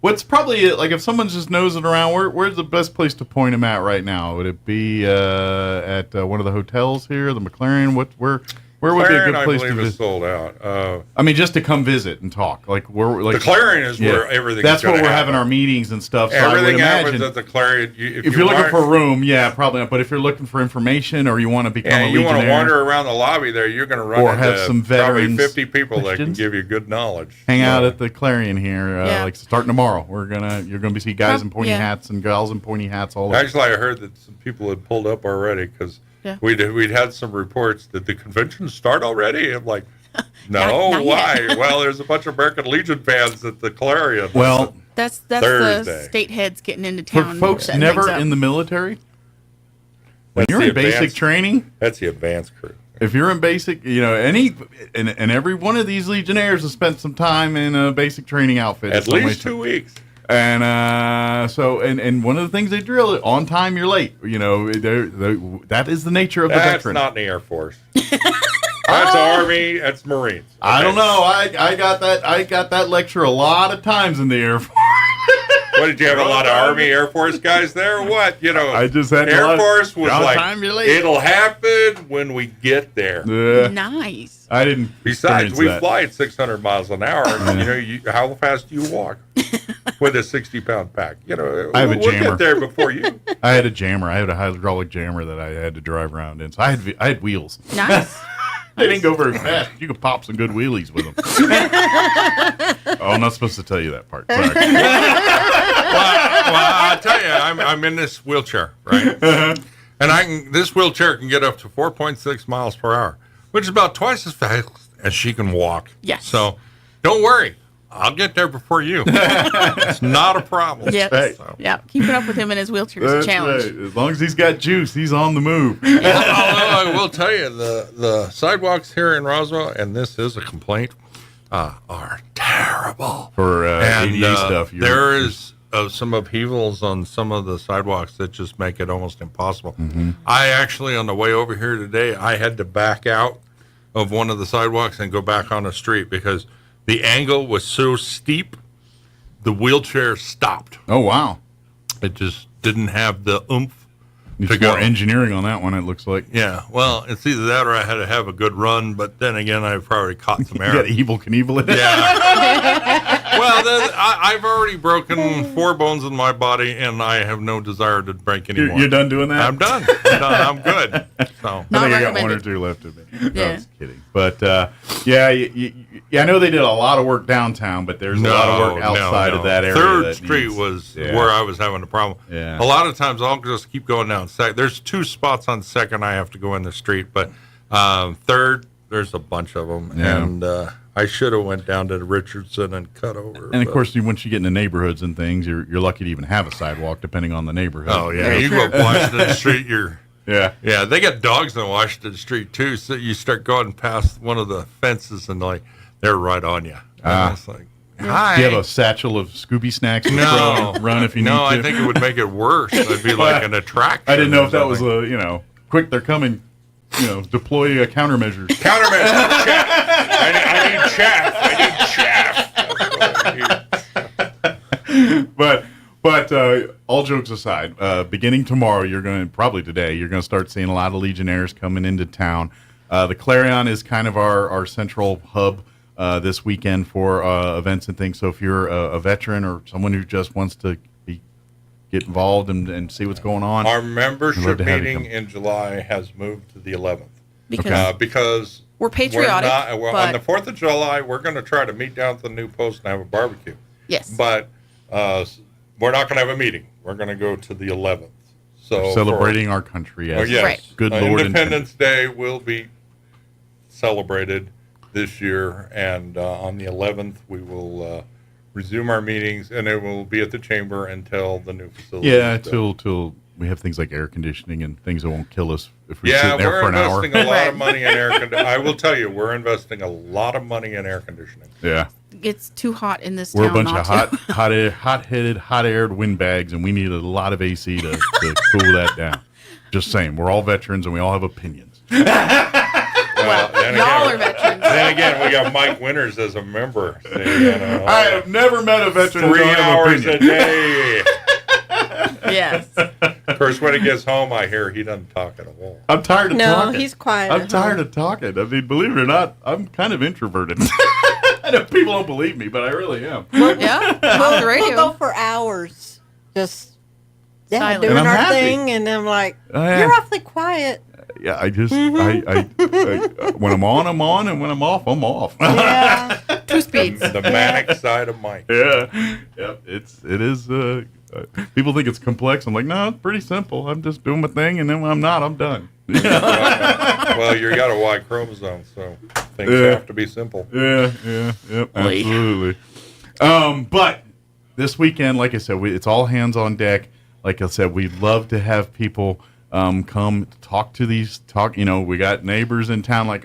What's probably like if someone's just nosing around, where's the best place to point them at right now? Would it be at one of the hotels here, the McLaren? Where would be a McLaren, good place I to believe, is visit? sold out. I mean, just to come visit and talk. Like The Clarion is where everything That's is gonna where we're happen. having our meetings and stuff. So I would Everything imagine happens at the Clarion. if you're looking for a room, yeah, probably not. But if you're looking for information or you want to become a you want to Legionnaire, wander around the lobby there, you're going to run Or into have some probably veterans 50 people that can questions. give you good knowledge. hang out at the Clarion here, Yeah. like starting tomorrow. You're gonna see guys in pointy yeah. hats and gals in pointy hats all over. Actually, I heard that some people had pulled up already because Yeah. we'd had some reports that the convention start already. I'm like, no, Not why? yet. Well, there's a bunch of American Legion fans at the Clarion. Well, that's Thursday. the state heads getting into For town. folks setting never things up. in the military, when That's you're the in basic advanced- training, that's the advanced crew. If you're in basic, and every one of these Legionnaires has spent some time in a basic training outfit. At in some way, least 2 weeks. And and one of the things they drill on time, you're late. That is the nature of the That's veteran. not in the Air Force. That's Army. That's Marines. I don't know. I got that lecture a lot of times in the Air Force. What, did you have a lot of Army, Air Force guys there? Or what? I just had a Air lot of- Force was on like, time, you're late. it'll happen when we get there. Nice. I didn't. Besides, experience we that. fly at 600 miles an hour. How fast do you walk with a 60-pound pack? I have a we'll jammer. get there before you. I had a jammer. I had a hydraulic jammer that I had to drive around in. So I had wheels. Nice. They didn't go very fast. You could pop some good wheelies with them. Oh, I'm not supposed to tell you that part. Sorry. well, I tell you, I'm in this wheelchair, right? And this wheelchair can get up to 4.6 miles per hour, which is about twice as fast as she can walk. Yes. So don't worry. I'll get there before you. It's not a problem. Yes. Right. Yeah. Keeping up with him in his wheelchair is a That's challenge. right. As long as he's got juice, he's on the move. I will tell you, the sidewalks here in Roswell, and this is a complaint, are terrible. For And ADA stuff. there is some upheavals on some of the sidewalks that just make it almost impossible. I actually, on the way over here today, I had to back out of one of the sidewalks and go back on the street because the angle was so steep, the wheelchair stopped. Oh, wow. It just didn't have the oomph Needs to go. more engineering on that one, it looks like. Yeah, well, it's either that or I had to have a good run, but then again, I probably caught some You air. got Evel Knievel in it. Yeah. Well, I've already broken 4 bones in my body, and I have no desire to break any more. You're done doing that? I'm done. I'm good. So I think I got 1 or 2 left of me. Yeah. I was kidding. But, yeah, I know they did a lot of work downtown, but there's a lot of work outside of that area. 3rd Street was where I was having a problem. Yeah. A lot of times I'll just keep going down 2nd. There's 2 spots on 2nd I have to go in the street, but 3rd, there's a bunch of them. Yeah. And I should have went down to Richardson and cut over. And, of course, once you get into neighborhoods and things, you're lucky to even have a sidewalk, depending on the neighborhood. Oh, yeah. You go up Washington Street, you're... Yeah. Yeah, they got dogs on Washington Street, too, so you start going past one of the fences, and, they're right on you. It's like, hi. Do you have a satchel of Scooby snacks? No. Run if you need to? No, I think it would make it worse. It'd be like an attraction. I didn't know if that was quick, they're coming, deploy countermeasures. Countermeasures. Chaff. I need chaff. But all jokes aside, beginning tomorrow, probably today, you're going to start seeing a lot of Legionnaires coming into town. The Clarion is kind of our central hub this weekend for events and things. So if you're a veteran or someone who just wants to get involved and see what's going on, our membership meeting in July has moved to the 11th because we're patriotic. On the 4th of July, we're going to try to meet down at the new post and have a barbecue. Yes, but we're not going to have a meeting. We're going to go to the 11th. So we're celebrating our country. Yes, good Lord. Independence Day will be celebrated this year, and on the 11th we will resume our meetings, and it will be at the chamber until the new facility. Yeah, till we have things like air conditioning and things that won't kill us if we sit there for an hour. We're investing a lot of money in air conditioning. I will tell you, we're investing a lot of money in air conditioning. Yeah. It's too hot in this We're town. We're a bunch of hot-headed, hot-aired windbags, and we need a lot of AC to cool that down. Just saying, we're all veterans, and we all have opinions. Y'all are veterans. Then again, we got Mike Winters as a member. So, I have never met a veteran 3 hours a day. Yes. Of course, when he gets home, I hear he doesn't talk at all. I'm tired of talking. No, he's quiet. I'm tired of talking. I mean, believe it or not, I'm kind of introverted. I know people don't believe me, but I really am. Yeah, on the radio. We'll go for hours, just Silent. doing And I'm our happy. thing, and I'm like, yeah. you're awfully quiet. Yeah, I just, I when I'm on, I'm on, and when I'm off, I'm off. Yeah. 2 speeds. The manic side of Mike. Yeah, yep. It is. People think it's complex. I'm like, no, it's pretty simple. I'm just doing my thing, and then when I'm not, I'm done. Well, you got a Y chromosome, so things have to be simple. Yep, absolutely. But this weekend, like I said, it's all hands on deck. Like I said, we'd love to have people come talk to these. We got neighbors in town. I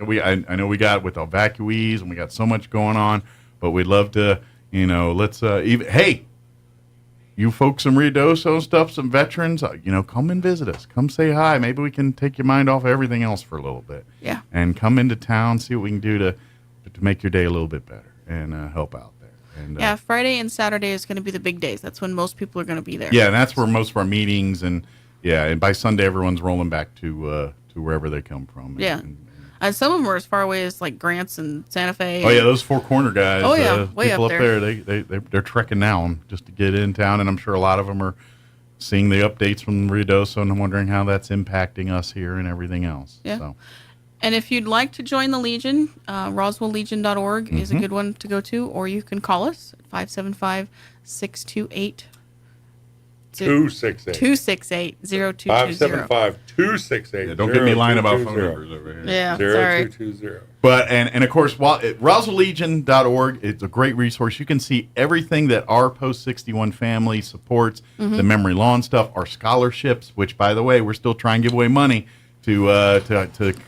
know we got with evacuees, and we got so much going on. But we'd love to, let's hey. You folks in Ruidoso and stuff, some veterans, come and visit us. Come say hi. Maybe we can take your mind off everything else for a little bit. Yeah. And come into town, see what we can do to make your day a little bit better and help out there. And, yeah, Friday and Saturday is going to be the big days. That's when most people are going to be there. Yeah, and that's where most of our meetings and by Sunday everyone's rolling back to wherever they come from. And some of them are as far away as like Grants and Santa Fe. Oh yeah, those Four Corner guys. Oh yeah, way people up there. They're trekking down just to get in town, and I'm sure a lot of them are seeing the updates from Ruidoso and wondering how that's impacting us here and everything else. Yeah. So. And if you'd like to join the Legion, RoswellLegion.org is a good one to go to, or you can call us at 575-628. 268 0220. 575-268. Yeah, don't get me lying about phone numbers over here. Yeah, sorry. 0220. But and of course, RoswellLegion.org, it's a great resource. You can see everything that our Post 61 family supports, the memory lawn stuff, our scholarships, which by the way, we're still trying to give away money to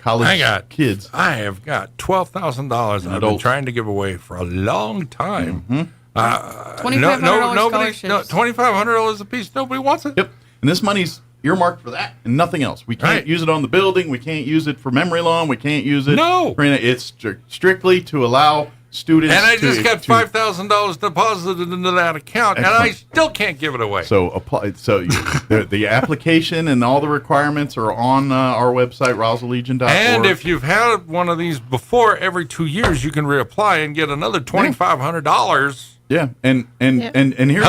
college kids. I have got $12,000 I've been trying to give away for a long time. $2,500 scholarships. $2,500 a piece. Nobody wants it. Yep. And this money's earmarked for that and nothing else. We can't use it on the building. We can't use it for memory lawn. We can't use it. No. It's strictly to allow students. And I just got $5,000 deposited into that account, and I still can't give it away. So apply. So the application and all the requirements are on our website, RoswellLegion.org. And if you've had one of these before, every 2 years you can reapply and get another $2,500. Yeah, and here's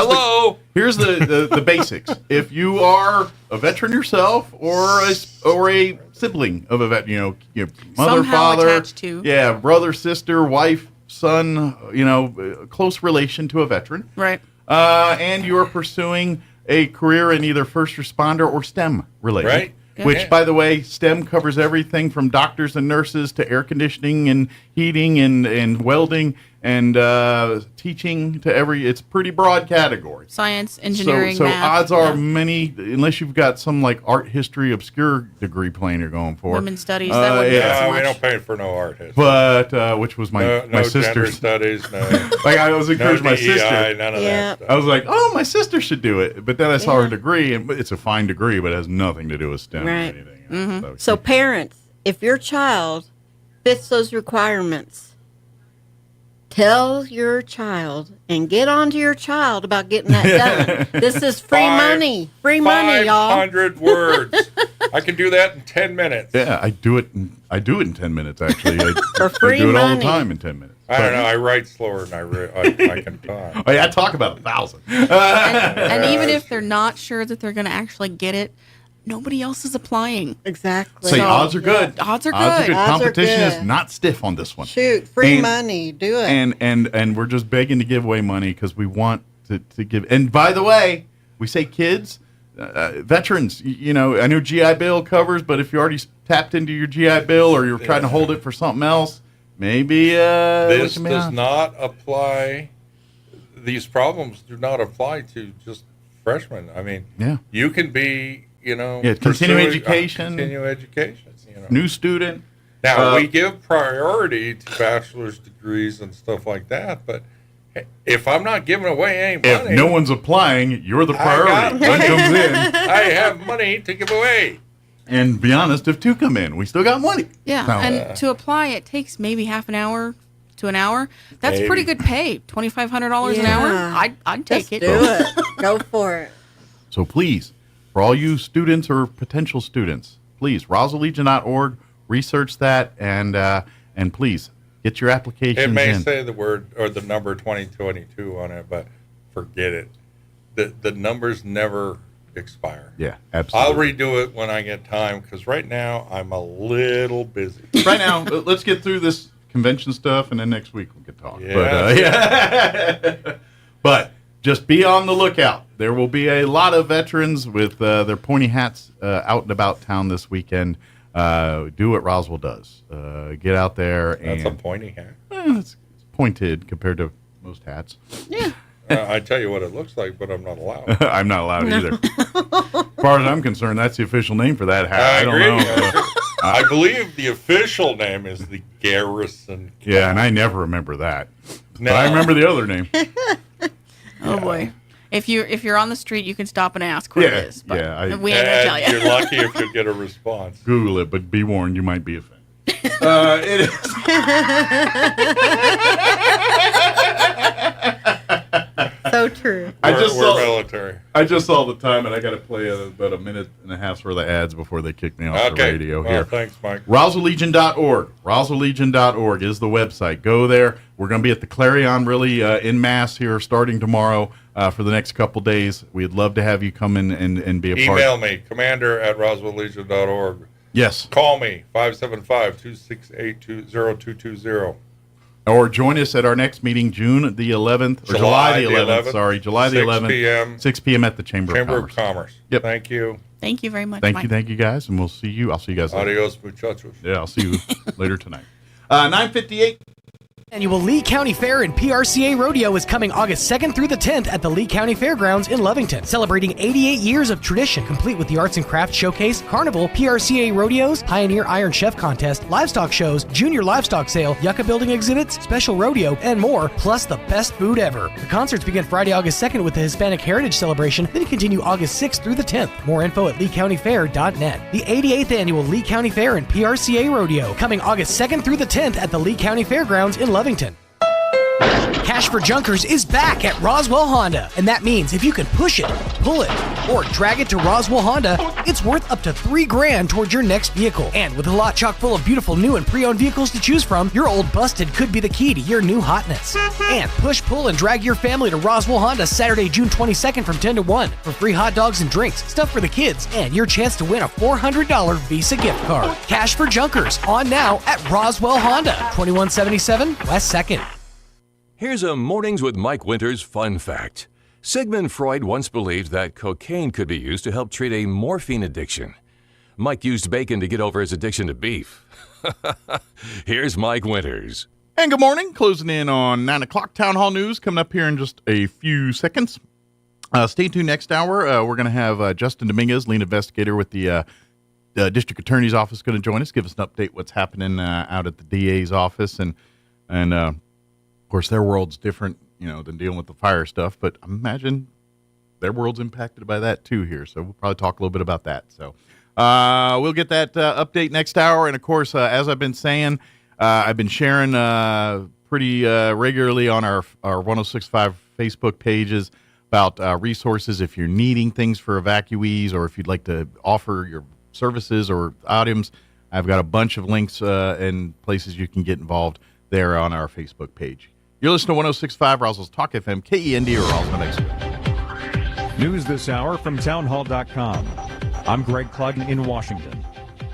here's the basics. If you are a veteran yourself or a sibling of a vet, your mother, Somehow father, attached to. brother, sister, wife, son, close relation to a veteran, Right. and you are pursuing a career in either first responder or STEM related. Right. Which, by the way, STEM covers everything from doctors and nurses to air conditioning and heating and welding and teaching to it's a pretty broad category. Science, engineering, so math. odds are many, unless you've got some like art history obscure degree plan you're going for. Women's studies, that wouldn't get so we much. don't pay for no art history. But which was my no sister's gender studies, no. like I was encouraging my DEI, sister. none of that stuff. I was like, oh, my sister should do it. But then I saw her degree, and it's a fine degree, but it has nothing to do with STEM or Right. anything. Mm-hmm. So parents, if your child fits those requirements, tell your child and get on to your child about getting that done. This is free money. Free money, y'all. 500 words. I can do that in 10 minutes. Yeah, I do it in 10 minutes, actually. For free I do it all the money. time in 10 minutes. I don't know. I write slower than I can talk. Oh, yeah, I talk about 1,000. And even if they're not sure that they're going to actually get it, nobody else is applying. Exactly. So odds are good. Odds are Odds are good. good. Odds are Competition good. is not stiff on this one. Shoot, free And- money. Do it. And we're just begging to give away money because we want to give. And by the way, we say kids, veterans. I know GI Bill covers, but if you already tapped into your GI Bill or you're trying to hold it for something else, maybe This look does out. not apply. These problems do not apply to just freshmen. I mean, you can be, continuing pursuing- education. Continue education. New student. Now, we give priority to bachelor's degrees and stuff like that, but if I'm not giving away any If money, no one's applying, you're the priority. One comes in. I have money to give away. And be honest, if two come in, we still got money. Yeah, Now- and to apply, it takes maybe half an hour to an hour. That's Maybe. pretty good pay. $2,500 an hour. I'd take Just it. do it. Go for it. So please, for all you students or potential students, please, RoswellLegion.org, research that, and please get your applications It may in. say the word or the number 2022 on it, but forget it. The numbers never expire. Yeah, absolutely. I'll redo it when I get time because right now I'm a little busy. Right now, let's get through this convention stuff, and then next week we can talk. Yeah. But just be on the lookout. There will be a lot of veterans with their pointy hats out and about town this weekend. Do what Roswell does. Get out there. That's and a pointy hat. It's pointed compared to most hats. Yeah. I tell you what it looks like, but I'm not allowed. I'm not allowed either. As far as I'm concerned, that's the official name for that hat. I don't know. I believe the official name is the Garrison. Yeah, and I never remember that. No. But I remember the other name. Oh boy. If you're on the street, you can stop and ask what it is. But we ain't gonna tell you. You're lucky if you get a response. Google it, but be warned, you might be offended. It is. So true. We're military. I just saw the time, and I got to play about a minute and a half's worth of ads before they kick me off the radio Well, here. thanks, Mike. RoswellLegion.org. RoswellLegion.org is the website. Go there. We're going to be at the Clarion really en masse here starting tomorrow for the next couple days. We'd love to have you come in and be a part. Email me, commander@roswelllegion.org. Yes. Call me, 575-268-0220. Or join us at our next meeting, June the 11th. Or July the 11th. Sorry, July the 11th. 6 p.m. 6 p.m. at the Chamber of Commerce. Yep. Thank you. Thank you very much. Thank Mike. you, guys, and we'll see you. I'll see you guys later. Adios, muchachos. Yeah, I'll see you later tonight. 9:58. Annual Lee County Fair and PRCA Rodeo is coming August 2nd through the 10th at the Lee County Fairgrounds in Lovington. Celebrating 88 years of tradition, complete with the Arts and Crafts Showcase, Carnival, PRCA Rodeos, Pioneer Iron Chef Contest, livestock shows, junior livestock sale, yucca building exhibits, special rodeo, and more, plus the best food ever. The concerts begin Friday, August 2nd with the Hispanic Heritage Celebration, then continue August 6th through the 10th. More info at leecountyfair.net. The 88th Annual Lee County Fair and PRCA Rodeo, coming August 2nd through the 10th at the Lee County Fairgrounds in Lovington. Cash for Junkers is back at Roswell Honda, and that means if you can push it, pull it, or drag it to Roswell Honda, it's worth up to $3,000 towards your next vehicle. And with a lot chock full of beautiful new and pre-owned vehicles to choose from, your old busted could be the key to your new hotness. And push, pull, and drag your family to Roswell Honda Saturday, June 22nd from 10 to 1 for free hot dogs and drinks, stuff for the kids, and your chance to win a $400 Visa gift card. Cash for Junkers, on now at Roswell Honda, 2177 West 2nd. Here's a Mornings with Mike Winters fun fact. Sigmund Freud once believed that cocaine could be used to help treat a morphine addiction. Mike used bacon to get over his addiction to beef. Here's Mike Winters. And good morning. Closing in on 9 o'clock. Town Hall News coming up here in just a few seconds. Stay tuned next hour. We're going to have Justin Dominguez, lead investigator with the district attorney's office, going to join us, give us an update what's happening out at the DA's office. And of course, their world's different, than dealing with the fire stuff. But I imagine their world's impacted by that, too, here. So we'll probably talk a little bit about that. So we'll get that update next hour. And, of course, as I've been saying, I've been sharing pretty regularly on our 106.5 Facebook pages about resources if you're needing things for evacuees or if you'd like to offer your services or items. I've got a bunch of links and places you can get involved there on our Facebook page. You're listening to 106.5 Roswell's Talk FM, KEND or Roswell Mesa. News this hour from townhall.com. I'm Greg Cludden in Washington.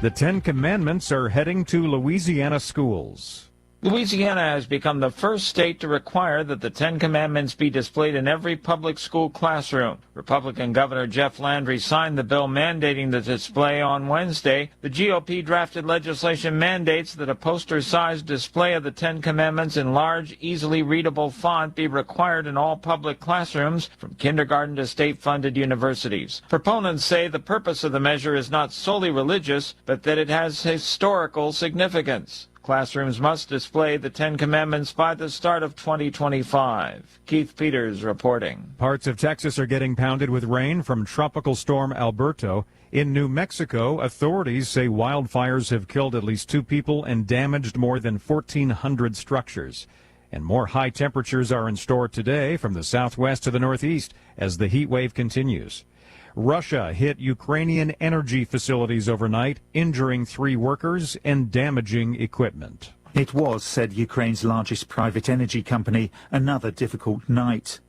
The 10 Commandments are heading to Louisiana schools. Louisiana has become the first state to require that the 10 Commandments be displayed in every public school classroom. Republican Governor Jeff Landry signed the bill mandating the display on Wednesday. The GOP drafted legislation mandates that a poster-sized display of the 10 Commandments in large, easily readable font be required in all public classrooms, from kindergarten to state-funded universities. Proponents say the purpose of the measure is not solely religious, but that it has historical significance. Classrooms must display the 10 Commandments by the start of 2025. Keith Peters reporting. Parts of Texas are getting pounded with rain from Tropical Storm Alberto. In New Mexico, authorities say wildfires have killed at least 2 people and damaged more than 1,400 structures. And more high temperatures are in store today from the southwest to the northeast as the heat wave continues. Russia hit Ukrainian energy facilities overnight, injuring 3 workers and damaging equipment. It was, said Ukraine's largest private energy company, another difficult night.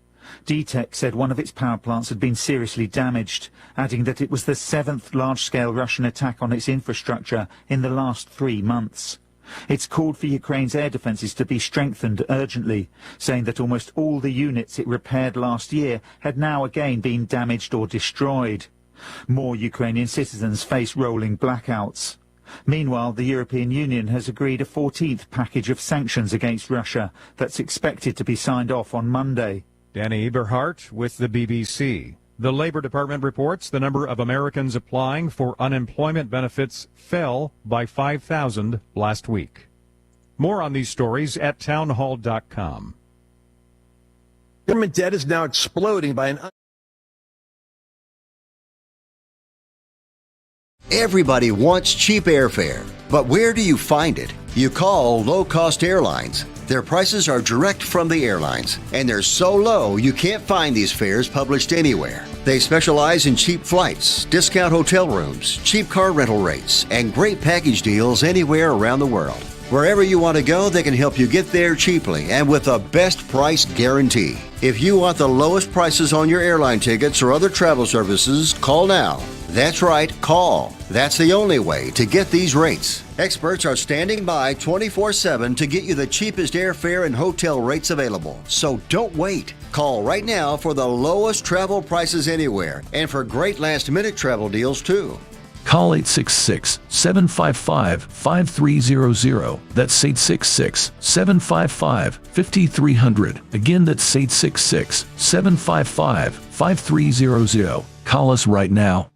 DTEK said one of its power plants had been seriously damaged, adding that it was the 7th large-scale Russian attack on its infrastructure in the last 3 months. It's called for Ukraine's air defences to be strengthened urgently, saying that almost all the units it repaired last year had now again been damaged or destroyed. More Ukrainian citizens face rolling blackouts. Meanwhile, the European Union has agreed a 14th package of sanctions against Russia that's expected to be signed off on Monday. Danny Eberhardt with the BBC. The Labor Department reports the number of Americans applying for unemployment benefits fell by 5,000 last week. More on these stories at townhall.com. Government debt is now exploding by an... Everybody wants cheap airfare, but where do you find it? You call low-cost airlines. Their prices are direct from the airlines, and they're so low you can't find these fares published anywhere. They specialize in cheap flights, discount hotel rooms, cheap car rental rates, and great package deals anywhere around the world. Wherever you want to go, they can help you get there cheaply and with a best price guarantee. If you want the lowest prices on your airline tickets or other travel services, call now. That's right, call. That's the only way to get these rates. Experts are standing by 24/7 to get you the cheapest airfare and hotel rates available. So don't wait. Call right now for the lowest travel prices anywhere and for great last-minute travel deals too. Call 866-755-5300. That's 866-755-5300. Again, that's 866-755-5300. Call us right now.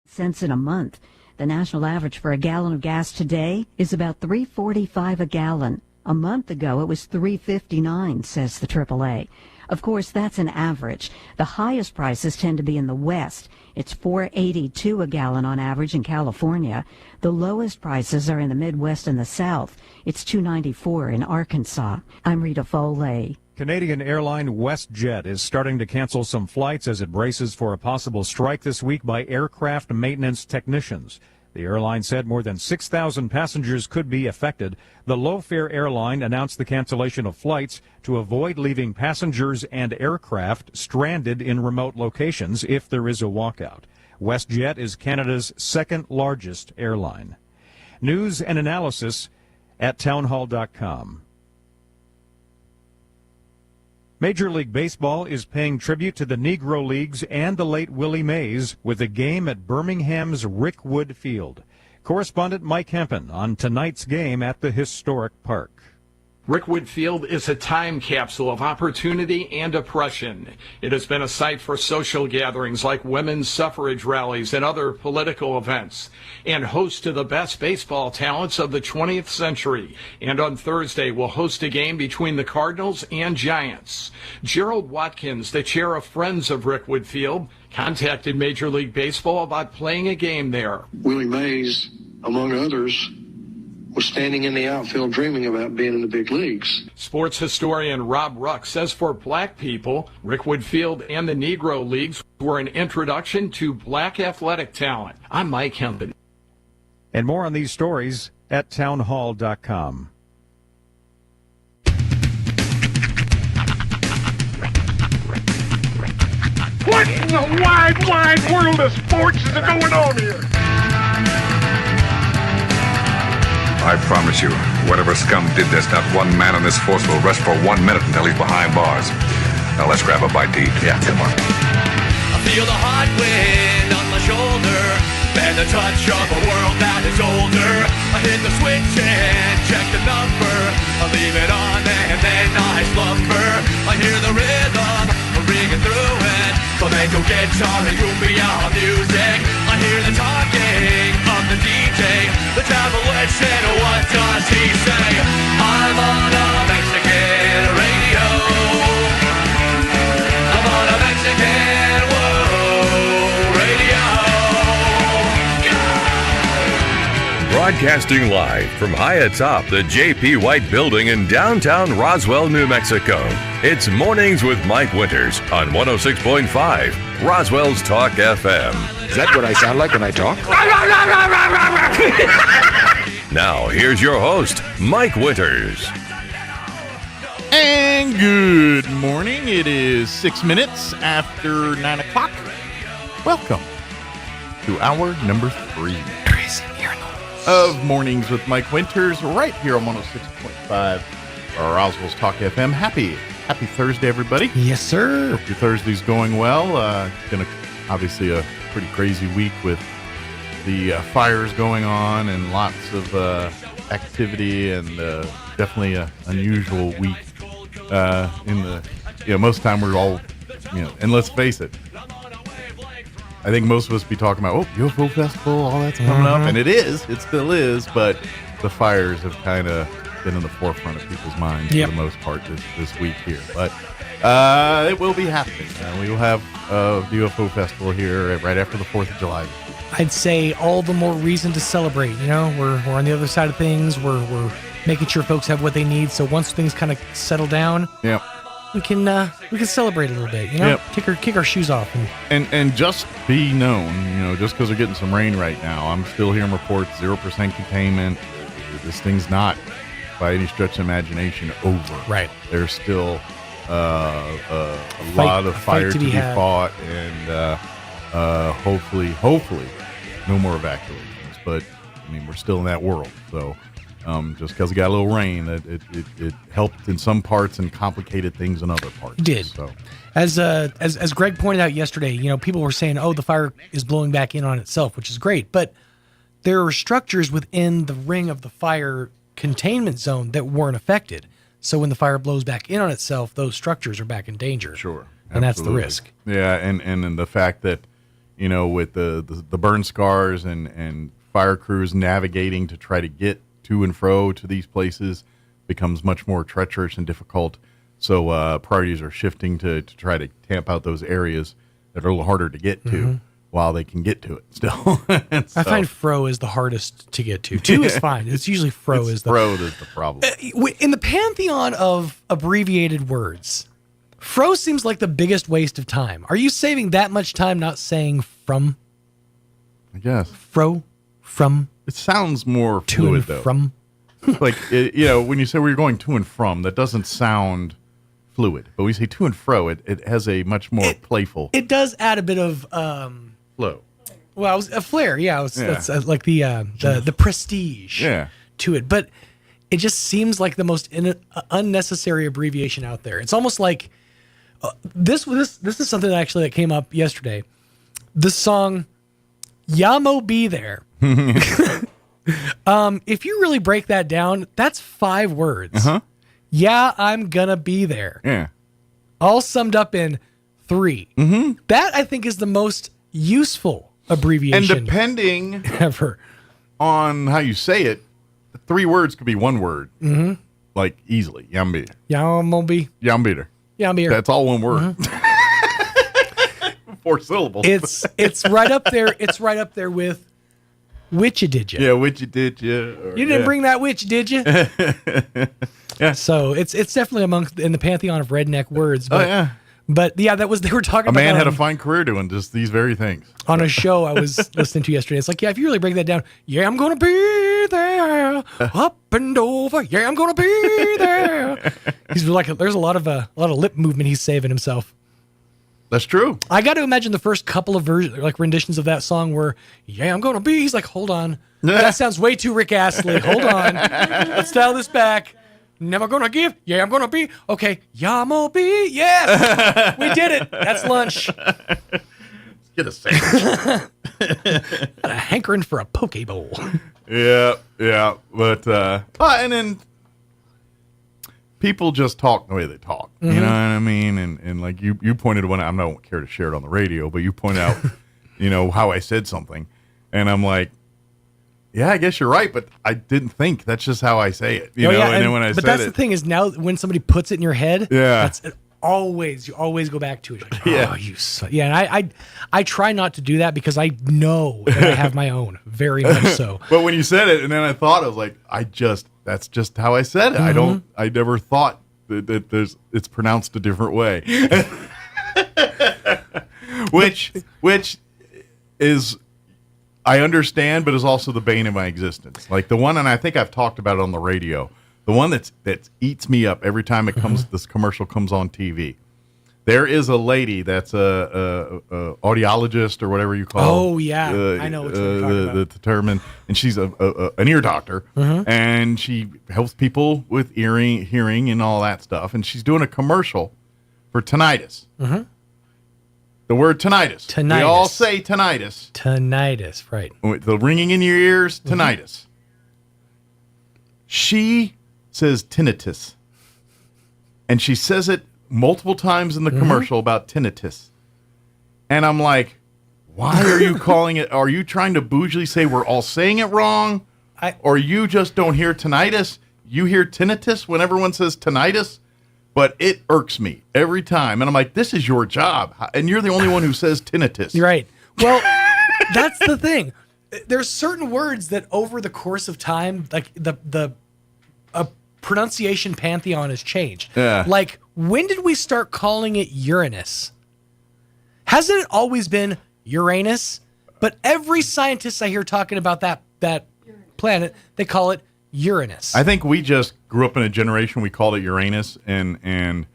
Cents in a month. The national average for a gallon of gas today is about $3.45 a gallon. A month ago, it was $3.59, says the AAA. Of course, that's an average. The highest prices tend to be in the West. It's $4.82 a gallon on average in California. The lowest prices are in the Midwest and the South. It's $2.94 in Arkansas. I'm Rita Foley. Canadian airline WestJet is starting to cancel some flights as it braces for a possible strike this week by aircraft maintenance technicians. The airline said more than 6,000 passengers could be affected. The low-fare airline announced the cancellation of flights to avoid leaving passengers and aircraft stranded in remote locations if there is a walkout. WestJet is Canada's second largest airline. News and analysis at townhall.com. Major League Baseball is paying tribute to the Negro Leagues and the late Willie Mays with a game at Birmingham's Rickwood Field. Correspondent Mike Hempen on tonight's game at the historic park. Rickwood Field is a time capsule of opportunity and oppression. It has been a site for social gatherings like women's suffrage rallies and other political events, and host to the best baseball talents of the 20th century. And on Thursday, will host a game between the Cardinals and Giants. Gerald Watkins, the chair of Friends of Rickwood Field, contacted Major League Baseball about playing a game there. Willie Mays, among others, was standing in the outfield dreaming about being in the big leagues. Sports historian Rob Ruck says for black people, Rickwood Field and the Negro Leagues were an introduction to black athletic talent. I'm Mike Hempen. And more on these stories at townhall.com. What in the wide, wide world of sports is going on here? I promise you, whatever scum did this, not one man on this force will rest for 1 minute until he's behind bars. Now let's grab a bite to eat. Yeah, come on. I feel the hot wind on my shoulder and the touch of a world that is older. I hit the switch and check the number. I leave it on and then I slumber. I hear the rhythm ringing through it. Flamenco guitar and cumbia music. I hear the talking of the DJ. The travel said, what does he say? I'm on a Mexican radio. I'm on a Mexican radio. Broadcasting live from high atop the J.P. White Building in downtown Roswell, New Mexico. It's Mornings with Mike Winters on 106.5 Roswell's Talk FM. Is that what I sound like when I talk? Now, here's your host, Mike Winters. And good morning. It is 6 minutes after 9 o'clock. Welcome to hour number 3 of Mornings with Mike Winters, right here on 106.5 Roswell's Talk FM. Happy Thursday, everybody. Yes, sir. Hope your Thursday's going well. It's been obviously a pretty crazy week with the fires going on and lots of activity, and definitely an unusual week. Most of the time we're all, and let's face it, I think most of us be talking about, UFO Festival, all that's coming up, and it still is, but the fires have kind of been in the forefront of people's minds for the most part this week here. But it will be happening. We will have the UFO Festival here right after the 4th of July. I'd say all the more reason to celebrate. We're on the other side of things. We're making sure folks have what they need. So once things kind of settle down, we can celebrate a little bit. Kick our shoes off and just be known. Just because we're getting some rain right now, I'm still hearing reports 0% containment. This thing's not by any stretch of imagination over. Right. There's still a lot of fire to be fought, and hopefully no more evacuations. But we're still in that world, so just because it got a little rain, it helped in some parts and complicated things in other parts. It did. So as Greg pointed out yesterday, people were saying, the fire is blowing back in on itself, which is great, but there are structures within the ring of the fire containment zone that weren't affected. So when the fire blows back in on itself, those structures are back in danger. Sure. And that's the risk. Yeah, and the fact that, with the burn scars and fire crews navigating to try to get to and fro to these places becomes much more treacherous and difficult. So priorities are shifting to try to tamp out those areas that are a little harder to get to, while they can get to it still. I find fro is the hardest to get to. 2 is fine. It's usually fro is the problem. In the pantheon of abbreviated words, fro seems like the biggest waste of time. Are you saving that much time not saying from? I guess. Fro, from. It sounds more to fluid, and though. From. Like, when you say we're going to and from, that doesn't sound fluid. But when you say to and fro, it has a much more playful. It does add a bit of flow. Well, a flair, That's like the prestige to it. But it just seems like the most unnecessary abbreviation out there. It's almost like this is something that came up yesterday. The song "Yamo Be There." If you really break that down, that's 5 words. Uh-huh. Yeah, I'm gonna be there. Yeah. All summed up in 3. Mm-hmm. That, I think, is the most useful abbreviation. And depending ever on how you say it, 3 words could be 1 word. Mm-hmm. Like, easily. Yambi. Yambi. Yambiter. Yambiter. That's all 1 word. Mm-hmm. 4 syllables. It's right up there. It's right up there with "Witcha did ya?" Yeah, witcha did ya? You didn't bring that witch, did you? Yeah. So it's definitely in the pantheon of redneck words. But, But they were talking about a man had a fine career doing just these very things. On a show I was listening to yesterday. It's like, if you really break that down, yeah, I'm gonna be there, up and over. Yeah, I'm gonna be there. He's like, there's a lot of lip movement he's saving himself. That's true. I got to imagine the first couple of renditions of that song were, yeah, I'm gonna be. He's like, hold on, that sounds way too Rick Astley. Hold on, let's dial this back. Never gonna give. Yeah, I'm gonna be. Okay, Yamo be. Yes, we did it. That's lunch. Get a sandwich. Got a hankering for a poke bowl. Yeah. But and then people just talk the way they talk. Mm-hmm. You know what I mean? And like you pointed one. I don't care to share it on the radio, but you point out, how I said something, and I'm like, yeah, I guess you're right, but I didn't think. That's just how I say it. And then when I said it. But that's the thing is now when somebody puts it in your head, yeah, that's you always go back to it. Like, oh, you suck. Yeah, and I try not to do that because I know that I have my own, very much so. But when you said it, and then I thought, I was like, that's just how I said it. Mm-hmm. I never thought that it's pronounced a different way. which is, I understand, but is also the bane of my existence. Like the one, and I think I've talked about it on the radio, the one that eats me up every time it comes. This commercial comes on TV. There is a lady that's a audiologist or whatever you call. Oh yeah, I know what you're talking about. The term, and she's an ear doctor, and she helps people with hearing and all that stuff. And she's doing a commercial for tinnitus. Mm-hmm. The word tinnitus. Tinnitus. We all say tinnitus. Tinnitus, right? The ringing in your ears, tinnitus. She says tinnitus, and she says it multiple times in the commercial about tinnitus. And I'm like, why are you calling it? Are you trying to bougily say we're all saying it wrong? Or you just don't hear tinnitus? You hear tinnitus when everyone says tinnitus? But it irks me every time. And I'm like, this is your job. And you're the only one who says tinnitus. You're right. Well, that's the thing. There's certain words that over the course of time, like the pronunciation pantheon has changed. Yeah. Like, when did we start calling it Uranus? Hasn't it always been Uranus? But every scientist I hear talking about that planet, they call it Uranus. I think we just grew up in a generation we called it Uranus, and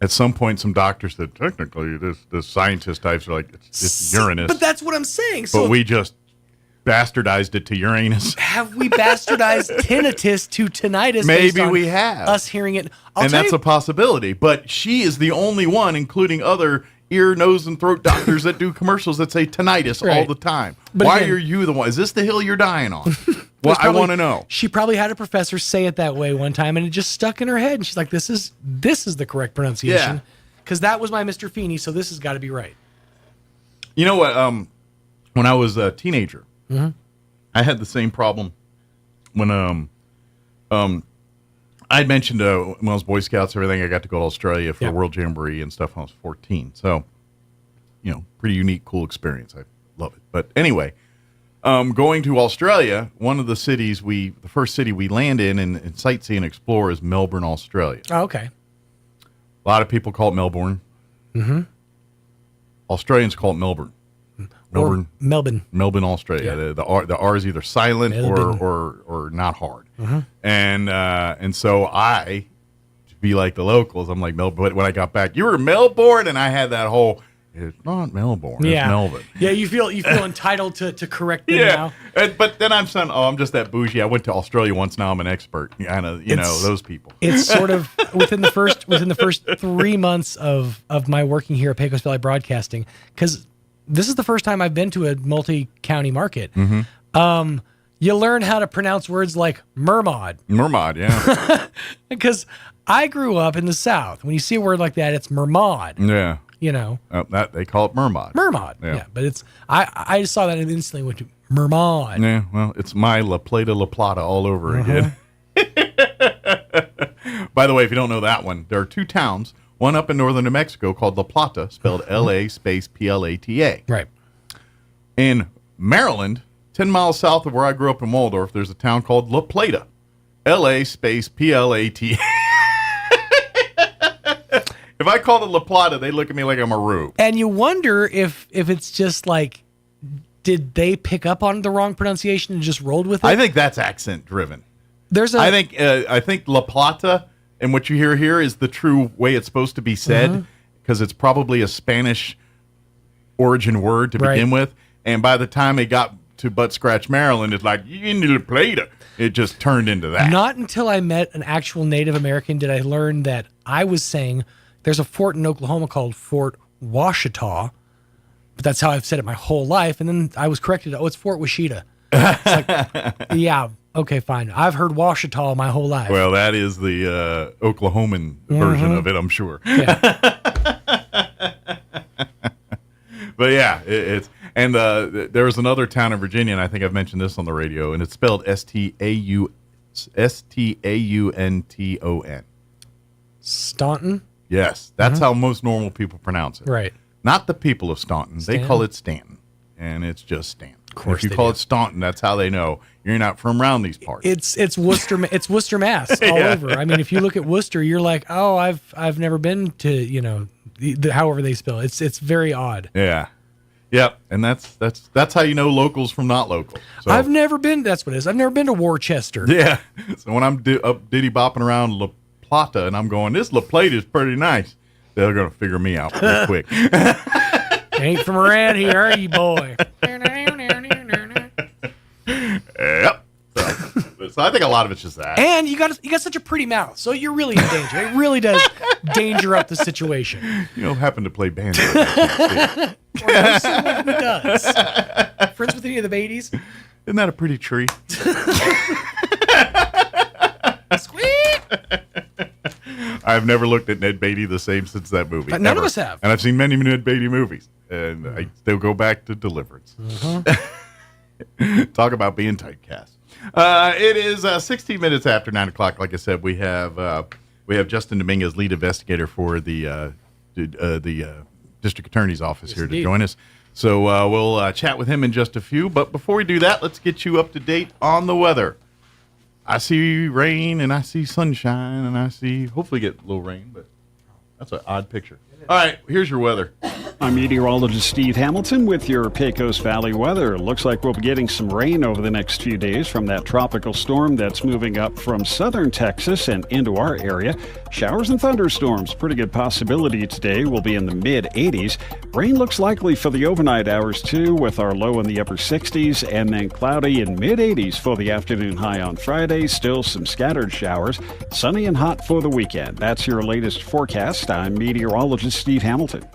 at some point some doctors said technically the scientist types are like it's Uranus. But that's what I'm saying. But we just bastardized it to Uranus. Have we bastardized tinnitus to tinnitus? Maybe we have. Us hearing it. And that's a possibility. But she is the only one, including other ear, nose, and throat doctors that do commercials that say tinnitus all the time. But why again, are you the one? Is this the hill you're dying on? Well, I want to know. She probably had a professor say it that way one time, and it just stuck in her head. And she's like, "This is the correct pronunciation, because that was my Mr. Feeney, so this has got to be right." You know what? When I was a teenager, I had the same problem. When I'd mentioned when I was Boy Scouts, everything. I got to go to Australia for World Jamboree and stuff when I was 14. So, pretty unique, cool experience. I love it. But anyway, going to Australia, one of the cities the first city we land in and sightsee and explore is Melbourne, Australia. Oh, okay. A lot of people call it Melbourne. Mm-hmm. Australians call it Melbourne. Melbourne, Australia. Yeah. The R is either silent or not hard. Mm-hmm. And so I, to be like the locals, I'm like Melbourne. But when I got back, you were in Melbourne, and I had that whole. It's not Melbourne. Yeah. It's Melbourne. Yeah, you feel entitled to correct them now. But then I'm saying, I'm just that bougie. I went to Australia once. Now I'm an expert. Kind of, those people. It's sort of within the first 3 months of my working here at Pecos Valley Broadcasting, because this is the first time I've been to a multi-county market. Mm-hmm. You learn how to pronounce words like Mermaud. Mermaud, yeah. Because I grew up in the South. When you see a word like that, it's Mermaud. Yeah. That they call it Mermaud. Mermaud. Yeah. But it's I just saw that and instantly went to Mermaud. Yeah. Well, it's my La Plata La Plata all over again. By the way, if you don't know that one, there are two towns, one up in northern New Mexico called La Plata, spelled L-A space P-L-A-T-A. Right. In Maryland, 10 miles south of where I grew up in Waldorf, there's a town called La Plata, L-A space P-L-A-T-A. If I called it La Plata, they look at me like I'm a rube. And you wonder if it's just like, did they pick up on the wrong pronunciation and just rolled with it? I think that's accent driven. I think La Plata and what you hear here is the true way it's supposed to be said, because it's probably a Spanish origin word to begin with. And by the time it got to Butt Scratch, Maryland, it's like, you need La Plata. It just turned into that. Not until I met an actual Native American did I learn that I was saying there's a fort in Oklahoma called Fort Washita, but that's how I've said it my whole life. And then I was corrected. Oh, it's Fort Washita. It's like, yeah, okay, fine. I've heard Washita my whole life. Well, that is the Oklahoman version of it, I'm sure. Yeah. But yeah, it's and there was another town in Virginia, and I think I've mentioned this on the radio, and it's spelled S-T-A-U-N-T-O-N. Staunton? Yes, that's how most normal people pronounce it. Right. Not the people of Staunton. They call it Stanton, and it's just Stanton. Of course, if you call it Staunton, that's how they know you're not from around these parts. It's Worcester. It's Worcester, Mass. All over. I mean, if you look at Worcester, you're like, oh, I've never been to however they spell it. It's very odd. Yeah. Yep, and that's how you know locals from not local. So, I've never been. That's what it is. I've never been to Worcester. Yeah. So when I'm up diddy bopping around La Plata and I'm going, this La Plata is pretty nice, they're gonna figure me out pretty quick. Ain't from around here, are you, boy? Yep. So I think a lot of it's just that. And you got such a pretty mouth, so you're really in danger. It really does danger up the situation. You don't happen to play banjo. Or know someone who does. Friends with any of the Beatties? Isn't that a pretty tree? Squeak! I've never looked at Ned Beatty the same since that movie. But none of us have. And I've seen many Ned Beatty movies, and I still go back to Deliverance. Talk about being typecast. It is 16 minutes after 9 o'clock. Like I said, we have Justin Dominguez, lead investigator for the district attorney's office here to join us. So we'll chat with him in just a few. But before we do that, let's get you up to date on the weather. I see rain and I see sunshine and I see hopefully get a little rain, but that's an odd picture. All right, here's your weather. I'm meteorologist Steve Hamilton with your Pecos Valley weather. Looks like we'll be getting some rain over the next few days from that tropical storm that's moving up from southern Texas and into our area. Showers and thunderstorms, pretty good possibility today. Will be in the mid-80s. Rain looks likely for the overnight hours too, with our low in the upper 60s, and then cloudy in mid-80s for the afternoon high on Friday. Still some scattered showers. Sunny and hot for the weekend. That's your latest forecast. I'm meteorologist Steve Hamilton.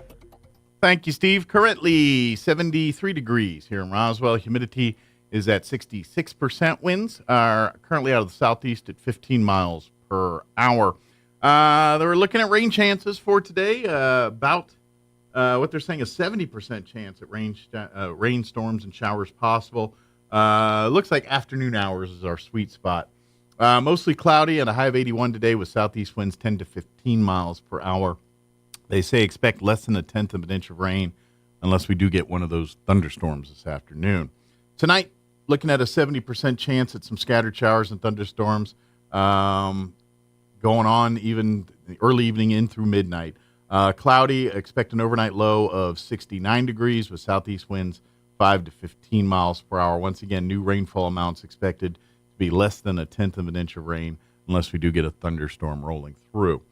Thank you, Steve. Currently 73 degrees here in Roswell. Humidity is at 66%. Winds are currently out of the southeast at 15 miles per hour. They're looking at rain chances for today. About what they're saying is 70% chance at rainstorms and showers possible. Looks like afternoon hours is our sweet spot. Mostly cloudy and a high of 81 today with southeast winds 10 to 15 miles per hour. They say expect less than 1/10 of an inch of rain unless we do get one of those thunderstorms this afternoon. Tonight, looking at a 70% chance at some scattered showers and thunderstorms going on even the early evening in through midnight. Cloudy, expect an overnight low of 69 degrees with southeast winds 5 to 15 miles per hour. Once again, new rainfall amounts expected to be less than 1/10 of an inch of rain unless we do get a thunderstorm rolling through.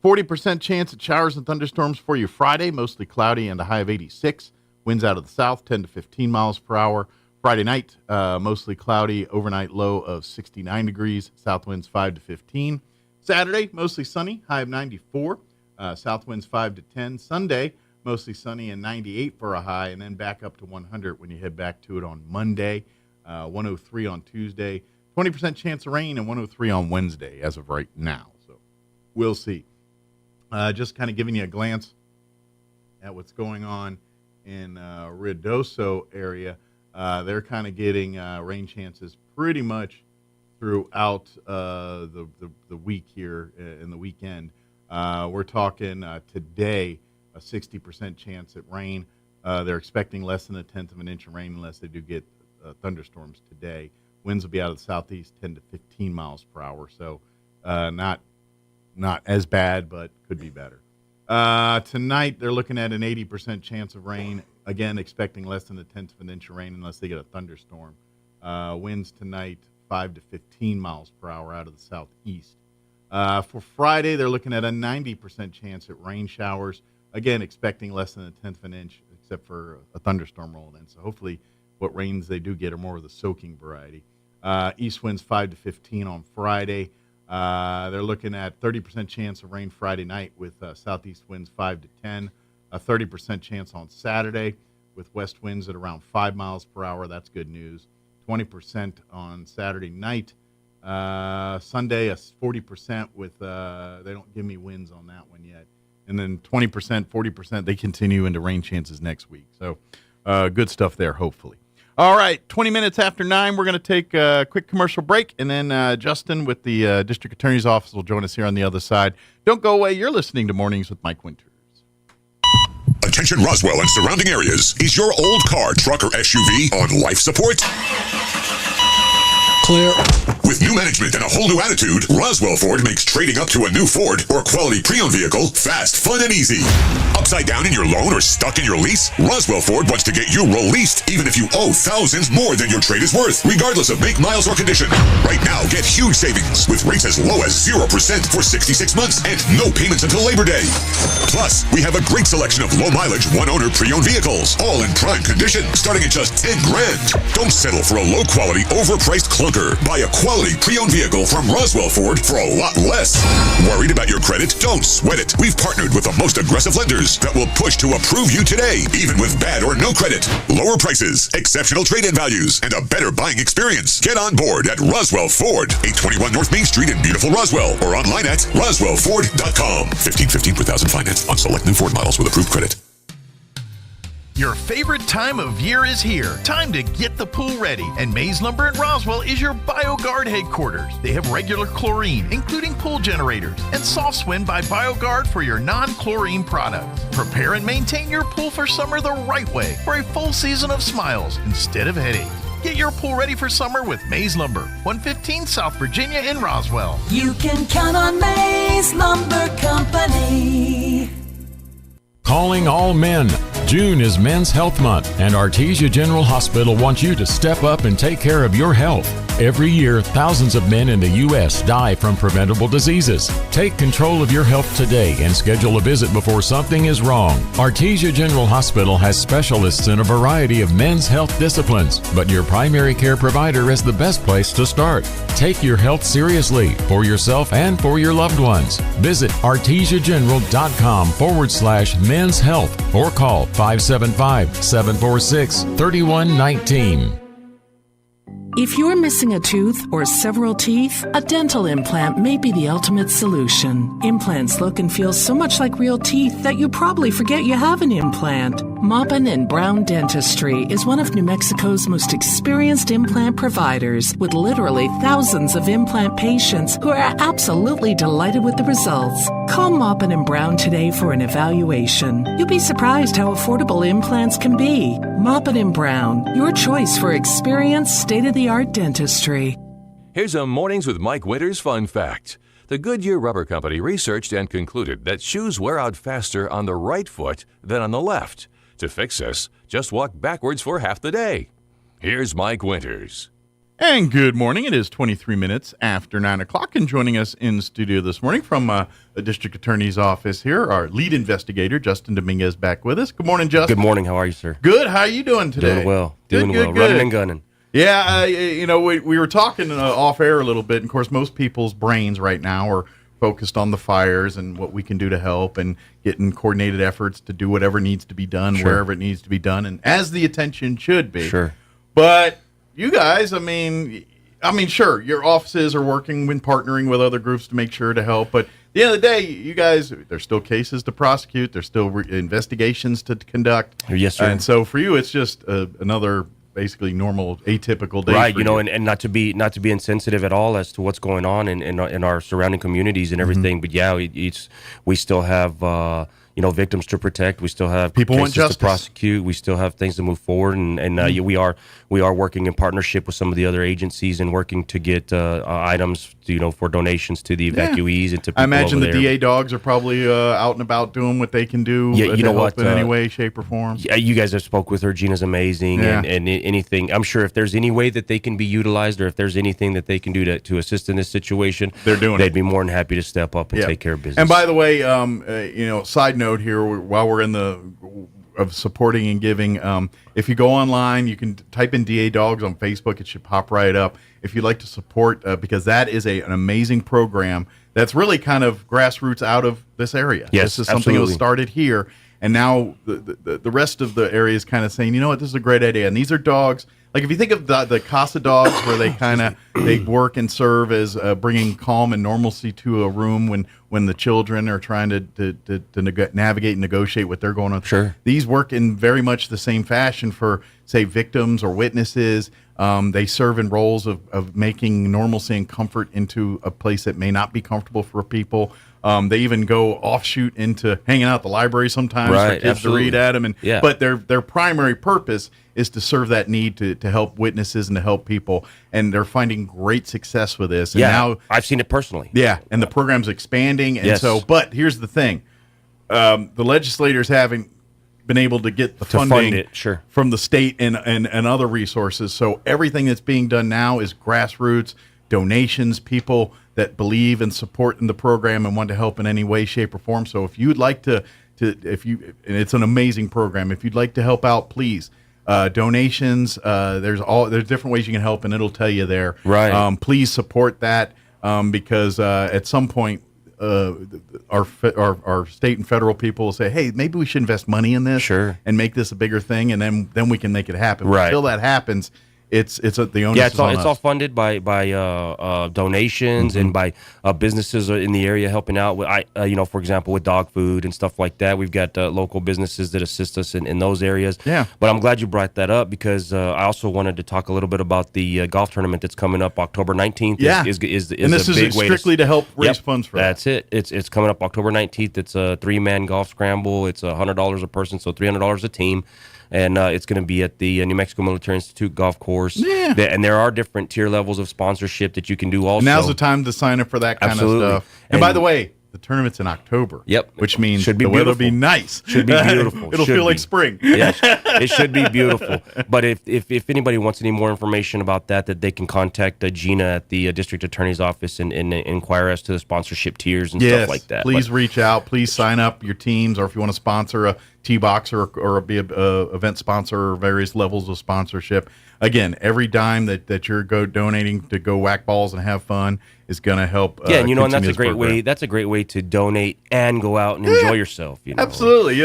40% chance at showers and thunderstorms for you Friday, mostly cloudy and a high of 86. Winds out of the south, 10 to 15 miles per hour. Friday night, mostly cloudy, overnight low of 69 degrees, south winds 5 to 15. Saturday, mostly sunny, high of 94, south winds 5 to 10. Sunday, mostly sunny and 98 for a high, and then back up to 100 when you head back to it on Monday, 103 on Tuesday, 20% chance of rain, and 103 on Wednesday as of right now. So we'll see. Just kind of giving you a glance at what's going on in Ruidoso area. They're kind of getting rain chances pretty much throughout the week here in the weekend. We're talking today a 60% chance at rain. They're expecting less than 1/10 of an inch of rain unless they do get thunderstorms today. Winds will be out of the southeast 10 to 15 miles per hour. So not as bad, but could be better. Tonight they're looking at an 80% chance of rain. Again, expecting less than 1/10 of an inch of rain unless they get a thunderstorm. Winds tonight 5 to 15 miles per hour out of the southeast. For Friday, they're looking at a 90% chance at rain showers. Again, expecting less than 1/10 of an inch, except for a thunderstorm rolling in. So hopefully what rains they do get are more of the soaking variety. East winds 5 to 15 on Friday. They're looking at 30% chance of rain Friday night with southeast winds 5 to 10. A 30% chance on Saturday with west winds at around 5 miles per hour. That's good news. 20% on Saturday night. Sunday, a 40% with, they don't give me winds on that one yet. And then 20%, 40%, they continue into rain chances next week. So good stuff there, hopefully. All right, 20 minutes after 9, we're going to take a quick commercial break, and then Justin with the District Attorney's Office will join us here on the other side. Don't go away. You're listening to Mornings with Mike Winters. Attention Roswell and surrounding areas. Is your old car, truck, or SUV on life support? Clear. With new management and a whole new attitude, Roswell Ford makes trading up to a new Ford or quality pre-owned vehicle fast, fun, and easy. Upside down in your loan or stuck in your lease? Roswell Ford wants to get you released even if you owe thousands more than your trade is worth, regardless of make, miles, or condition. Right now, get huge savings with rates as low as 0% for 66 months and no payments until Labor Day. Plus, we have a great selection of low-mileage, one-owner pre-owned vehicles, all in prime condition, starting at just $10,000. Don't settle for a low-quality, overpriced clunker. Buy a quality pre-owned vehicle from Roswell Ford for a lot less. Worried about your credit? Don't sweat it. We've partnered with the most aggressive lenders that will push to approve you today, even with bad or no credit. Lower prices, exceptional trade-in values, and a better buying experience. Get on board at Roswell Ford, 821 North Main Street in beautiful Roswell, or online at roswellford.com. $15.15 per thousand finance on select new Ford models with approved credit. Your favorite time of year is here. Time to get the pool ready. And Mays Lumber in Roswell is your BioGuard headquarters. They have regular chlorine, including pool generators, and Soft Swim by BioGuard for your non-chlorine products. Prepare and maintain your pool for summer the right way for a full season of smiles instead of headaches. Get your pool ready for summer with Mays Lumber, 115 South Virginia in Roswell. You can count on Mays Lumber Company. Calling all men. June is Men's Health Month, and Artesia General Hospital wants you to step up and take care of your health. Every year, thousands of men in the U.S. die from preventable diseases. Take control of your health today and schedule a visit before something is wrong. Artesia General Hospital has specialists in a variety of men's health disciplines, but your primary care provider is the best place to start. Take your health seriously for yourself and for your loved ones. Visit artesiageneral.com/men's health or call 575-746-3119. If you're missing a tooth or several teeth, a dental implant may be the ultimate solution. Implants look and feel so much like real teeth that you probably forget you have an implant. Maupin and Brown Dentistry is one of New Mexico's most experienced implant providers, with literally thousands of implant patients who are absolutely delighted with the results. Call Maupin and Brown today for an evaluation. You'll be surprised how affordable implants can be. Maupin and Brown, your choice for experienced, state-of-the-art dentistry. Here's a Mornings with Mike Winters fun fact. The Goodyear Rubber Company researched and concluded that shoes wear out faster on the right foot than on the left. To fix this, just walk backwards for half the day. Here's Mike Winters. And good morning. It is 23 minutes after 9 o'clock, and joining us in the studio this morning from the District Attorney's Office here, our lead investigator, Justin Dominguez, back with us. Good morning, Justin. Good morning. How are you, sir? Good. How are you doing today? Doing well. Doing good, well. Good. Running and gunning. Yeah, we were talking off air a little bit. And of course, most people's brains right now are focused on the fires and what we can do to help and getting coordinated efforts to do whatever needs to be done, wherever it needs to be done, and as the attention should be. Sure. But you guys, I mean, sure, your offices are working and partnering with other groups to make sure to help. But at the end of the day, you guys, there's still cases to prosecute. There's still investigations to conduct. Yes, sir. And so for you, it's just another basically normal, atypical day. Right, and not to be insensitive at all as to what's going on in our surrounding communities and everything. But yeah, we still have victims to protect. We still have people want justice to prosecute. We still have things to move forward, and we are working in partnership with some of the other agencies and working to get items for donations to the evacuees and to people. I imagine over the there. DA dogs are probably out and about doing what they can do. Yeah, you know what? In any way, shape, or form. Yeah, you guys have spoke with her. Gina's amazing, and anything. I'm sure if there's any way that they can be utilized, or if there's anything that they can do to assist in this situation, they'd be more than happy to step up and take care of business. And by the way, side note here, while we're in the of supporting and giving, if you go online, you can type in DA Dogs on Facebook. It should pop right up. If you'd like to support, because that is an amazing program that's really kind of grassroots out of this area. Yes, this is something that was started here, and now the rest of the area is kind of saying, you know what, this is a great idea. And these are dogs. Like if you think of the Casa dogs, where they work and serve as bringing calm and normalcy to a room when the children are trying to navigate and negotiate what they're going on. Sure. These work in very much the same fashion for, say, victims or witnesses. They serve in roles of making normalcy and comfort into a place that may not be comfortable for people. They even go offshoot into hanging out at the library sometimes for kids to read at them. But their primary purpose is to serve that need to help witnesses and to help people. And they're finding great success with this. And now I've seen it personally. Yeah, and the program's expanding. And but here's the thing. The legislators haven't been able to get the funding from the state and other resources. So everything that's being done now is grassroots, donations, people that believe and support in the program and want to help in any way, shape, or form. So if you'd like and it's an amazing program. If you'd like to help out, please. Donations, there's different ways you can help, and it'll tell you there. Right. Please support that because at some point our state and federal people will say, hey, maybe we should invest money in this and make this a bigger thing, and then we can make it happen. Right. Until that happens, it's the onus is on us. It's all funded by donations and by businesses in the area helping out with for example, with dog food and stuff like that. We've got local businesses that assist us in those areas. Yeah. But I'm glad you brought that up because I also wanted to talk a little bit about the golf tournament that's coming up October 19th. Yeah. Is and this a big is strictly to help raise funds for that's it. It's coming up October 19th. It's a 3-man golf scramble. It's $100 a person, so $300 a team. And it's going to be at the New Mexico Military Institute golf course. Yeah. And there are different tier levels of sponsorship that you can do also. And now's the time to sign up for that kind of stuff. And by the way, the tournament's in October. Yep. Which means the weather will be nice. Should be beautiful. It'll feel like spring. Yes, it should be beautiful. But if anybody wants any more information about that they can contact Gina at the District Attorney's Office and inquire as to the sponsorship tiers and stuff like that. Please reach out. Please sign up your teams, or if you want to sponsor a T-Box or be a event sponsor or various levels of sponsorship. Again, every dime that you're donating to go whack balls and have fun is going to help. And that's a great way. That's a great way to donate and go out and enjoy yourself. Absolutely.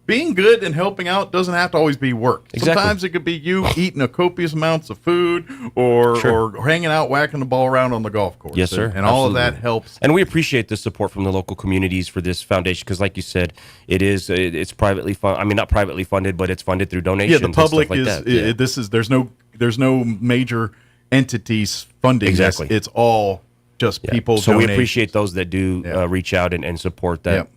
Being good and helping out doesn't have to always be work. Exactly. Sometimes it could be you eating a copious amounts of food or hanging out, whacking the ball around on the golf course. Yes, sir. And all of that helps. And we appreciate the support from the local communities for this foundation because, like you said, it's privately funded. I mean, not privately funded, but it's funded through donations. Yeah, the public and stuff like that. There's no major entities funding. Exactly. It's all just people. So we donate. appreciate those that do reach out and support that.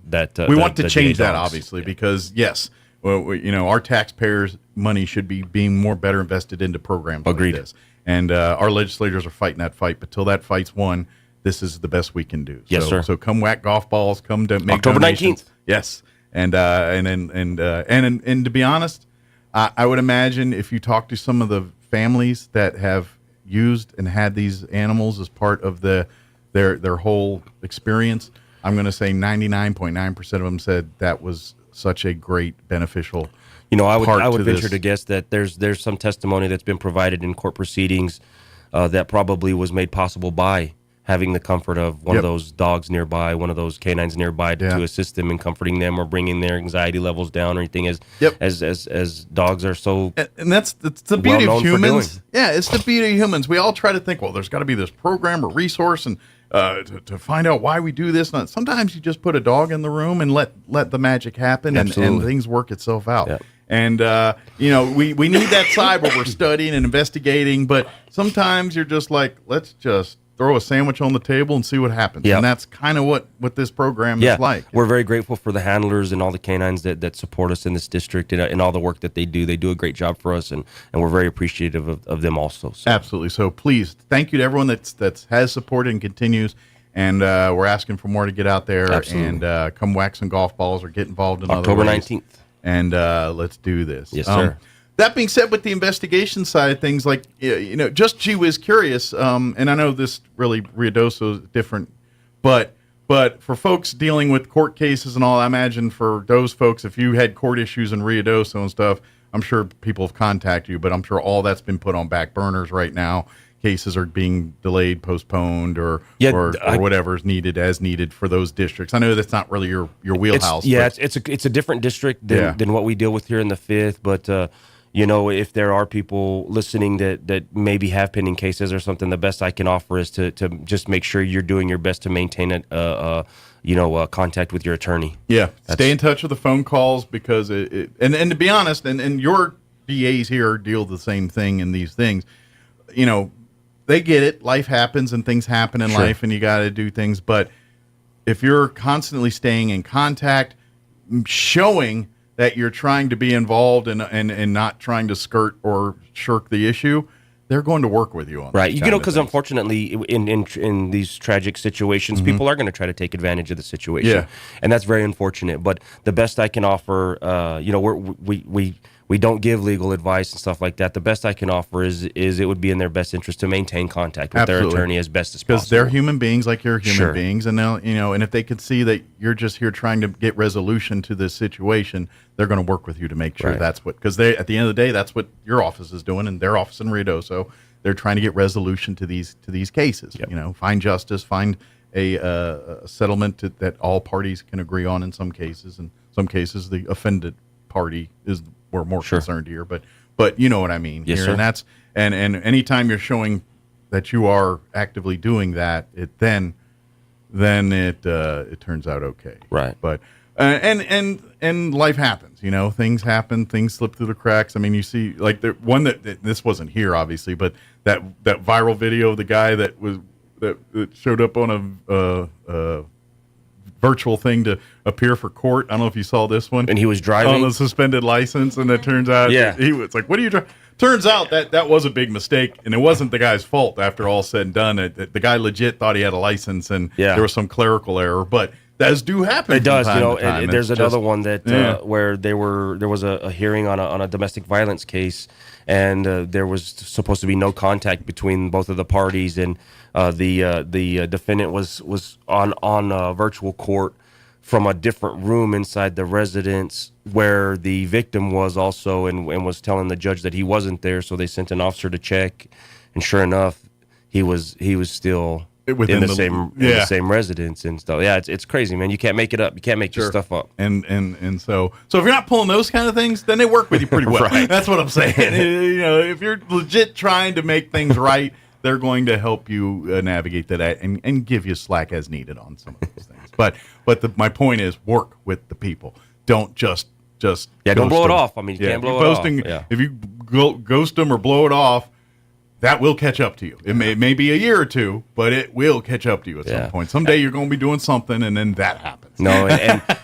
We want to change that, obviously, because yes, our taxpayers' money should be being better invested into programs like this. And our legislators are fighting that fight. But till that fight's won, this is the best we can do. Yes, sir. So come whack golf balls. Come to make October donations. 19th. Yes, and to be honest, I would imagine if you talk to some of the families that have used and had these animals as part of their whole experience, I'm going to say 99.9% of them said that was such a great beneficial. I would venture to guess that there's some testimony that's been provided in court proceedings that probably was made possible by having the comfort of one of those dogs nearby, one of those canines nearby to assist them in comforting them or bringing their anxiety levels down or anything, as dogs are so. And that's the beauty of humans. Yeah, it's the beauty of humans. We all try to think, well, there's got to be this program or resource and to find out why we do this. And sometimes you just put a dog in the room and let the magic happen and things work itself out. Yep. And, we need that side where we're studying and investigating, but sometimes you're just like, let's just throw a sandwich on the table and see what happens. Yep. And that's kind of what this program is like. We're very grateful for the handlers and all the canines that support us in this district and all the work that they do. They do a great job for us, and we're very appreciative of them also. So. Absolutely. So please, thank you to everyone that has supported and continues. And we're asking for more to get out there. Absolutely. And come whack some golf balls or get involved in October other ways. 19th. And let's do this. Yes, sir. That being said, with the investigation side of things, like, just gee whiz curious, and I know this really Ruidoso is different, but for folks dealing with court cases and all, I imagine for those folks, if you had court issues in Ruidoso and stuff, I'm sure people have contacted you, but I'm sure all that's been put on back burners right now. Cases are being delayed, postponed, or whatever is needed for those districts. I know that's not really your wheelhouse. It's a different district than what we deal with here in the 5th, but if there are people listening that maybe have pending cases or something, the best I can offer is to just make sure you're doing your best to maintain contact with your attorney. Yeah, stay in touch with the phone calls because and to be honest, and your DAs here deal the same thing in these things. They get it. Life happens and things happen in life, and you got to do things. But if you're constantly staying in contact, showing that you're trying to be involved and not trying to skirt or shirk the issue, they're going to work with you on right. Because unfortunately, in these tragic situations, people are going to try to take advantage of the situation, and that's very unfortunate. But the best I can offer, we don't give legal advice and stuff like that. The best I can offer is it would be in their best interest to maintain contact with their attorney as best as possible. Because they're human beings like you're human beings, and they'll, and if they could see that you're just here trying to get resolution to this situation, they're going to work with you to make sure that's what. Because at the end of the day, that's what your office is doing, and their office in Ruidoso, they're trying to get resolution to these cases. Yep. Find justice, find a settlement that all parties can agree on. In some cases, the offended party is. We're more concerned here, but you know what I mean. Yes, here. sir. And that's and anytime you're showing that you are actively doing that, it then it turns out okay. Right. But and life happens. Things happen. Things slip through the cracks. I mean, you see, like the one that this wasn't here, obviously, but that viral video of the guy that showed up on a virtual thing to appear for court. I don't know if you saw this one. And he was driving on a suspended license, and it turns out he was like, "What are you driving?" Turns out that was a big mistake, and it wasn't the guy's fault after all said and done. The guy legit thought he had a license, and there was some clerical error, but those do happen. It does, and there's another one that where there was a hearing on a domestic violence case, and there was supposed to be no contact between both of the parties, and the defendant was on virtual court from a different room inside the residence where the victim was also, and was telling the judge that he wasn't there. So they sent an officer to check, and sure enough, he was still in the same residence and stuff. Yeah, it's crazy, man. You can't make it up. You can't make this stuff up. And so if you're not pulling those kind of things, then they work with you pretty well. Right. That's what I'm saying. If you're legit trying to make things right, they're going to help you navigate that and give you slack as needed on some of those things. But my point is, work with the people. Don't just don't blow it off. I mean, you can't blow it off. If you ghost them or blow it off, that will catch up to you. It may be a year or two, but it will catch up to you at some point. Someday you're going to be doing something, and then that happens. No,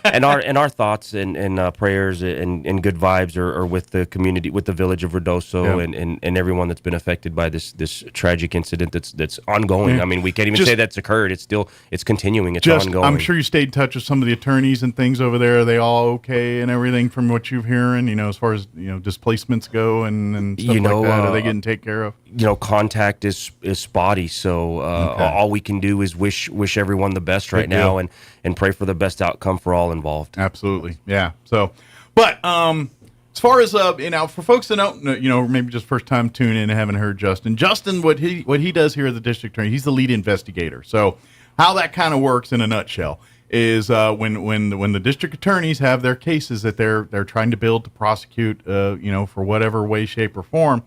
and our thoughts and prayers and good vibes are with the community, with the village of Ruidoso, and everyone that's been affected by this tragic incident that's ongoing. Yeah. I mean, we can't even say that's occurred. It's continuing. It's ongoing. I'm sure you stayed in touch with some of the attorneys and things over there. Are they all okay and everything from what you're hearing? As far as displacements go and stuff like that, are they getting taken care of? Contact is spotty, so all we can do is wish everyone the best right now and pray for the best outcome for all involved. Absolutely, yeah. So, but as far as for folks that don't maybe just first time tuning in and haven't heard Justin, what he does here at the district attorney, he's the lead investigator. So how that kind of works in a nutshell is when the district attorneys have their cases that they're trying to build to prosecute, for whatever way, shape, or form.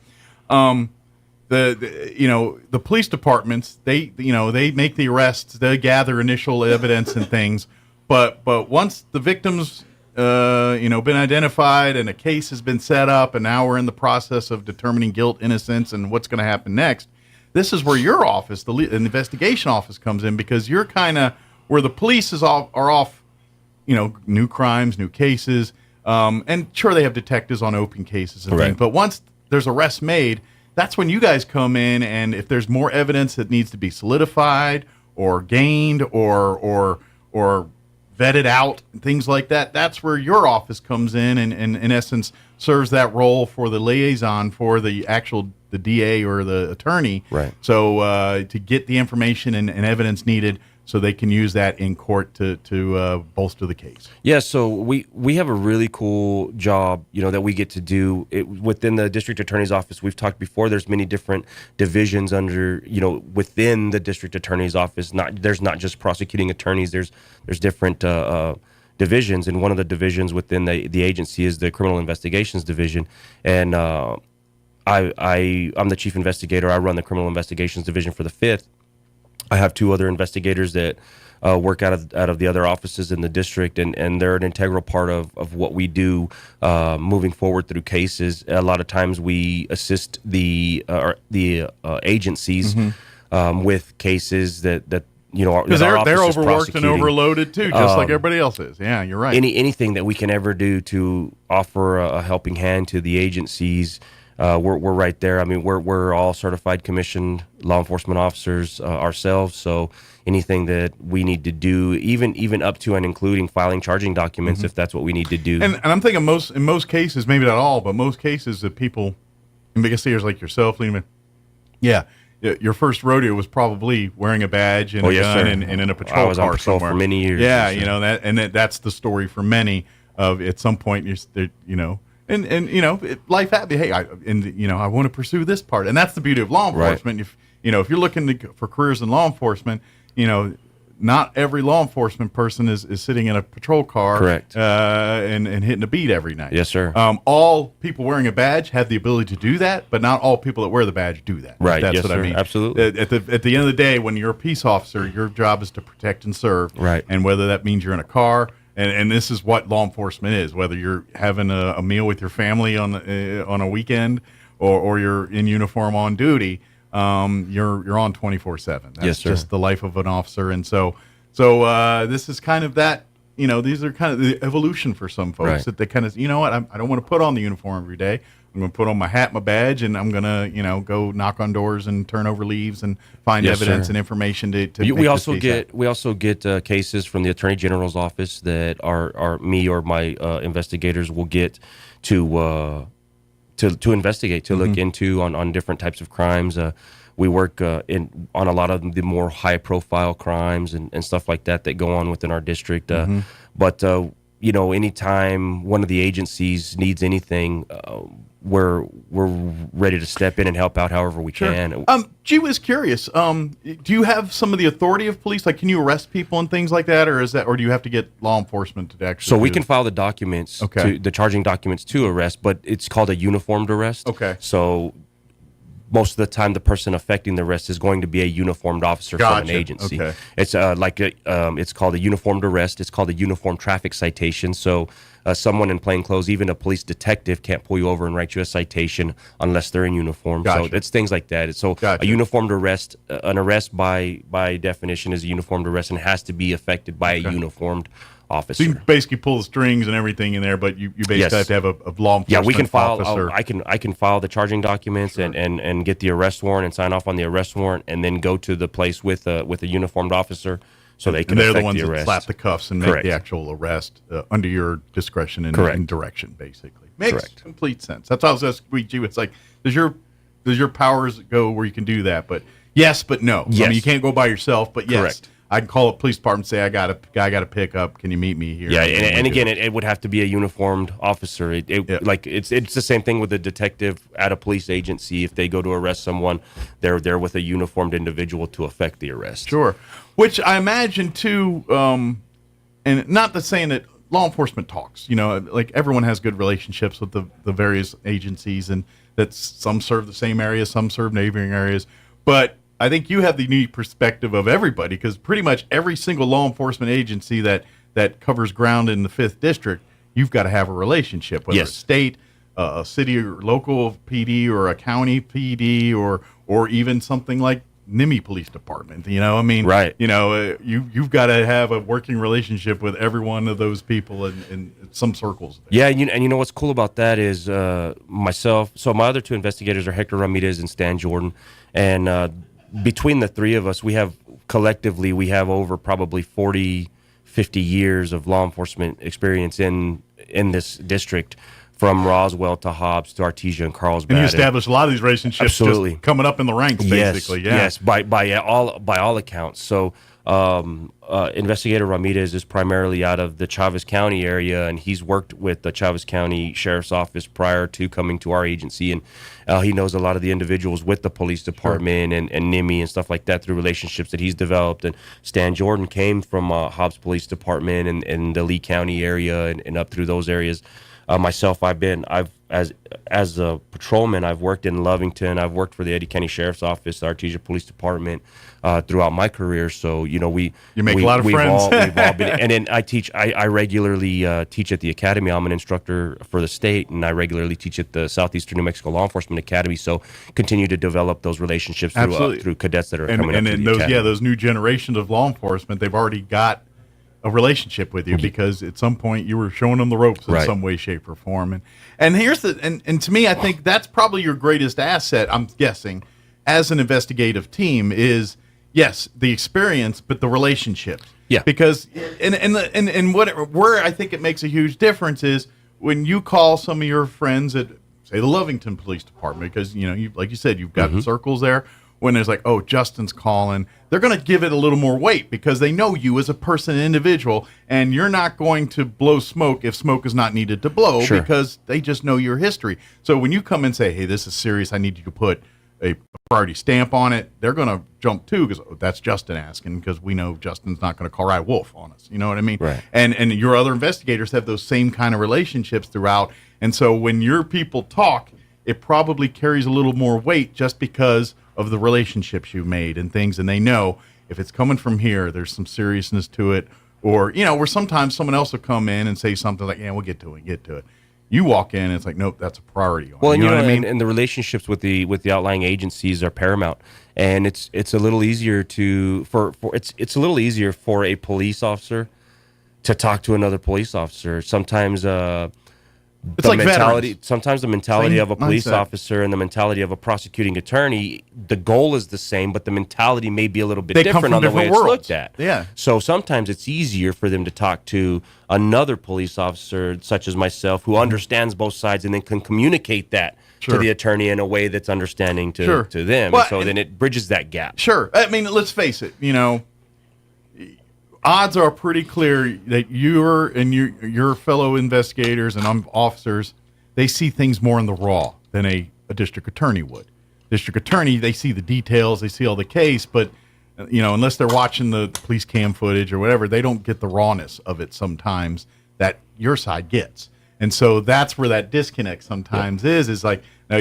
The police departments, they make the arrests, they gather initial evidence and things, but once the victims been identified and a case has been set up, and now we're in the process of determining guilt, innocence, and what's going to happen next. This is where your office, the investigation office, comes in, because you're kind of where the police are off, new crimes, new cases, and sure they have detectives on open cases and things, but once there's arrests made, that's when you guys come in, and if there's more evidence that needs to be solidified or gained or vetted out, things like that, that's where your office comes in and in essence serves that role for the liaison for the DA or the attorney. Right. So to get the information and evidence needed so they can use that in court to bolster the case. Yeah, so we have a really cool job, that we get to do within the district attorney's office. We've talked before. There's many different divisions under, within the district attorney's office. There's not just prosecuting attorneys. There's different divisions, and one of the divisions within the agency is the criminal investigations division, and I'm the chief investigator. I run the criminal investigations division for the 5th. I have 2 other investigators that work out of the other offices in the district, and they're an integral part of what we do moving forward through cases. A lot of times we assist the agencies with cases that because they're overworked and overloaded too, just like everybody else is. Yeah, you're right. Anything that we can ever do to offer a helping hand to the agencies. We're right there. I mean, we're all certified commissioned law enforcement officers ourselves. So anything that we need to do, even up to and including filing charging documents, if that's what we need to do. And I'm thinking in most cases, maybe not all, but most cases that people, investigators like yourself, Lehman, your first rodeo was probably wearing a badge and a gun and in a patrol car. I was on patrol for many years. Yeah, that's the story for many of at some point And life happened. Hey, I want to pursue this part, and that's the beauty of law enforcement. Right. If you're looking for careers in law enforcement, not every law enforcement person is sitting in a patrol car, correct, and hitting a beat every night. Yes, sir. All people wearing a badge have the ability to do that, but not all people that wear the badge do that. Right. That's yes, what sir. I mean. Absolutely. At the end of the day, when you're a peace officer, your job is to protect and serve. Right. And whether that means you're in a car. And this is what law enforcement is. Whether you're having a meal with your family on a weekend, or you're in uniform on duty, you're on 24/7. That's yes, sir. Just the life of an officer. And so this is kind of that. These are kind of the evolution for some folks, right, that they kind of I don't want to put on the uniform every day. I'm going to put on my hat, my badge, and I'm going to, go knock on doors and turn over leaves and find yes, evidence sir. and information to we also get cases from the Attorney General's office that are me or my investigators will get to investigate, to look into on different types of crimes. We work on a lot of the more high profile crimes and stuff like that go on within our district. But anytime one of the agencies needs anything, we're ready to step in and help out however we can. Gee was curious. Do you have some of the authority of police? Like, can you arrest people and things like that, or do you have to get law enforcement to actually? So we can file the documents, the charging documents to arrest, but it's called a uniformed arrest. Okay. So most of the time the person affecting the arrest is going to be a uniformed officer from an agency. Okay. It's it's called a uniformed arrest. It's called a uniform traffic citation. So someone in plain clothes, even a police detective, can't pull you over and write you a citation unless they're in uniform. So it's things like that. So a uniformed arrest, an arrest by definition is a uniformed arrest and has to be effected by a uniformed officer. So you basically pull the strings and everything in there, but you basically have to have a law enforcement officer. Yeah, we can file. I can file the charging documents and get the arrest warrant and sign off on the arrest warrant, and then go to the place with a uniformed officer so they can. And they're the effect ones the that arrest. slap the cuffs and make the actual arrest under your discretion and direction, basically. Makes complete sense. That's how I was asking you. It's like, does your powers go where you can do that? But yes, but no. Yes. I mean, you can't go by yourself. But yes. Correct. I can call a police department and say, I got a pickup. Can you meet me here? Yeah, and again, it would have to be a uniformed officer. Like it's the same thing with a detective at a police agency. If they go to arrest someone, they're there with a uniformed individual to effect the arrest. Sure. Which I imagine too, and not the saying that law enforcement talks. You know, like everyone has good relationships with the various agencies, and that some serve the same areas, some serve neighboring areas, but I think you have the unique perspective of everybody, because pretty much every single law enforcement agency that covers ground in the 5th District, you've got to have a relationship, whether it's state, a city or local PD, or a county PD, or even something like NIMI Police Department. You know, I mean, you know, you've got to have a working relationship with every one of those people in some circles. Yeah, and you know what's cool about that is myself. So my other two investigators are Hector Ramirez and Stan Jordan, and between the three of us, we have over probably 40, 50 years of law enforcement experience in this district, from Roswell to Hobbs to Artesia and Carlsbad. And you established a lot of these relationships just coming up in the ranks, basically. Yes, by all accounts. So Investigator Ramirez is primarily out of the Chavez County area, and he's worked with the Chavez County Sheriff's Office prior to coming to our agency, and he knows a lot of the individuals with the police department and NIMI and stuff like that through relationships that he's developed. And Stan Jordan came from Hobbs Police Department and the Lee County area and up through those areas. Myself, as a patrolman, I've worked in Lovington. I've worked for the Eddy County Sheriff's Office, the Artesia Police Department, throughout my career. So you make a lot of friends. We've all been, and then I regularly teach at the academy. I'm an instructor for the state, and I regularly teach at the Southeastern New Mexico Law Enforcement Academy. So continue to develop those relationships through cadets that are coming up through the academy. Those new generations of law enforcement, they've already got a relationship with you, because at some point you were showing them the ropes in some way, shape, or form. And here's and to me, I think that's probably your greatest asset, I'm guessing, as an investigative team, is yes, the experience, but the relationships. Yeah. Because where I think it makes a huge difference is when you call some of your friends at, say, the Lovington Police Department, because like you said, you've got circles there. When there's like, oh, Justin's calling, they're going to give it a little more weight because they know you as a person, an individual, and you're not going to blow smoke if smoke is not needed to blow, because they just know your history. So when you come and say, hey, this is serious, I need you to put a priority stamp on it, they're going to jump too, because that's Justin asking, because we know Justin's not going to call right wolf on us. You know what I mean? Right. And your other investigators have those same kind of relationships throughout. And so when your people talk, it probably carries a little more weight just because of the relationships you made and things, and they know if it's coming from here, there's some seriousness to it, or where sometimes someone else will come in and say something like, yeah, we'll get to it. You walk in and it's like, nope, that's a priority. Well, you know what I mean? And the relationships with the outlying agencies are paramount, and it's a little easier it's a little easier for a police officer to talk to another police officer. Sometimes it's like mentality. Sometimes the mentality of a police officer and the mentality of a prosecuting attorney, the goal is the same, but the mentality may be a little bit different on the way it's looked at. Yeah. So sometimes it's easier for them to talk to another police officer, such as myself, who understands both sides and then can communicate that to the attorney in a way that's understanding to them. Well, so then it bridges that gap. Sure. I mean, let's face it, odds are pretty clear that your fellow investigators and officers, they see things more in the raw than a district attorney would. District attorney, they see the details, they see all the case, but unless they're watching the police cam footage or whatever, they don't get the rawness of it sometimes that your side gets. And so that's where that disconnect sometimes is like, Now,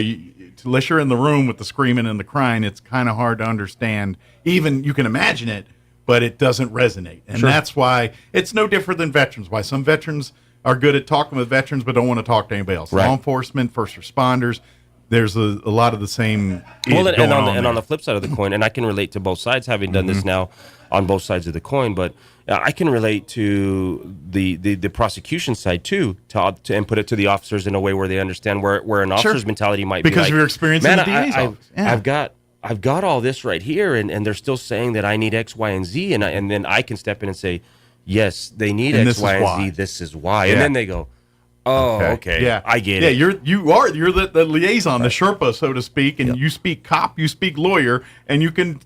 unless you're in the room with the screaming and the crying, it's kind of hard to understand. Even you can imagine it, but it doesn't resonate. And that's why it's no different than veterans. Why some veterans are good at talking with veterans but don't want to talk to anybody else. Right. Law enforcement, first responders, there's a lot of the same. Well, on the flip side of the coin, and I can relate to both sides, having done this now on both sides of the coin, but I can relate to the prosecution side too, and put it to the officers in a way where they understand where an officer's mentality might be. Because of your experience in the DA's office. I've got all this right here, and they're still saying that I need X, Y, and Z, and then I can step in and say, yes, they need X, Y, and Z. This is why, and then they go, oh, okay. Yeah, I get it. Yeah, you're the liaison, the Sherpa, so to speak, and you speak cop, you speak lawyer, and you can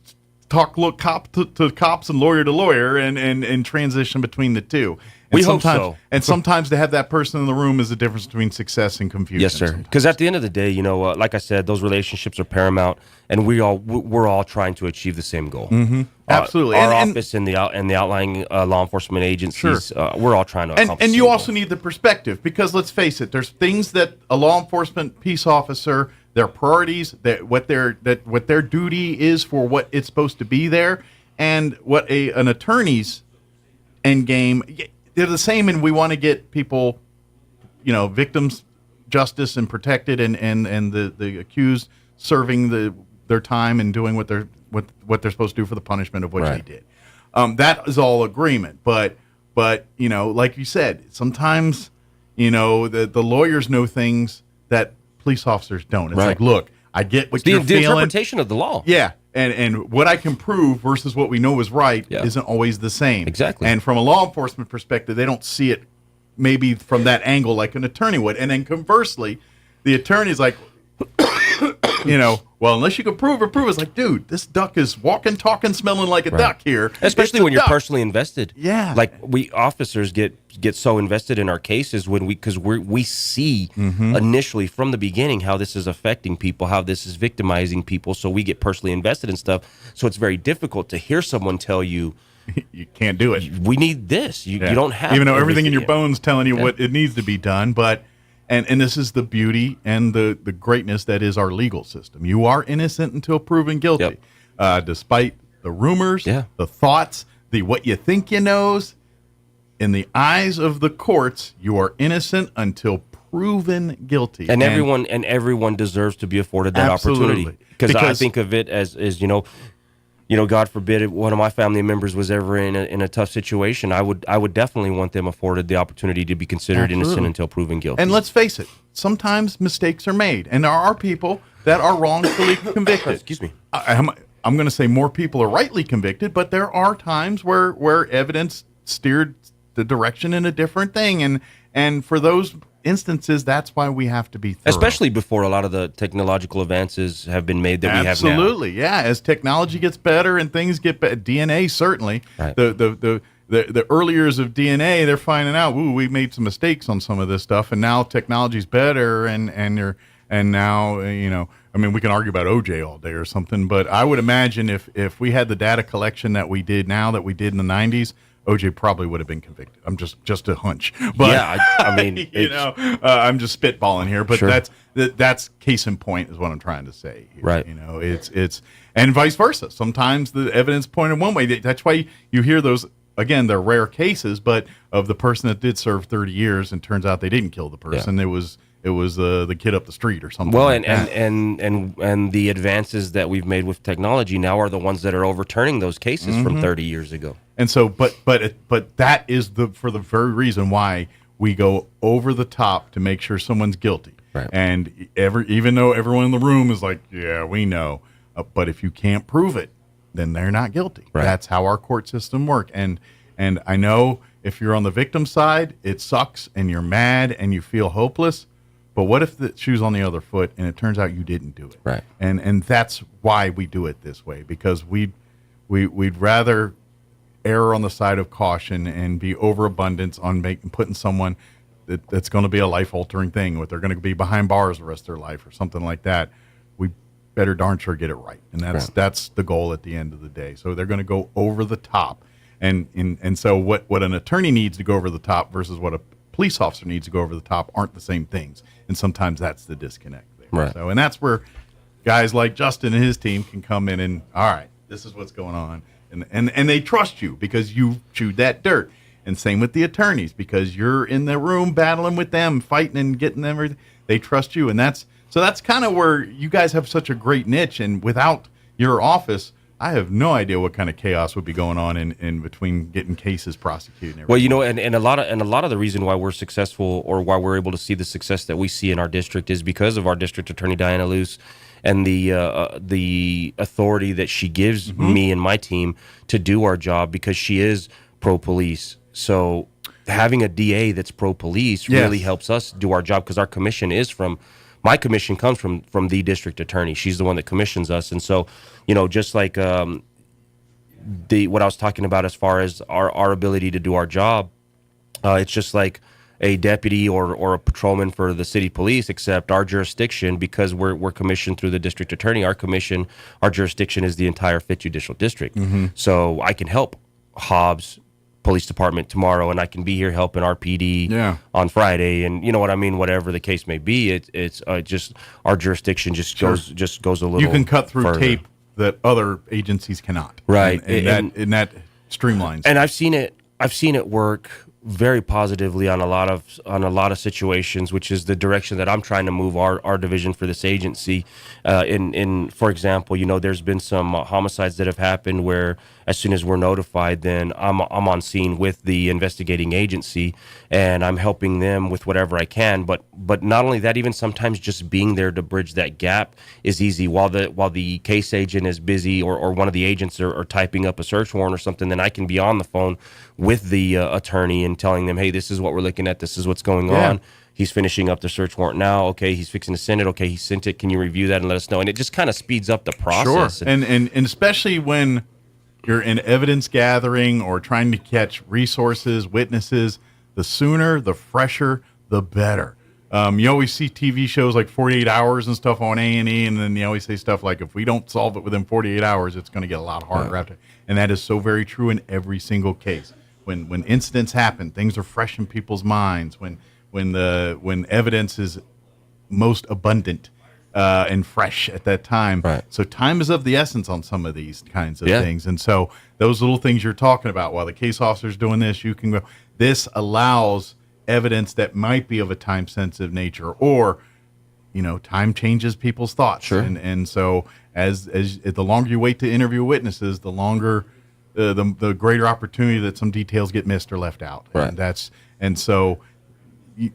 talk cop to cops and lawyer to lawyer, and transition between the two. And we hope so. And sometimes to have that person in the room is the difference between success and confusion. Yes, sir. Because at the end of the day, like I said, those relationships are paramount, and we're all trying to achieve the same goal. Mm-hmm. Absolutely. Our office and the outlying law enforcement agencies, we're all trying to accomplish. And you also need the perspective, because let's face it, there's things that a law enforcement peace officer, their priorities, what their duty is for what it's supposed to be there, and what an attorney's end game. They're the same, and we want to get people, victims justice and protected, and the accused serving their time and doing what they're supposed to do for the punishment of what they did. That is all agreement, but like you said, sometimes the lawyers know things that police officers don't. It's like, look, I get what you're feeling. The interpretation of the law. Yeah. And what I can prove versus what we know is right isn't always the same. Exactly. And from a law enforcement perspective, they don't see it maybe from that angle like an attorney would. And then conversely, the attorney's like, well, unless you can prove or prove, it's like, dude, this duck is walking, talking, smelling like a duck here. Especially when you're personally invested. Yeah. Like we officers get so invested in our cases because we see initially from the beginning how this is affecting people, how this is victimizing people. So we get personally invested in stuff. So it's very difficult to hear someone tell you, you can't do it. We need this. You don't have, even though everything in your bones telling you what it needs to be done, but. And this is the beauty and the greatness that is our legal system. You are innocent until proven guilty, despite the rumors, the thoughts, the what you think you knows. In the eyes of the courts, you are innocent until proven guilty. And everyone deserves to be afforded that opportunity. Because I think of it as God forbid one of my family members was ever in a tough situation. I would definitely want them afforded the opportunity to be considered innocent until proven guilty. And let's face it, sometimes mistakes are made, and there are people that are wrongfully convicted. Excuse me. I'm going to say more people are rightly convicted, but there are times where evidence steered the direction in a different thing, and for those instances, that's why we have to be thorough. Especially before a lot of the technological advances have been made that we have now. Absolutely, yeah. As technology gets better and things get better, DNA certainly. Right. The early years of DNA, they're finding out, we made some mistakes on some of this stuff, and now technology's better, and now we can argue about OJ all day or something, but I would imagine if we had the data collection that we did now that we did in the 90s. OJ probably would have been convicted. I'm just a hunch, but yeah, I mean, I'm just spitballing here, but that's case in point is what I'm trying to say here. Right. It's and vice versa. Sometimes the evidence pointed one way. That's why you hear those. Again, they're rare cases, but of the person that did serve 30 years and turns out they didn't kill the person. Yeah. It was the kid up the street or something. Well, like and the advances that we've made with technology now are the ones that are overturning those cases from 30 years ago. And so, but that is for the very reason why we go over the top to make sure someone's guilty. Right. And even though everyone in the room is like, yeah, we know, but if you can't prove it, then they're not guilty. Right. That's how our court system works. And I know if you're on the victim side, it sucks and you're mad and you feel hopeless. But what if the shoe's on the other foot and it turns out you didn't do it? Right. And that's why we do it this way, because we'd rather err on the side of caution and be overabundance on putting someone that's going to be a life-altering thing, or they're going to be behind bars the rest of their life or something like that. We better darn sure get it right. And that's the goal at the end of the day. So they're going to go over the top. And so what an attorney needs to go over the top versus what a police officer needs to go over the top aren't the same things. And sometimes that's the disconnect there. Right. So, and that's where guys like Justin and his team can come in and, all right, this is what's going on. And they trust you because you chewed that dirt. And same with the attorneys, because you're in the room battling with them, fighting and getting them everything. They trust you. And that's kind of where you guys have such a great niche. And without your office, I have no idea what kind of chaos would be going on in between getting cases prosecuted. And well, you know, and a lot of the reason why we're successful, or why we're able to see the success that we see in our district, is because of our district attorney Diana Luce and the authority that she gives me and my team to do our job, because she is pro-police. So having a DA that's pro-police really helps us do our job, because our commission is my commission comes from the district attorney. She's the one that commissions us. And so, you know, just like what I was talking about as far as our ability to do our job, it's just like a deputy or a patrolman for the city police, except our jurisdiction, because we're commissioned through the district attorney, our jurisdiction is the entire 5th Judicial District. So I can help Hobbs Police Department tomorrow, and I can be here helping RPD on Friday, and you know what I mean, whatever the case may be. It's just our jurisdiction goes a little. You can cut through further. tape that other agencies cannot. Right. And that streamlines. And I've seen it work very positively on a lot of situations, which is the direction that I'm trying to move our division for this agency. In for example, you know, there's been some homicides that have happened where as soon as we're notified, then I'm on scene with the investigating agency, and I'm helping them with whatever I can. But not only that, even sometimes just being there to bridge that gap is easy. While the case agent is busy, or one of the agents are typing up a search warrant or something, then I can be on the phone with the attorney and telling them, hey, this is what we're looking at, this is what's going on. He's finishing up the search warrant now. Okay, he's fixing to send it. Okay, he sent it. Can you review that and let us know? And it just kind of speeds up the process. Sure. And especially when you're in evidence gathering or trying to catch resources, witnesses, the sooner, the fresher, the better. You always see TV shows like 48 Hours and stuff on A&E, and then they always say stuff like, if we don't solve it within 48 hours, it's going to get a lot harder after. And that is so very true in every single case. When incidents happen, things are fresh in people's minds. When evidence is most abundant and fresh at that time. Right. So time is of the essence on some of these kinds of things. And so those little things you're talking about, while the case officer's doing this, you can go, this allows evidence that might be of a time-sensitive nature, or, you know, time changes people's thoughts. Sure. And so as the longer you wait to interview witnesses, the longer the greater opportunity that some details get missed or left out. Right. And so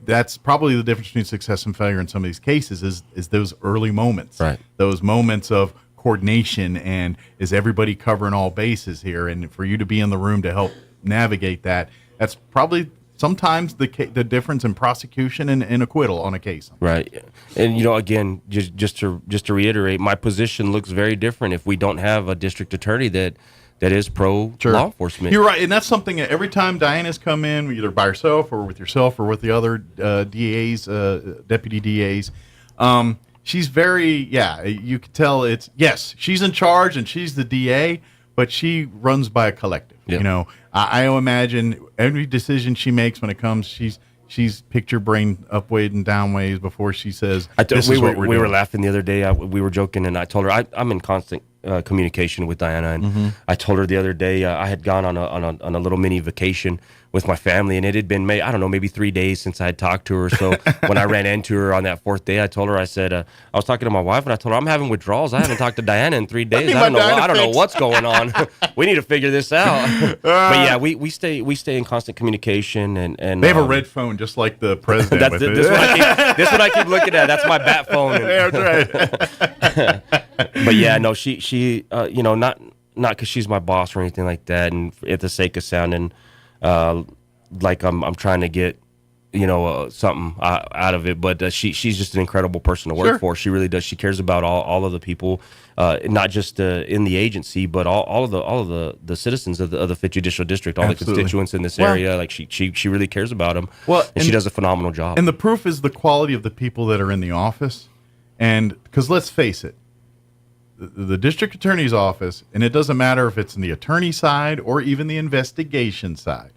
that's probably the difference between success and failure in some of these cases is those early moments. Right. Those moments of coordination, and is everybody covering all bases here? And for you to be in the room to help navigate that, that's probably sometimes the difference in prosecution and acquittal on a case. Right. And, you know, again, just to reiterate, my position looks very different if we don't have a district attorney that is pro law enforcement. You're right. And that's something that every time Diana's come in, either by herself or with yourself or with the other DAs, deputy DAs, she's very, you can tell she's in charge and she's the DA, but she runs by a collective. Yep. You know, I imagine every decision she makes when it comes, she's picture brain up ways and down ways before she says, we were laughing the other day. We were joking, and I told her I'm in constant communication with Diana, and I told her the other day I had gone on a little mini vacation with my family, and it had been maybe 3 days since I had talked to her. So when I ran into her on that 4th day, I told her, I said, I was talking to my wife, and I told her I'm having withdrawals. I haven't talked to Diana in 3 days. I don't know what's going on. We need to figure this out. But yeah, we stay in constant communication, and they have a red phone just like the president. This is what I keep looking at. That's my bat phone. Yeah, that's right. But yeah, no, she you know, not because she's my boss or anything like that, and at the sake of sounding like I'm trying to get, you know, something out of it, but she's just an incredible person to work for. She really does. She cares about all of the people, not just in the agency, but all of the citizens of the 5th Judicial District, all the constituents in this area. Like she really cares about them. And she does a phenomenal job. And the proof is the quality of the people that are in the office. And because let's face it, the district attorney's office, and it doesn't matter if it's in the attorney side or even the investigation side,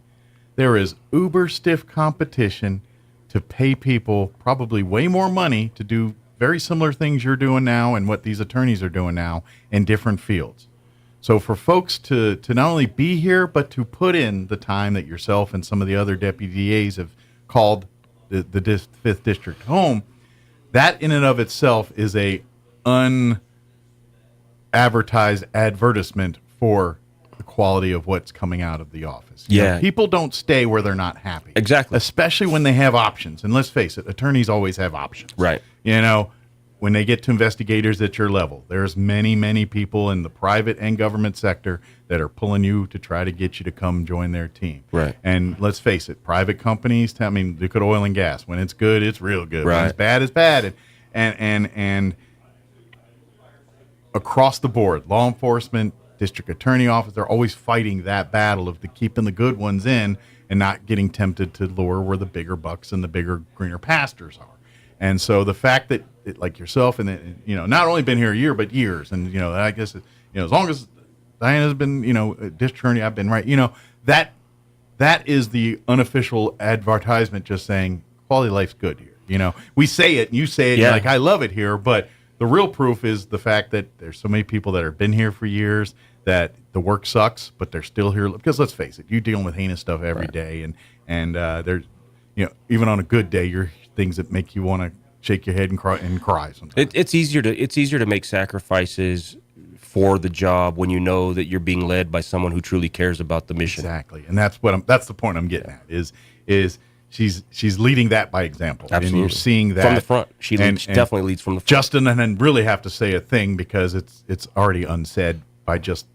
there is uber stiff competition to pay people probably way more money to do very similar things you're doing now and what these attorneys are doing now in different fields. So for folks to not only be here, but to put in the time that yourself and some of the other deputy DAs have called the 5th District home, that in and of itself is a unadvertised advertisement for the quality of what's coming out of the office. You know, people don't stay where they're not happy. Exactly. Especially when they have options. And let's face it, attorneys always have options. Right. You know, when they get to investigators at your level, there's many, many people in the private and government sector that are pulling you to try to get you to come join their team. Right. And let's face it, private companies, I mean, look at oil and gas. When it's good, it's real good. Right. When it's bad, it's bad. And across the board, law enforcement, district attorney office, they're always fighting that battle of keeping the good ones in and not getting tempted to lure where the bigger bucks and the bigger, greener pastures are. And so the fact that, like yourself, and you know, not only been here a year, but years, and you know, I guess as long as Diana's been, district attorney, I've been right. You know, that is the unofficial advertisement, just saying quality of life's good here. You know, we say it, and you say it, and you're like, I love it here, but the real proof is the fact that there's so many people that have been here for years that the work sucks, but they're still here. Because let's face it, you're dealing with heinous stuff every day, and there's, even on a good day, you're things that make you want to shake your head and cry sometimes. It's easier to make sacrifices for the job when you know that you're being led by someone who truly cares about the mission. Exactly, and that's the point I'm getting at is she's leading that by example. Absolutely. And you're seeing that from the front. She definitely leads from the front. Justin and then really have to say a thing because it's already unsaid by just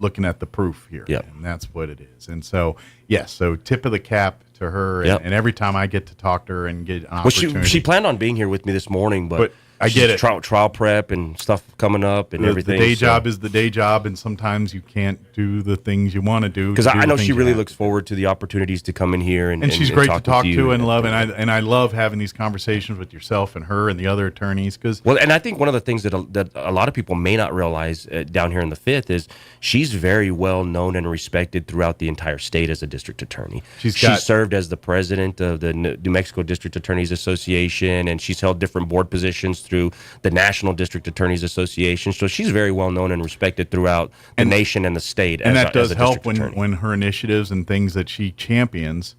looking at the proof here. Yep. And that's what it is. And so, yes, so tip of the cap to her. And every time I get to talk to her and get an opportunity. She planned on being here with me this morning, but I get it. Trial prep and stuff coming up and everything. The day job is the day job, and sometimes you can't do the things you want to do. Because I know she really looks forward to the opportunities to come in here and she's great to talk to and love, and I love having these conversations with yourself and her and the other attorneys. And I think one of the things that a lot of people may not realize down here in the 5th is she's very well known and respected throughout the entire state as a district attorney. She served as the president of the New Mexico District Attorneys Association, and she's held different board positions through the National District Attorneys Association. So she's very well known and respected throughout the nation and the state. And that does help when her initiatives and things that she champions,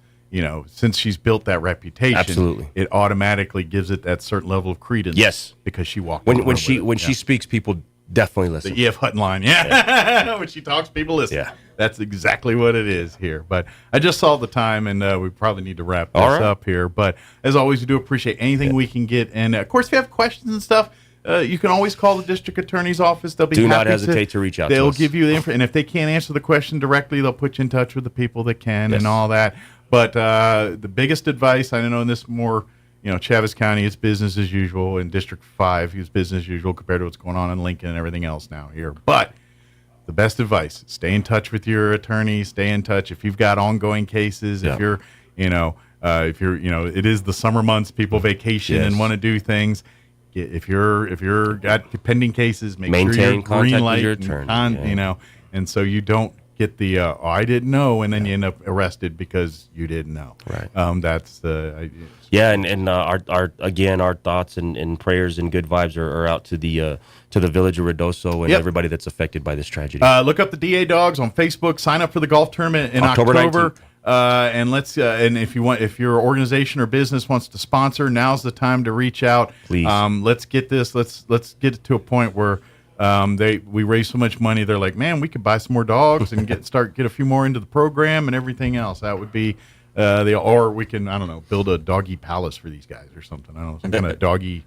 since she's built that reputation, absolutely, it automatically gives it that certain level of credence. Yes, because she walked when she speaks, people definitely listen. The EF Hutton line, when she talks, people listen. Yeah. That's exactly what it is here. But I just saw the time, and we probably need to wrap this up here. But as always, we do appreciate anything we can get. And, of course, if you have questions and stuff, you can always call the district attorney's office. They'll be Do not hesitate to reach out to us. They'll give you the info. And if they can't answer the question directly, they'll put you in touch with the people that can and all that. But the biggest advice, I know in this more, Chaves County, it's business as usual. In District 5, it's business as usual compared to what's going on in Lincoln and everything else now here. But the best advice, stay in touch with your attorney, stay in touch. If you've got ongoing cases, if you're, it is the summer months, people vacation and want to do things. If you're got pending cases, maintain sure you're green light, your attorney, and so you don't get the I didn't know, and then you end up arrested because you didn't know. Right. That's the idea. Yeah, and our thoughts and prayers and good vibes are out to the village of Ruidoso and everybody that's affected by this tragedy. Look up the DA Dogs on Facebook. Sign up for the golf tournament in October. And let's and if your organization or business wants to sponsor, now's the time to reach out. Please. Let's get this. Let's get it to a point where we raise so much money. They're like, man, we could buy some more dogs and get a few more into the program and everything else. That would be or we can build a doggy palace for these guys or something. I don't know, some kind of doggy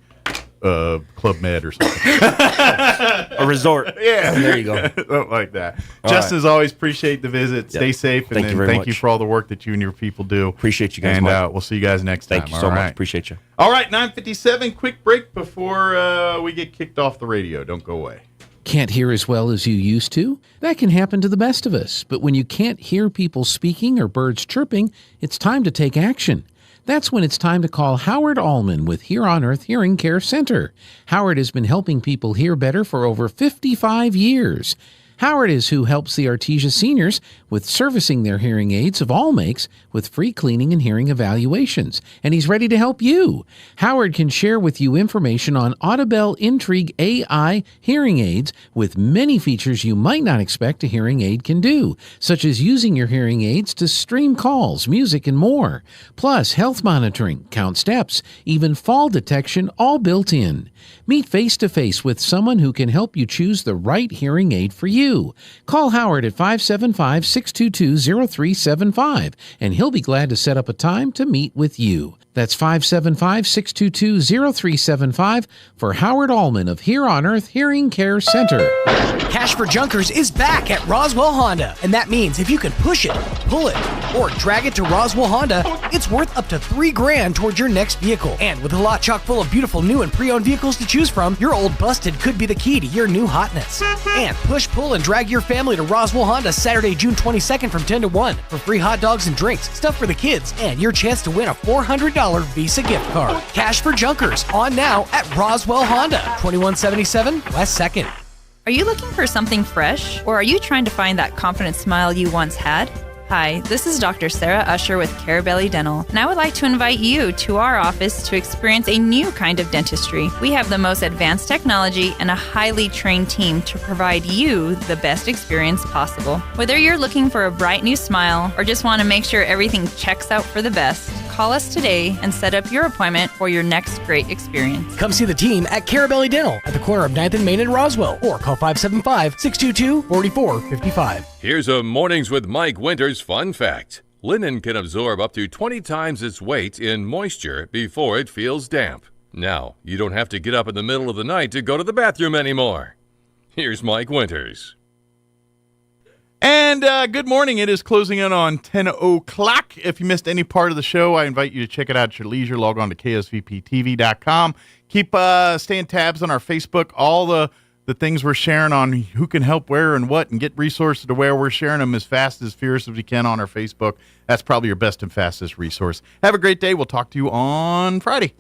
Club Med or something. A resort. Yeah. There you go. Something like that. Justin, as always, appreciate the visit. Stay safe. And thank you for all the work that you and your people do. Appreciate you guys. And we'll see you guys next time. Thank you so much. Appreciate you. All right, 9:57. Quick break before we get kicked off the radio. Don't go away. Can't hear as well as you used to? That can happen to the best of us. But when you can't hear people speaking or birds chirping, it's time to take action. That's when it's time to call Howard Allman with Here on Earth Hearing Care Center. Howard has been helping people hear better for over 55 years. Howard is who helps the Artesia seniors with servicing their hearing aids of all makes with free cleaning and hearing evaluations, and he's ready to help you. Howard can share with you information on Audibel Intrigue AI hearing aids with many features you might not expect a hearing aid can do, such as using your hearing aids to stream calls, music, and more. Plus, health monitoring, count steps, even fall detection, all built in. Meet face-to-face with someone who can help you choose the right hearing aid for you. Call Howard at 575-622-0375, and he'll be glad to set up a time to meet with you. That's 575-622-0375 for Howard Allman of Here on Earth Hearing Care Center. Cash for Junkers is back at Roswell Honda, and that means if you can push it, pull it, or drag it to Roswell Honda, it's worth up to $3,000 towards your next vehicle. And with a lot chock full of beautiful new and pre-owned vehicles to choose from, your old busted could be the key to your new hotness. And push, pull, and drag your family to Roswell Honda Saturday, June 22nd from 10 to 1 for free hot dogs and drinks, stuff for the kids, and your chance to win a $400 Visa gift card. Cash for Junkers on now at Roswell Honda, 2177 West 2nd. Are you looking for something fresh, or are you trying to find that confident smile you once had? Hi, this is Dr. Sarah Usher with Carabelli Dental, and I would like to invite you to our office to experience a new kind of dentistry. We have the most advanced technology and a highly trained team to provide you the best experience possible. Whether you're looking for a bright new smile or just want to make sure everything checks out for the best, call us today and set up your appointment for your next great experience. Come see the team at Carabelli Dental at the corner of 9th and Main in Roswell, or call 575-622-4455. Here's a Mornings with Mike Winters fun fact. Linen can absorb up to 20 times its weight in moisture before it feels damp. Now, you don't have to get up in the middle of the night to go to the bathroom anymore. Here's Mike Winters. And good morning. It is closing in on 10 o'clock. If you missed any part of the show, I invite you to check it out at your leisure. Log on to ksvptv.com. Keep staying tabs on our Facebook. All the things we're sharing on who can help where and what, and get resources to where we're sharing them as fast as fierce as we can on our Facebook. That's probably your best and fastest resource. Have a great day. We'll talk to you on Friday.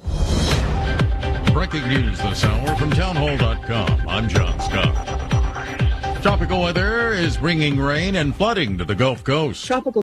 Breaking news this hour from townhall.com. I'm John Scott. Tropical weather is bringing rain and flooding to the Gulf Coast. Tropical